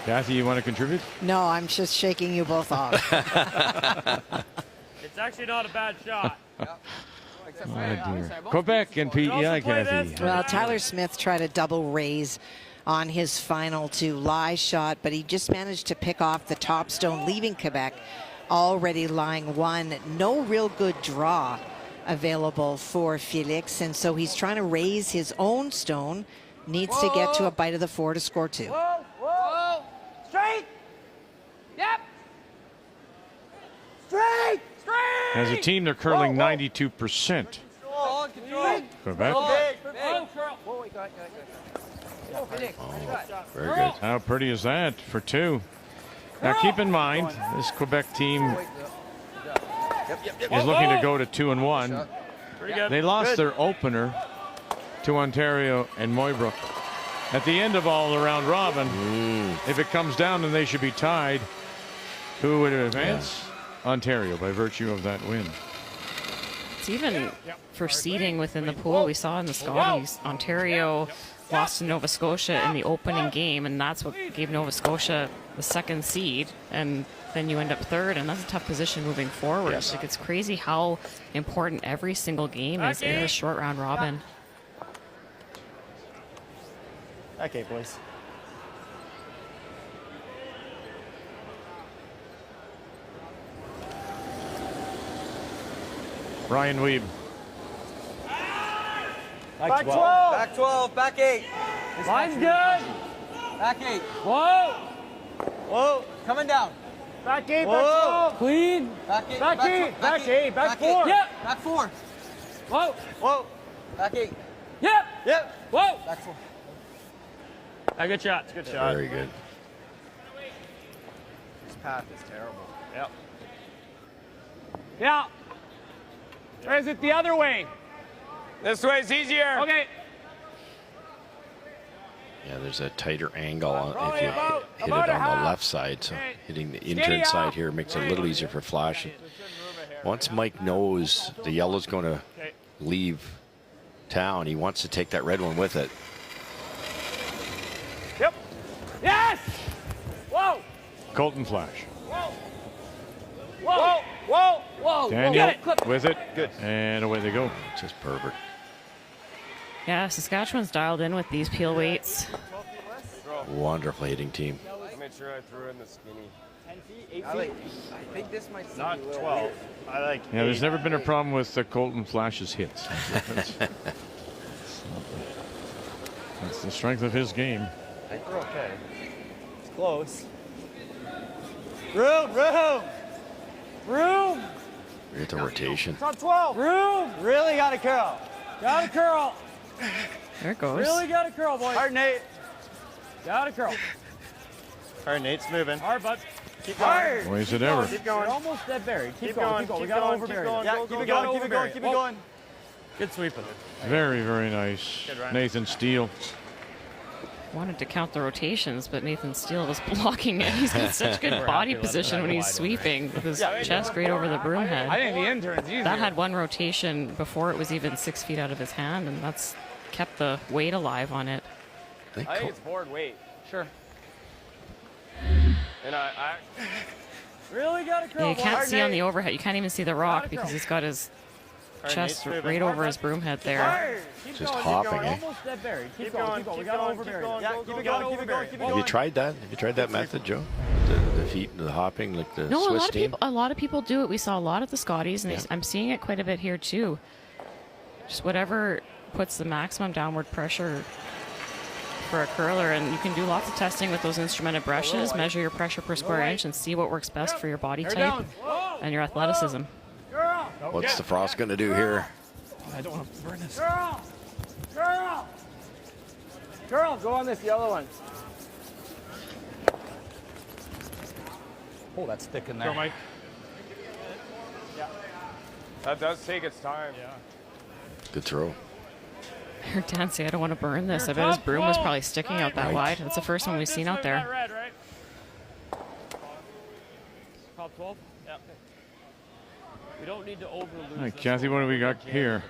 Kathy, you want to contribute? No, I'm just shaking you both off. It's actually not a bad shot. Oh, dear. Quebec and PEI, Kathy. Well, Tyler Smith tried a double raise on his final 2 lie shot, but he just managed to pick off the top stone, leaving Quebec already lying 1. No real good draw available for Felix, and so he's trying to raise his own stone. Needs to get to a bite of the 4 to score 2. Whoa! Whoa! Straight! Yep! Straight! Straight! As a team, they're curling 92%. Control, control. Quebec. Whoa, curl. Whoa, wait, go. Very good. How pretty is that for 2? Now keep in mind, this Quebec team is looking to go to 2-1. Pretty good. They lost their opener to Ontario and Mooibroek. At the end of all the round robin, if it comes down, then they should be tied. Who would advance? Ontario, by virtue of that win. It's even for seeding within the pool. We saw in the Scotties, Ontario lost to Nova Scotia in the opening game, and that's what gave Nova Scotia the 2nd seed. And then you end up 3rd, and that's a tough position moving forward. Yes. Like, it's crazy how important every single game is in a short round robin. Okay, boys. Ryan Weeb. Back 12. Back 12. Back 8. Line's good. Back 8. Whoa! Whoa. Coming down. Back 8, Whoa. back 12. Clean. Back 8. Back 8, back 8, back 4. Yep. Back 4. Whoa. Whoa. Back 8. Yep. Yep. Whoa. Back 4. Good shot. Good shot. Very good. This path is terrible. Yep. Yeah. Or is it the other way? This way's easier. Okay. Yeah, there's a tighter angle if you hit it on the left side. So hitting the intern side here makes it a little easier for Flash. Once Mike knows the yellow's going to leave town, he wants to take that red one with it. Yep. Yes! Whoa! Colton Flash. Whoa! Whoa! Whoa! Whoa! Daniel Whoa. with it. Good. And away they go. Just pervert. Yeah, Saskatchewan's dialed in with these peel weights. Wonderful hitting team. I made sure I threw in the skinny. 10 feet, 8 feet. I think this might still Not be a little 12. weird. I like. Yeah, there's never been a problem with Colton Flash's hits. That's the strength of his game. I think we're okay. It's close. Room! Hit the rotation. Top 12. Room! Really got to curl. Got to curl. There it goes. Really got to curl, boys. Hard, Nate. Got to curl. All right, Nate's moving. Hard, bud. Keep going. Boys it ever. Keep going. You're almost dead buried. Keep going. We Keep got to going. overbury. Keep going. Yeah, Go, keep go, it go. going, keep it going, keep it going. Good sweeping. Very, very nice. Good run. Nathan Steele. Wanted to count the rotations, but Nathan Steele was blocking it. He's got such good body position when he's sweeping with his chest right over the broom head. I think the intern's easier. That had one rotation before it was even 6 feet out of his hand, and that's kept the weight alive on it. I think it's board weight. Sure. And I Really got to curl. Yeah, you can't boys. see on the overhead. You can't even see the rock because he's got his chest right over his broom head there. Just hopping, eh? Almost dead buried. Keep going. We got to overbury. Yeah, keep it going, keep it going, keep it Have going. you tried that? Have you tried that method, Joe? The feet, the hopping, like the No, Swiss team? a lot of people do it. We saw a lot at the Scotties, and I'm seeing it quite a bit here too. Just whatever puts the maximum downward pressure for a curler, and you can do lots of testing with those instrumented brushes, measure your pressure per square inch, and see what works best for your body type and your athleticism. What's the Frost going to do here? I don't want to burn this. Curl, go on this yellow one. Oh, that's thick in there. Go, Mike. yeah. That does take its time. Yeah. Good throw. I heard Dan say, I don't want to burn this. I bet his broom was probably sticking out that wide. That's the first one we've seen out there. Red, right? Top 12? Yeah. We don't need to overlose. All right, Kathy, what do we got here?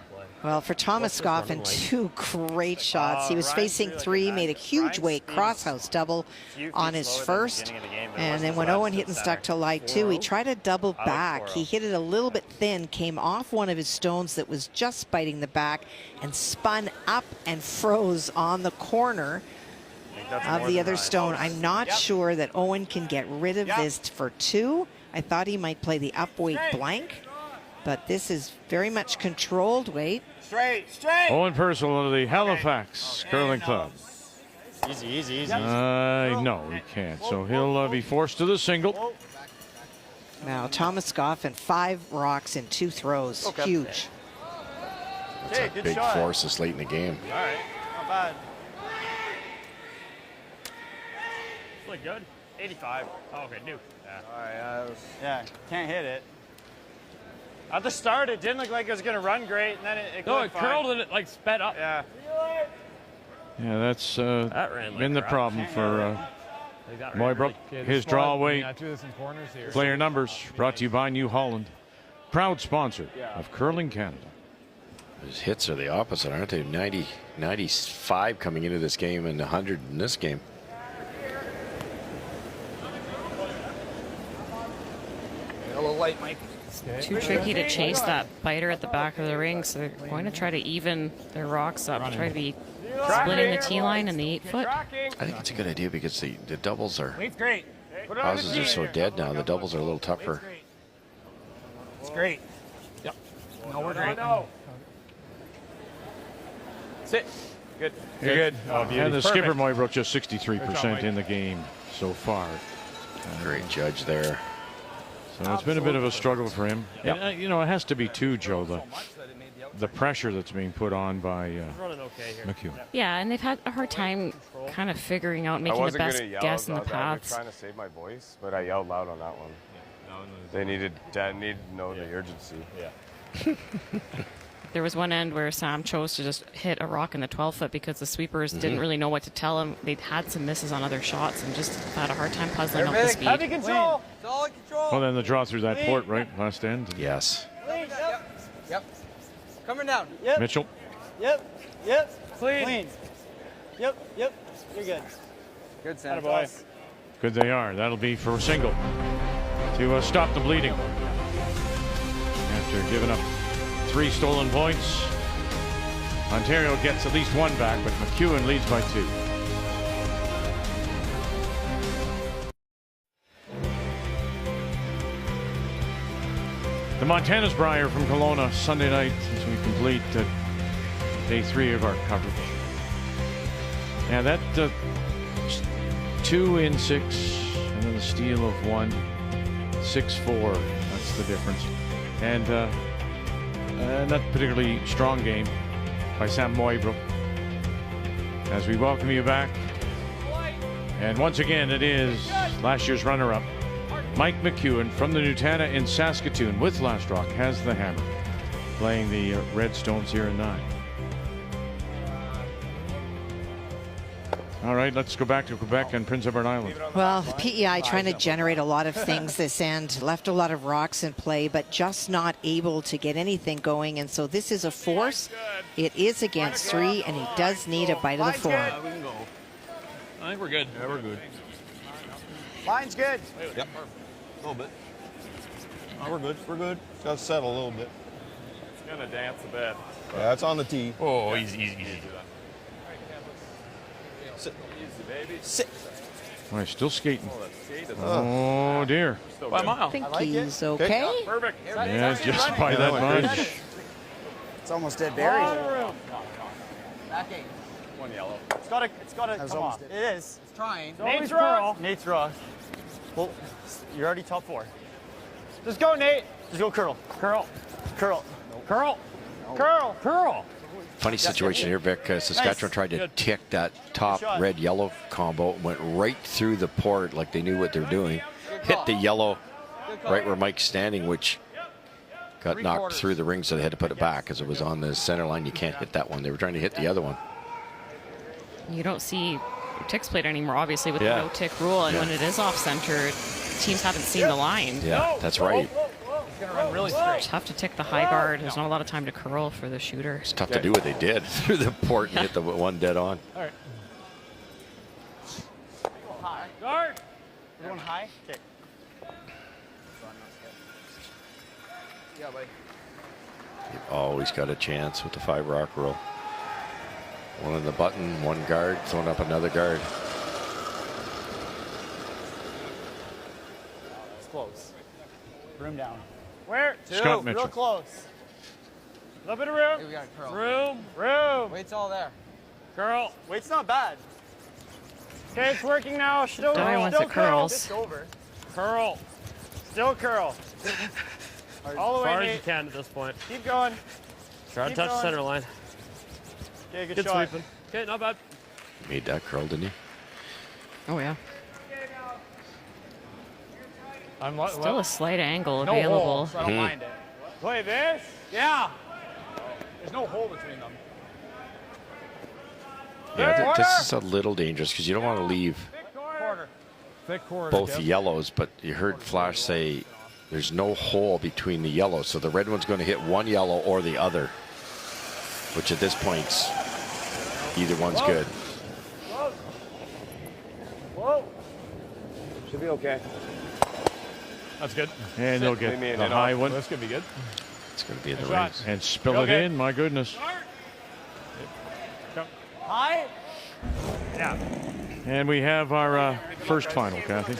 Well, for Thomas Scoffin, 2 great shots. He was facing 3, made a huge weight crosshouse double on his first. And then when Owen hit and stuck to line 2, he tried a double back. He hit it a little bit thin, came off one of his stones that was just biting the back, and spun up and froze on the corner of the other stone. I'm not sure that Owen can get rid of this for 2. I thought he might play the up weight blank, but this is very much controlled weight. Straight. Owen Purcell of the Halifax Curling Club. Easy. No, he can't. So he'll be forced to the single. Now, Thomas Scoffin, 5 rocks in 2 throws. Huge. That's a big force this late in the game. All right, not bad. Look good. 85. Oh, okay, new. Yeah. All right, can't hit it. At the start, it didn't look like it was going to run great, and then it No, it curled and it like sped up. Yeah. Yeah, that's That ran like been the crap. problem for Mooibroek. His draw weight. Player numbers brought to you by New Holland. Proud sponsor of Curling Canada. His hits are the opposite, aren't they? 90, 95 coming into this game and 100 in this game. A little light, Mike. Too tricky to chase that biter at the back of the ring, so they're going to try to even their rocks up, try to be splitting the tee line and the 8 foot. I think it's a good idea because the doubles are, Weight's great. houses are so dead now. The doubles are a little tougher. It's great. Yep. No, we're great. Sit. Good. You're good. beauty. And the Perfect. skipper Mooibroek just 63% in the game so far. Great judge there. So it's been a bit of a struggle for him. Yep. And, you know, it has to be too, Joe, the pressure that's being put on by McEwen. Yeah, and they've had a hard time kind of figuring out, making the best guess in the paths. I was trying to save my voice, but I yelled loud on that one. Dad needed to know the urgency. Yeah. There was one end where Sam chose to just hit a rock in the 12-foot because the sweepers didn't really know what to tell him. They'd had some misses on other shots and just had a hard time puzzling out the speed. Heavy control. Solid control. Well, then the draw through that port, right? Last end. Yes. Yep. Coming down. Yep. Mitchell. Yep. Clean. Yep. You're good. Good, Sam. Boy. Good they are. That'll be for a single to stop the bleeding. After giving up 3 stolen points, Ontario gets at least 1 back, but McEwen leads by 2. The Montana's Brier from Kelowna Sunday night as we complete day 3 of our coverage. And that 2 in 6, and then the steal of 1, 6-4. That's the difference. And not particularly strong game by Sam Mooibroek. As we welcome you back. And once again, it is last year's runner-up, Mike McEwen from the Nutana in Saskatoon with Last Rock has the hammer, playing the Redstones here in 9. All right, let's go back to Quebec and Prince Edward Island. Well, PEI trying to generate a lot of things this end, left a lot of rocks in play, but just not able to get anything going. And so this is a force. It is against 3, and he does need a bite of the 4. I think we're good. Yeah, we're good. Line's good. Yep. A little bit. Oh, we're good. We're good. Got to settle a little bit. It's going to dance a bit. Yeah, it's on the tee. Oh, easy. Sit. Easy, baby. Sit. All right, still skating. Oh, dear. By a mile. I think he's okay. Perfect. Yeah, just by that much. It's almost dead buried. Back 8. 1 yellow. It's got to come off. It is. It's trying. Nate's rock. Nate's rock. Well, you're already top 4. Just go, Nate. Just go curl. Funny situation here, Vic. Saskatchewan tried to tick that top red-yellow combo, went right through the port like they knew what they were doing. Hit the yellow right where Mike's standing, which got knocked through the ring, so they had to put it back because it was on the center line. You can't hit that one. They were trying to hit the other one. You don't see ticks played anymore, obviously, with the no-tick rule. And when it is off-center, teams haven't seen the line. Yeah, that's right. It's going to run really straight. Tough to tick the high guard. There's not a lot of time to curl for the shooter. It's tough to do what they did through the port and hit the one dead on. All right. High. Guard. We're going high. Okay. Yeah, buddy. You've always got a chance with the 5-rock rule. 1 on the button, 1 guard, throwing up another guard. It's close. Room down. Where? 2. Scott Mitchell. Real close. A little bit of room. Hey, we got a curl. Room. Weight's all there. Curl. Weight's not bad. Okay, it's working now. Still Dyer wants it curls. It's over. Curl. Still curl. All the way, As far as Nate. you can at this point. Keep going. Try to touch the center line. Okay, Good shot. sweeping. Okay, not bad. Made that curl, didn't he? Oh, yeah. I'm Still a slight angle no available. hole, so I don't mind it. Play this? Yeah. There's no hole between them. Yeah, this is a little dangerous because you don't want to leave Thick quarter. both yellows, but you heard Flash say there's no hole between the yellows, so the red one's going to hit one yellow or the other, which at this point, either one's good. Whoa. Should be okay. That's good. And they'll get the high one. This could be good. It's going to be in the rings. And spill it in, my goodness. High? Yeah. And we have our first final, Kathy.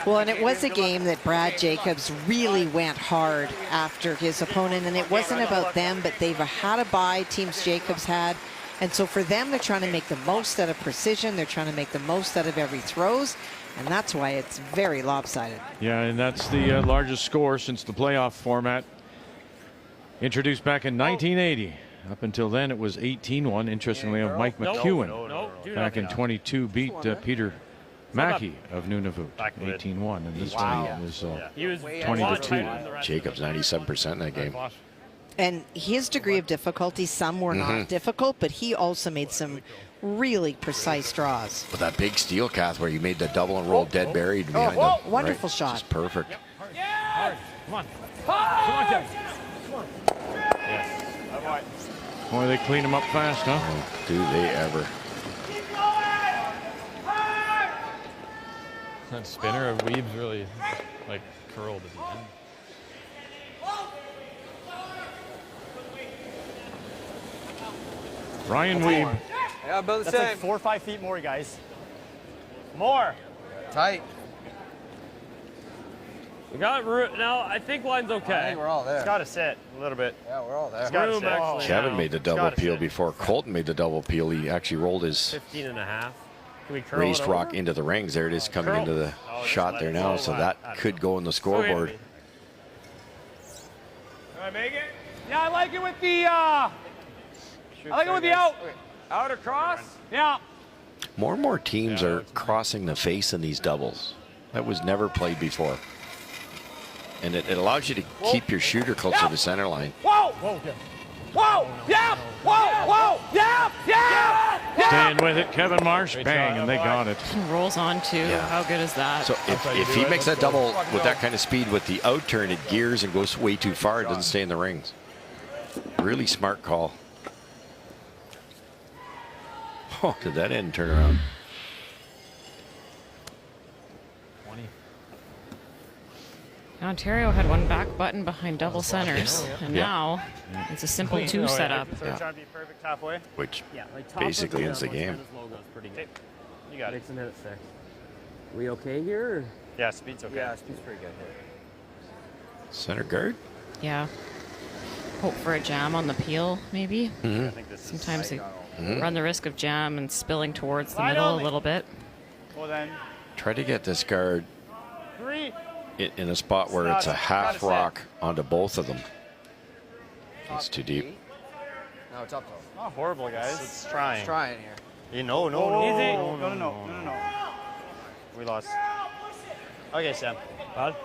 Well, and it was a game that Brad Jacobs really went hard after his opponent, and it wasn't about them, but they've had a bye, teams Jacobs had. And so for them, they're trying to make the most out of precision. They're trying to make the most out of every throws, and that's why it's very lopsided. Yeah, and that's the largest score since the playoff format introduced back in 1980. Up until then, it was 18-1. Interestingly, of Mike McEwen back in 22 beat Peter Mackey of Nunavut, 18-1, and this one was 20-2. Jacobs 97% in that game. And his degree of difficulty, some were not difficult, but he also made some really precise draws. With that big steel cast where you made the double and roll dead buried behind the wonderful shot. Just perfect. Come on. Come on, Kevin. Come on. Yes. Boy, they clean them up fast, huh? Oh, do they ever. That spinner of Weeb's really like curled at the end. Ryan Weeb. Yeah, about the That's same. like 4 or 5 feet more, guys. More. Tight. We got room. Now, I think line's okay. I think we're all there. It's got to sit a little bit. Yeah, we're all there. It's got to Room, sit. actually. Kevin now. made the double peel before Colton made the double peel. He actually rolled his 15 and a half. Can we curl raised it rock over? into the rings. There it is coming Curl. into the Oh, shot there now. So that could go in the scoreboard. Okay. Can I make it? Yeah, I like it with the, I like it with the out. Out across? Yeah. More and more teams are crossing the face in these doubles. That was never played before. And it allows you to keep your shooter closer to center line. Whoa! Whoa! Whoa! Yeah! Whoa! Whoa! Yeah! Yeah! Yeah! Staying with it, Kevin Marsh, bang, and they got it. And rolls on too. How good is that? So if he makes that double with that kind of speed with the out turn, it gears and goes way too far. It doesn't stay in the rings. Really smart call. Oh, did that end turn around? 20. Ontario had one back button behind double centers, and Yeah. now it's a simple 2 setup. So we're trying to be perfect halfway. Which like top basically of ends the game. Logo's pretty good. You got it. Makes a minute 6. We okay here? Or? Yeah, speed's okay. Yeah, speed's pretty good. Center guard? Yeah. Hope for a jam on the peel, maybe. I think this is Sometimes they run the risk of jam and spilling towards the middle a little bit. Well then. Try to get this guard 3. in a spot where it's a half rock onto both of them. It's too deep. No, it's up though. Not horrible, guys. It's trying. It's trying here. You know, no. We lost. Okay, Sam. Bud?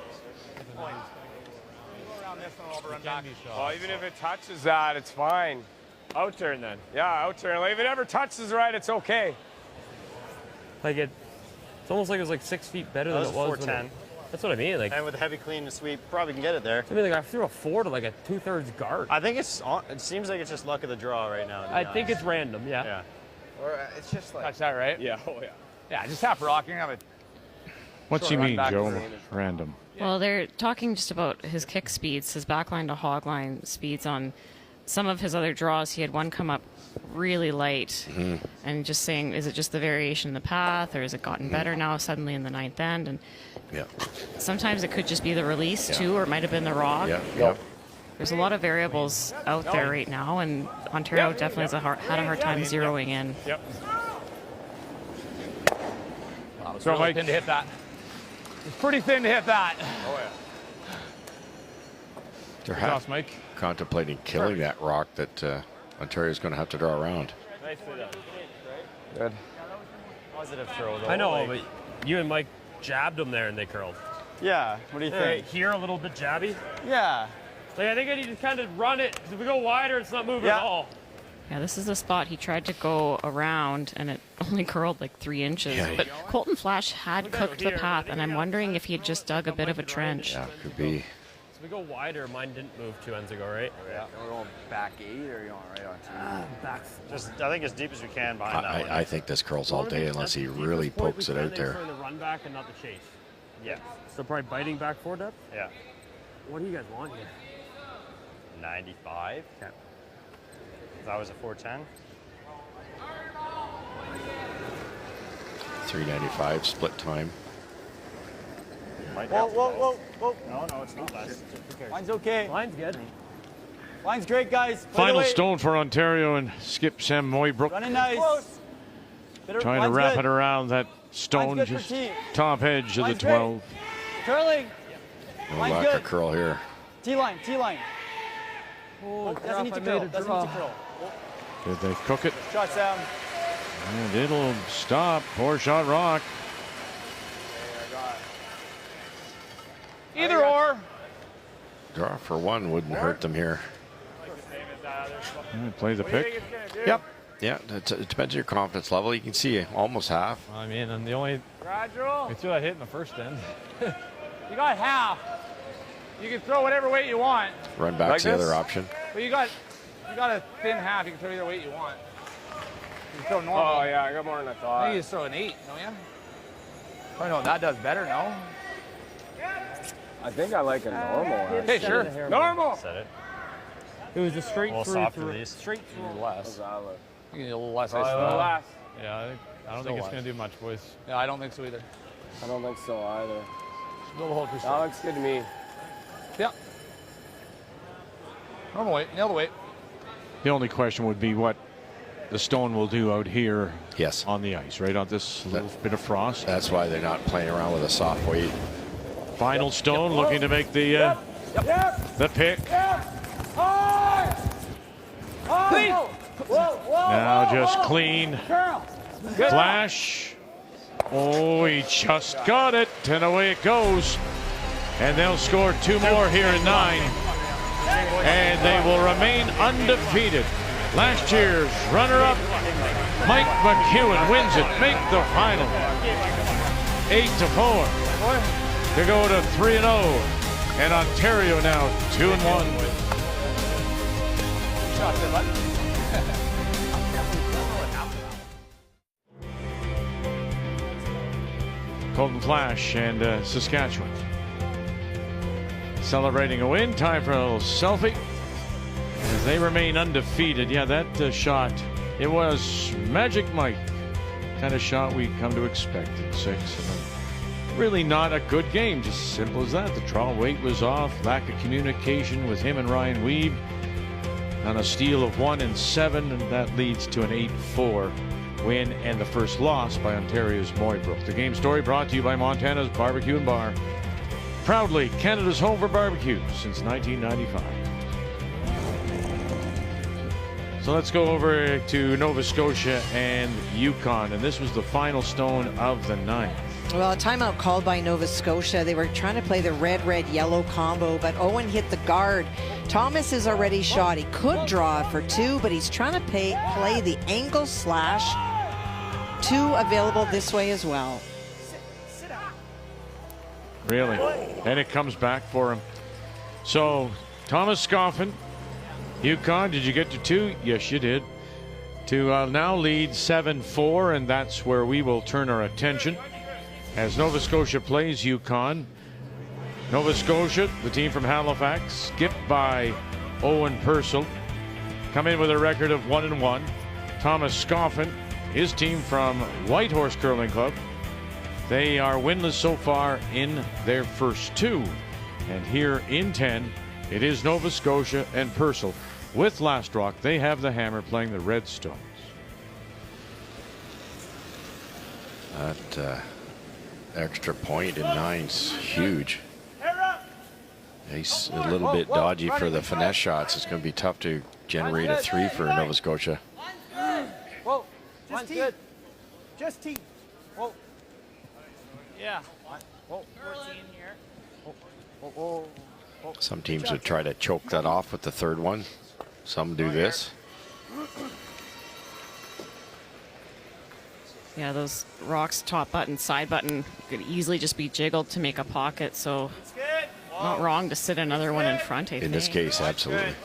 Well, even if it touches that, it's fine. Out turn then. Yeah, out turn. Like, if it ever touches right, it's okay. Like it's almost like it was like 6 feet better than That it was was. 410. That's what I mean. Like, And with a heavy clean and sweep, probably can get it there. I mean, like I threw a 4 to like a 2/3 guard. I think it's on, it seems like it's just luck of the draw right now. to be I think honest. it's random. Yeah. Yeah. Or it's just like. That's that right? Yeah, oh yeah. Yeah, just half rock. You're gonna have What's he Short run mean, back Joe? is random. Random. Well, they're talking just about his kick speeds, his backline to hogline speeds on some of his other draws. He had one come up really light, and just saying, is it just the variation in the path, or has it gotten better now suddenly in the ninth end? And Yeah. sometimes it could just be the release too, or it might have been the rock. Yeah. There's a lot of variables out there right now, and Ontario definitely has had a hard time zeroing in. Yep. Wow, it's So, really Mike- thin to hit that. It's pretty thin to hit that. Oh yeah. They're Toss, Mike. contemplating killing that rock that Ontario's going to have to draw around. Nicely done. Good. Positive throw, though. I know, like- but you and Mike jabbed them there and they curled. Yeah. What do you think? Here a little bit jabby. Yeah. Like I think I need to kind of run it. If we go wider, it's not moving at all. Yeah, this is the spot he tried to go around, and it only curled like 3 inches. Yeah, But Colton Flash had cooked the path, and I'm wondering if he had just dug a bit of a trench. Yeah, could be. So we go wider. Mine didn't move 2 ends ago, right? Yeah. We're going back 8 or you going right on 2? Back. Just, I think as deep as we can behind that one. I think this curls all day unless he really pokes it out there. The run back and not the chase. Yeah. So probably biting back 4 depth. Yeah. What do you guys want here? 95. Okay. That was a 410. 395 split time. Might Whoa, have whoa, to whoa, whoa. No, it's not less. Line's okay. Line's good. Line's great, guys. Play the Final way. stone for Ontario and skip Sam Mooibroek. Running nice. Trying to wrap it around that stone, Line's good just for T. top edge of the Line's great. 12. Curling. No Line's lack good. of curl here. T-line, T-line. Oh, Doesn't need to curl. Doesn't need to curl. Did they cook it? Shot, Sam. And it'll stop. 4-shot rock. Either or. Draw for one wouldn't hurt them here. Play the pick. Yep. Yeah, it depends on your confidence level. You can see almost half. I mean, and the only we threw that hit in the first end. You got half. You can throw whatever weight you want. Run back's the other option. But you got a thin half. You can throw either weight you want. You can throw normal. Oh yeah, I got more than I thought. I think you just throw an 8, don't you? I know that does better. No. I think I like a normal. Hey, sure. Normal. Set it. It was a straight A little through. softer these. Straight through. Less. You need a little less. A little less. Yeah, I don't think it's going to do much, boys. Yeah, I don't think so either. I don't think so either. Build a hole too That looks good to me. Yeah. Normal weight. Nail the weight. The only question would be what the stone will do out here. Yes. On the ice, right on this little bit of frost. That's why they're not playing around with a soft weight. Final stone looking to make the pick. Clean. Now just clean. Flash. Oh, he just got it. And away it goes. And they'll score 2 more here in 9. And they will remain undefeated. Last year's runner-up, Mike McEwen wins it. Make the final. 8-4. They go to 3-0. And Ontario now 2-1. Colton Flash and Saskatchewan celebrating a win. Time for a little selfie as they remain undefeated. Yeah, that shot, it was Magic Mike kind of shot we come to expect in 6. Really not a good game, just simple as that. The trial weight was off, lack of communication with him and Ryan Weeb on a steal of 1 and 7, and that leads to an 8-4 win and the first loss by Ontario's Mooibroek. The game story brought to you by Montana's Barbecue and Bar. Proudly Canada's home for barbecue since 1995. So let's go over to Nova Scotia and Yukon, and this was the final stone of the 9th. Well, a timeout called by Nova Scotia. They were trying to play the red-red-yellow combo, but Owen hit the guard. Thomas is already shot. He could draw for 2, but he's trying to play the angle slash. 2 available this way as well. Really? And it comes back for him. So, Thomas Scoffin, Yukon, did you get to 2? Yes, you did. To now lead 7-4, and that's where we will turn our attention as Nova Scotia plays Yukon. Nova Scotia, the team from Halifax, skipped by Owen Purcell, come in with a record of 1-1. Thomas Scoffin, his team from Whitehorse Curling Club, they are winless so far in their first 2. And here in 10, it is Nova Scotia and Purcell. With Last Rock, they have the hammer playing the Redstones. That extra point in 9's huge. He's a little bit dodgy for the finesse shots. It's going to be tough to generate a 3 for Nova Scotia. Whoa, just good. Just tee. Whoa. Yeah. Whoa. 14 here. Whoa, whoa, whoa. Some teams would try to choke that off with the 3rd one. Some do this. Yeah, those rocks, top button, side button, could easily just be jiggled to make a pocket, so not wrong to sit another one in front, I think. In this case, absolutely.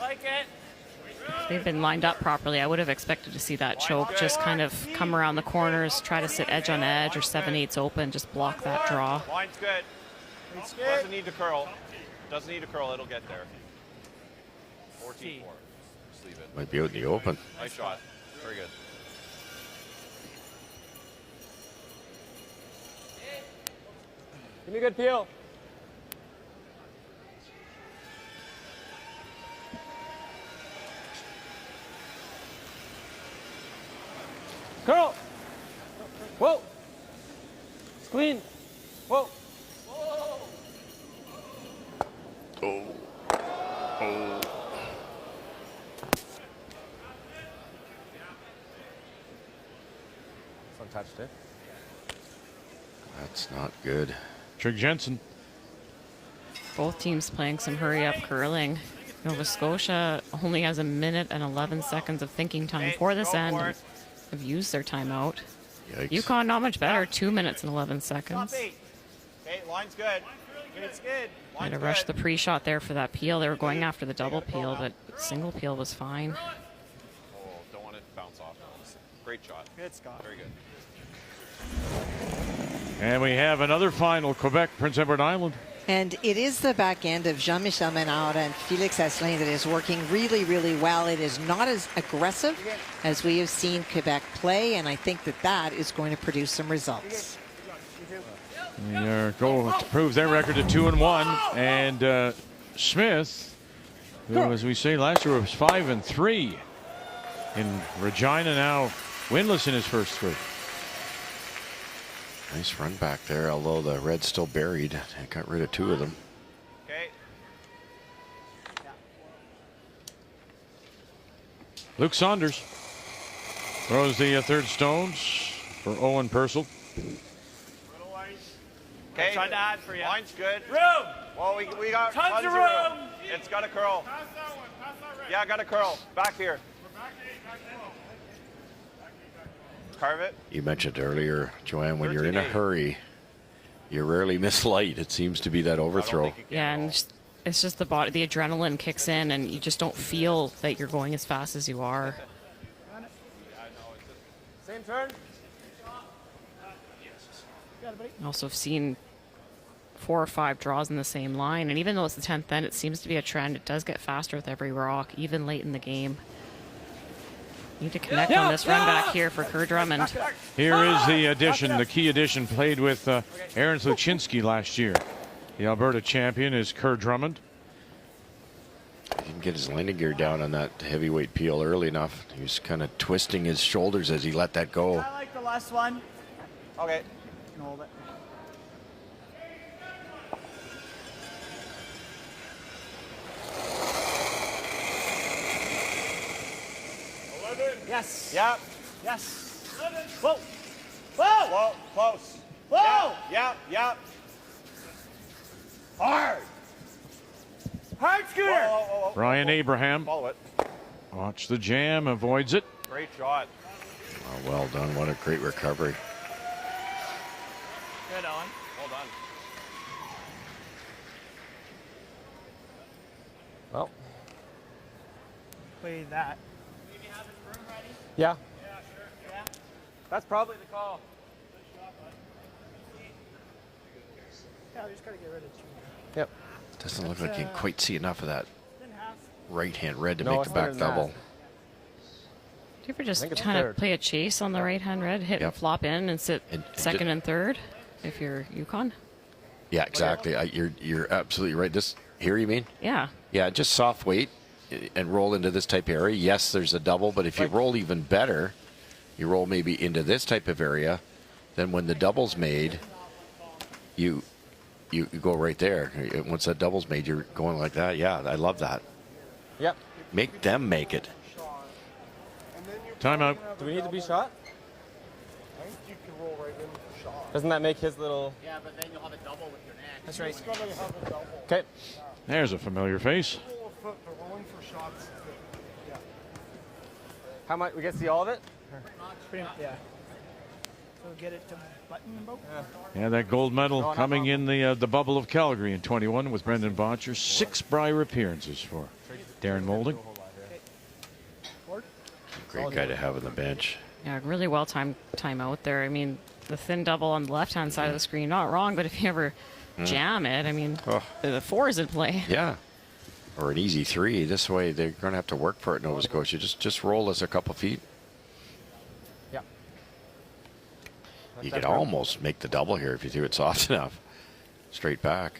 If they'd been lined up properly, I would have expected to see that choke just kind of come around the corners, try to sit edge on edge or 7/8 open, just block that draw. Line's good. Doesn't need to curl. Doesn't need to curl. It'll get there. 14-4. Just leave it. Might be out in the open. Nice shot. Very good. Give me a good peel. Curl. Whoa. It's clean. Whoa. Oh. Oh. Untouched it. That's not good. Trig Jensen. Both teams playing some hurry-up curling. Nova Scotia only has a minute and 11 seconds of thinking time for this end. Have used their timeout. Yikes. Yukon not much better, 2 minutes and 11 seconds. Okay, line's good. It's good. Had to rush the pre-shot there for that peel. They were going after the double peel, but single peel was fine. Oh, don't want it to bounce off. Great shot. Good, Scott. Very good. And we have another final, Quebec, Prince Edward Island. And it is the back end of Jean-Michel Menard and Felix Asselin that is working really, really well. It is not as aggressive as we have seen Quebec play, and I think that that is going to produce some results. Their goal proves their record to 2-1. And Smith, who, as we say, last year was 5-3 in Regina, now winless in his first 3. Nice run back there, although the Reds still buried. I got rid of 2 of them. Okay. Luke Saunders throws the third stones for Owen Purcell. Okay. Trying to add for you. Line's good. Room. Well, we got Tons of room. It's got a curl. Yeah, got a curl. Back here. Carve it. You mentioned earlier, Joanne, when you're in a hurry, you rarely miss light. It seems to be that overthrow. Yeah, and it's just the body, the adrenaline kicks in, and you just don't feel that you're going as fast as you are. Same turn. I also have seen 4 or 5 draws in the same line, and even though it's the 10th end, it seems to be a trend. It does get faster with every rock, even late in the game. Need to connect on this run back here for Kerr Drummond. Here is the addition, the key addition, played with Aaron Sluchinski last year. The Alberta champion is Kerr Drummond. He didn't get his landing gear down on that heavyweight peel early enough. He was kind of twisting his shoulders as he let that go. I like the last one. Okay. You can hold it. Yes. Yep. Yes. 11. Whoa. Whoa. Whoa. Close. Whoa. Yep. Yep. Hard. Hard, Scooter. Whoa, whoa, whoa. Ryan Abraham. Follow it. Watch the jam, avoids it. Great shot. Oh, well done. What a great recovery. Good, Owen. Well done. Well. Play that. Yeah. That's probably the call. Yeah, we just gotta get rid of 2. Yep. Doesn't look like you can quite see enough of that Then half. right-hand red to No, make it's the better back than double. Do you ever just think it's kind of third. play a chase on the right-hand red, hit and Yep. flop in and sit And second and third if you're Yukon? Yeah, exactly. You're absolutely right. This here, you mean? Yeah. Yeah, just soft weight and roll into this type of area. Yes, there's a double, but if you roll even better, you roll maybe into this type of area, then when the double's made, you go right there. Once that double's made, you're going like that. Yeah, I love that. Yep. Make them make it. Timeout. Do we need to be shot? I think you can roll right in with the shot. Doesn't that make his little... Yeah, but then you'll have a double with your neck. That's right. It's gonna have a double. Okay. There's a familiar face. Roll a foot, but rolling for shots. Yeah. How much? We get to see all of it? Pretty much, yeah. So get it to button about. Yeah, that gold medal coming in the bubble of Calgary in 21 with Brendan Botcher. 6 Brier appearances for Darren Moulding. Great guy to have on the bench. Yeah, really well timed timeout there. I mean, the thin double on the left-hand side of the screen, not wrong, but if you ever jam it, I mean, the 4 is in play. Yeah. Or an easy 3. This way, they're going to have to work for it, Nova Scotia. Just roll us a couple feet. Yeah. You could almost make the double here if you do it soft enough. Straight back.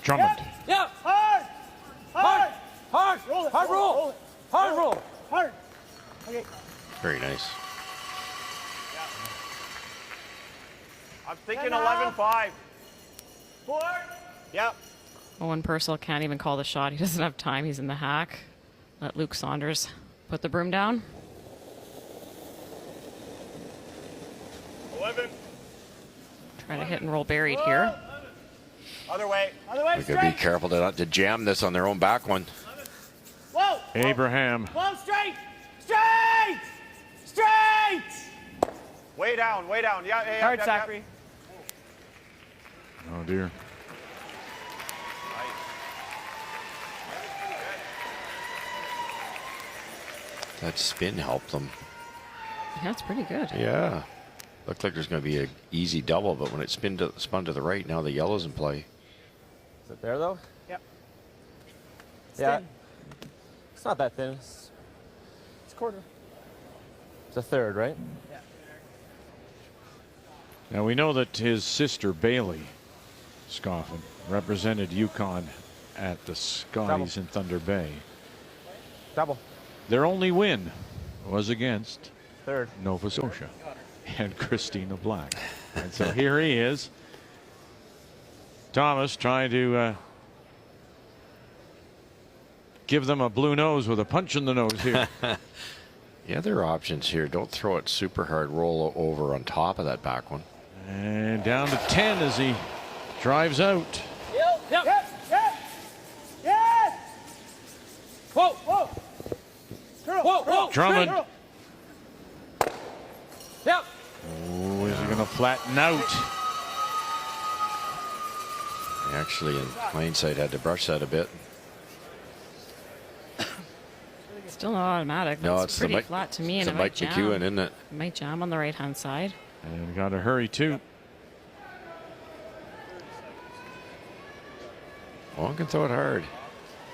Drummond. Yeah. Hard. Hard. Hard. Roll it. Hard roll. Hard roll. Hard. Okay. Very nice. Thinking 11-5. 4. Yep. Owen Purcell can't even call the shot. He doesn't have time. He's in the hack. Let Luke Saunders put the broom down. 11. Try to hit and roll buried here. Other way. We could be careful to jam this on their own back one. Whoa! Abraham. Whoa, straight! Straight! Straight! Way down. Yeah. Hard, Zachary. Oh, dear. That spin helped them. Yeah, it's pretty good. Yeah. Looked like there's going to be an easy double, but when it spun to the right, now the yellow's in play. Is it there, though? Yep. Yeah. It's not that thin. It's a quarter. It's a third, right? Yeah. Now we know that his sister Bailey Scoffin represented Yukon at the Scotties in Thunder Bay. Double. Their only win was against third Nova Scotia and Christina Black. And so here he is. Thomas trying to give them a blue nose with a punch in the nose here. Yeah, there are options here. Don't throw it super hard. Roll over on top of that back one. And down to 10 as he drives out. Yep. Whoa. Whoa. Drummond. Yep. Oh, is he going to flatten out? Actually, in hindsight, had to brush that a bit. Still not automatic. No, It's pretty flat to me. It's And a Mike McEwen, isn't it? It might jam on the right-hand side. And got to hurry, too. One can throw it hard.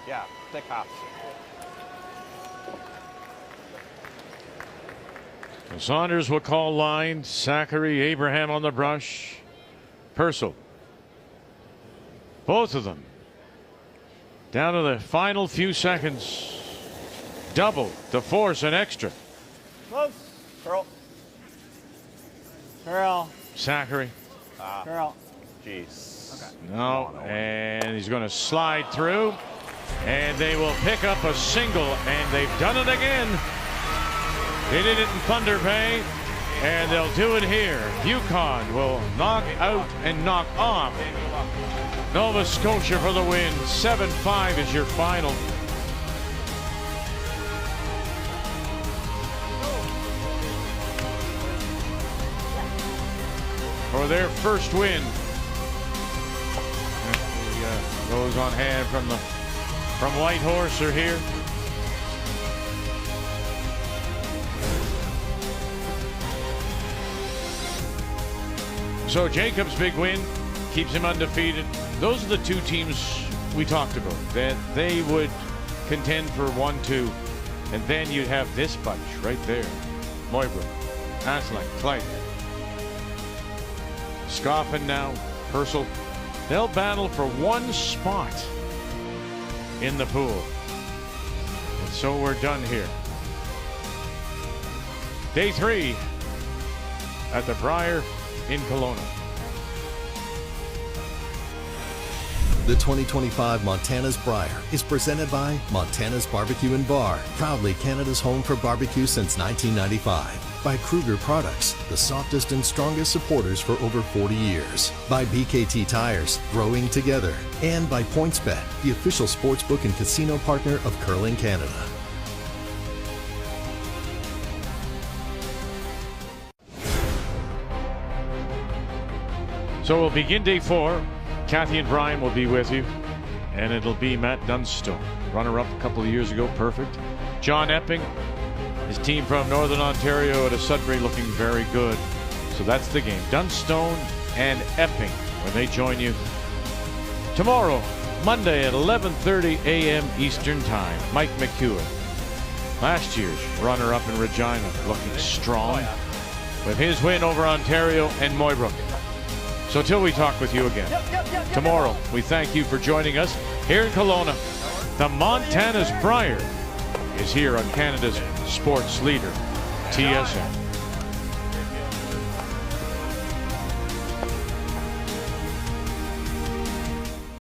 Yeah, thick half. Saunders will call line. Zachary, Abraham on the brush. Purcell. Both of them. Down to the final few seconds. Double to force an extra. Close. Curl. Zachary. Curl. Jeez. Okay. No, and he's going to slide through. And they will pick up a single, and they've done it again. They did it in Thunder Bay, and they'll do it here. Yukon will knock out and knock off Nova Scotia for the win. 7-5 is your final. For their first win. Those on hand from Whitehorse are here. So Jacob's big win keeps him undefeated. Those are the two teams we talked about, that they would contend for 1-2. And then you'd have this bunch right there. Mooibroek, Aslan, Clyde. Scoffin now, Purcell. They'll battle for one spot in the pool. And so we're done here. Day 3 at the Brier in Kelowna. The 2025 Montana's Brier is presented by Montana's Barbecue and Bar, proudly Canada's home for barbecue since 1995. By Kruger Products, the softest and strongest supporters for over 40 years. By BKT Tires, growing together. And by PointsBet, the official sportsbook and casino partner of Curling Canada. So we'll begin day 4. Kathy and Brian will be with you. And it'll be Matt Dunstone, runner-up a couple of years ago, perfect. John Epping, his team from Northern Ontario at a Sudbury looking very good. So that's the game. Dunstone and Epping when they join you tomorrow, Monday at 11:30 a.m. Eastern Time. Mike McEwen, last year's runner-up in Regina, looking strong with his win over Ontario and Mooibroek. So till we talk with you again tomorrow, we thank you for joining us here in Kelowna. The Montana's Brier is here on Canada's sports leader, TSN.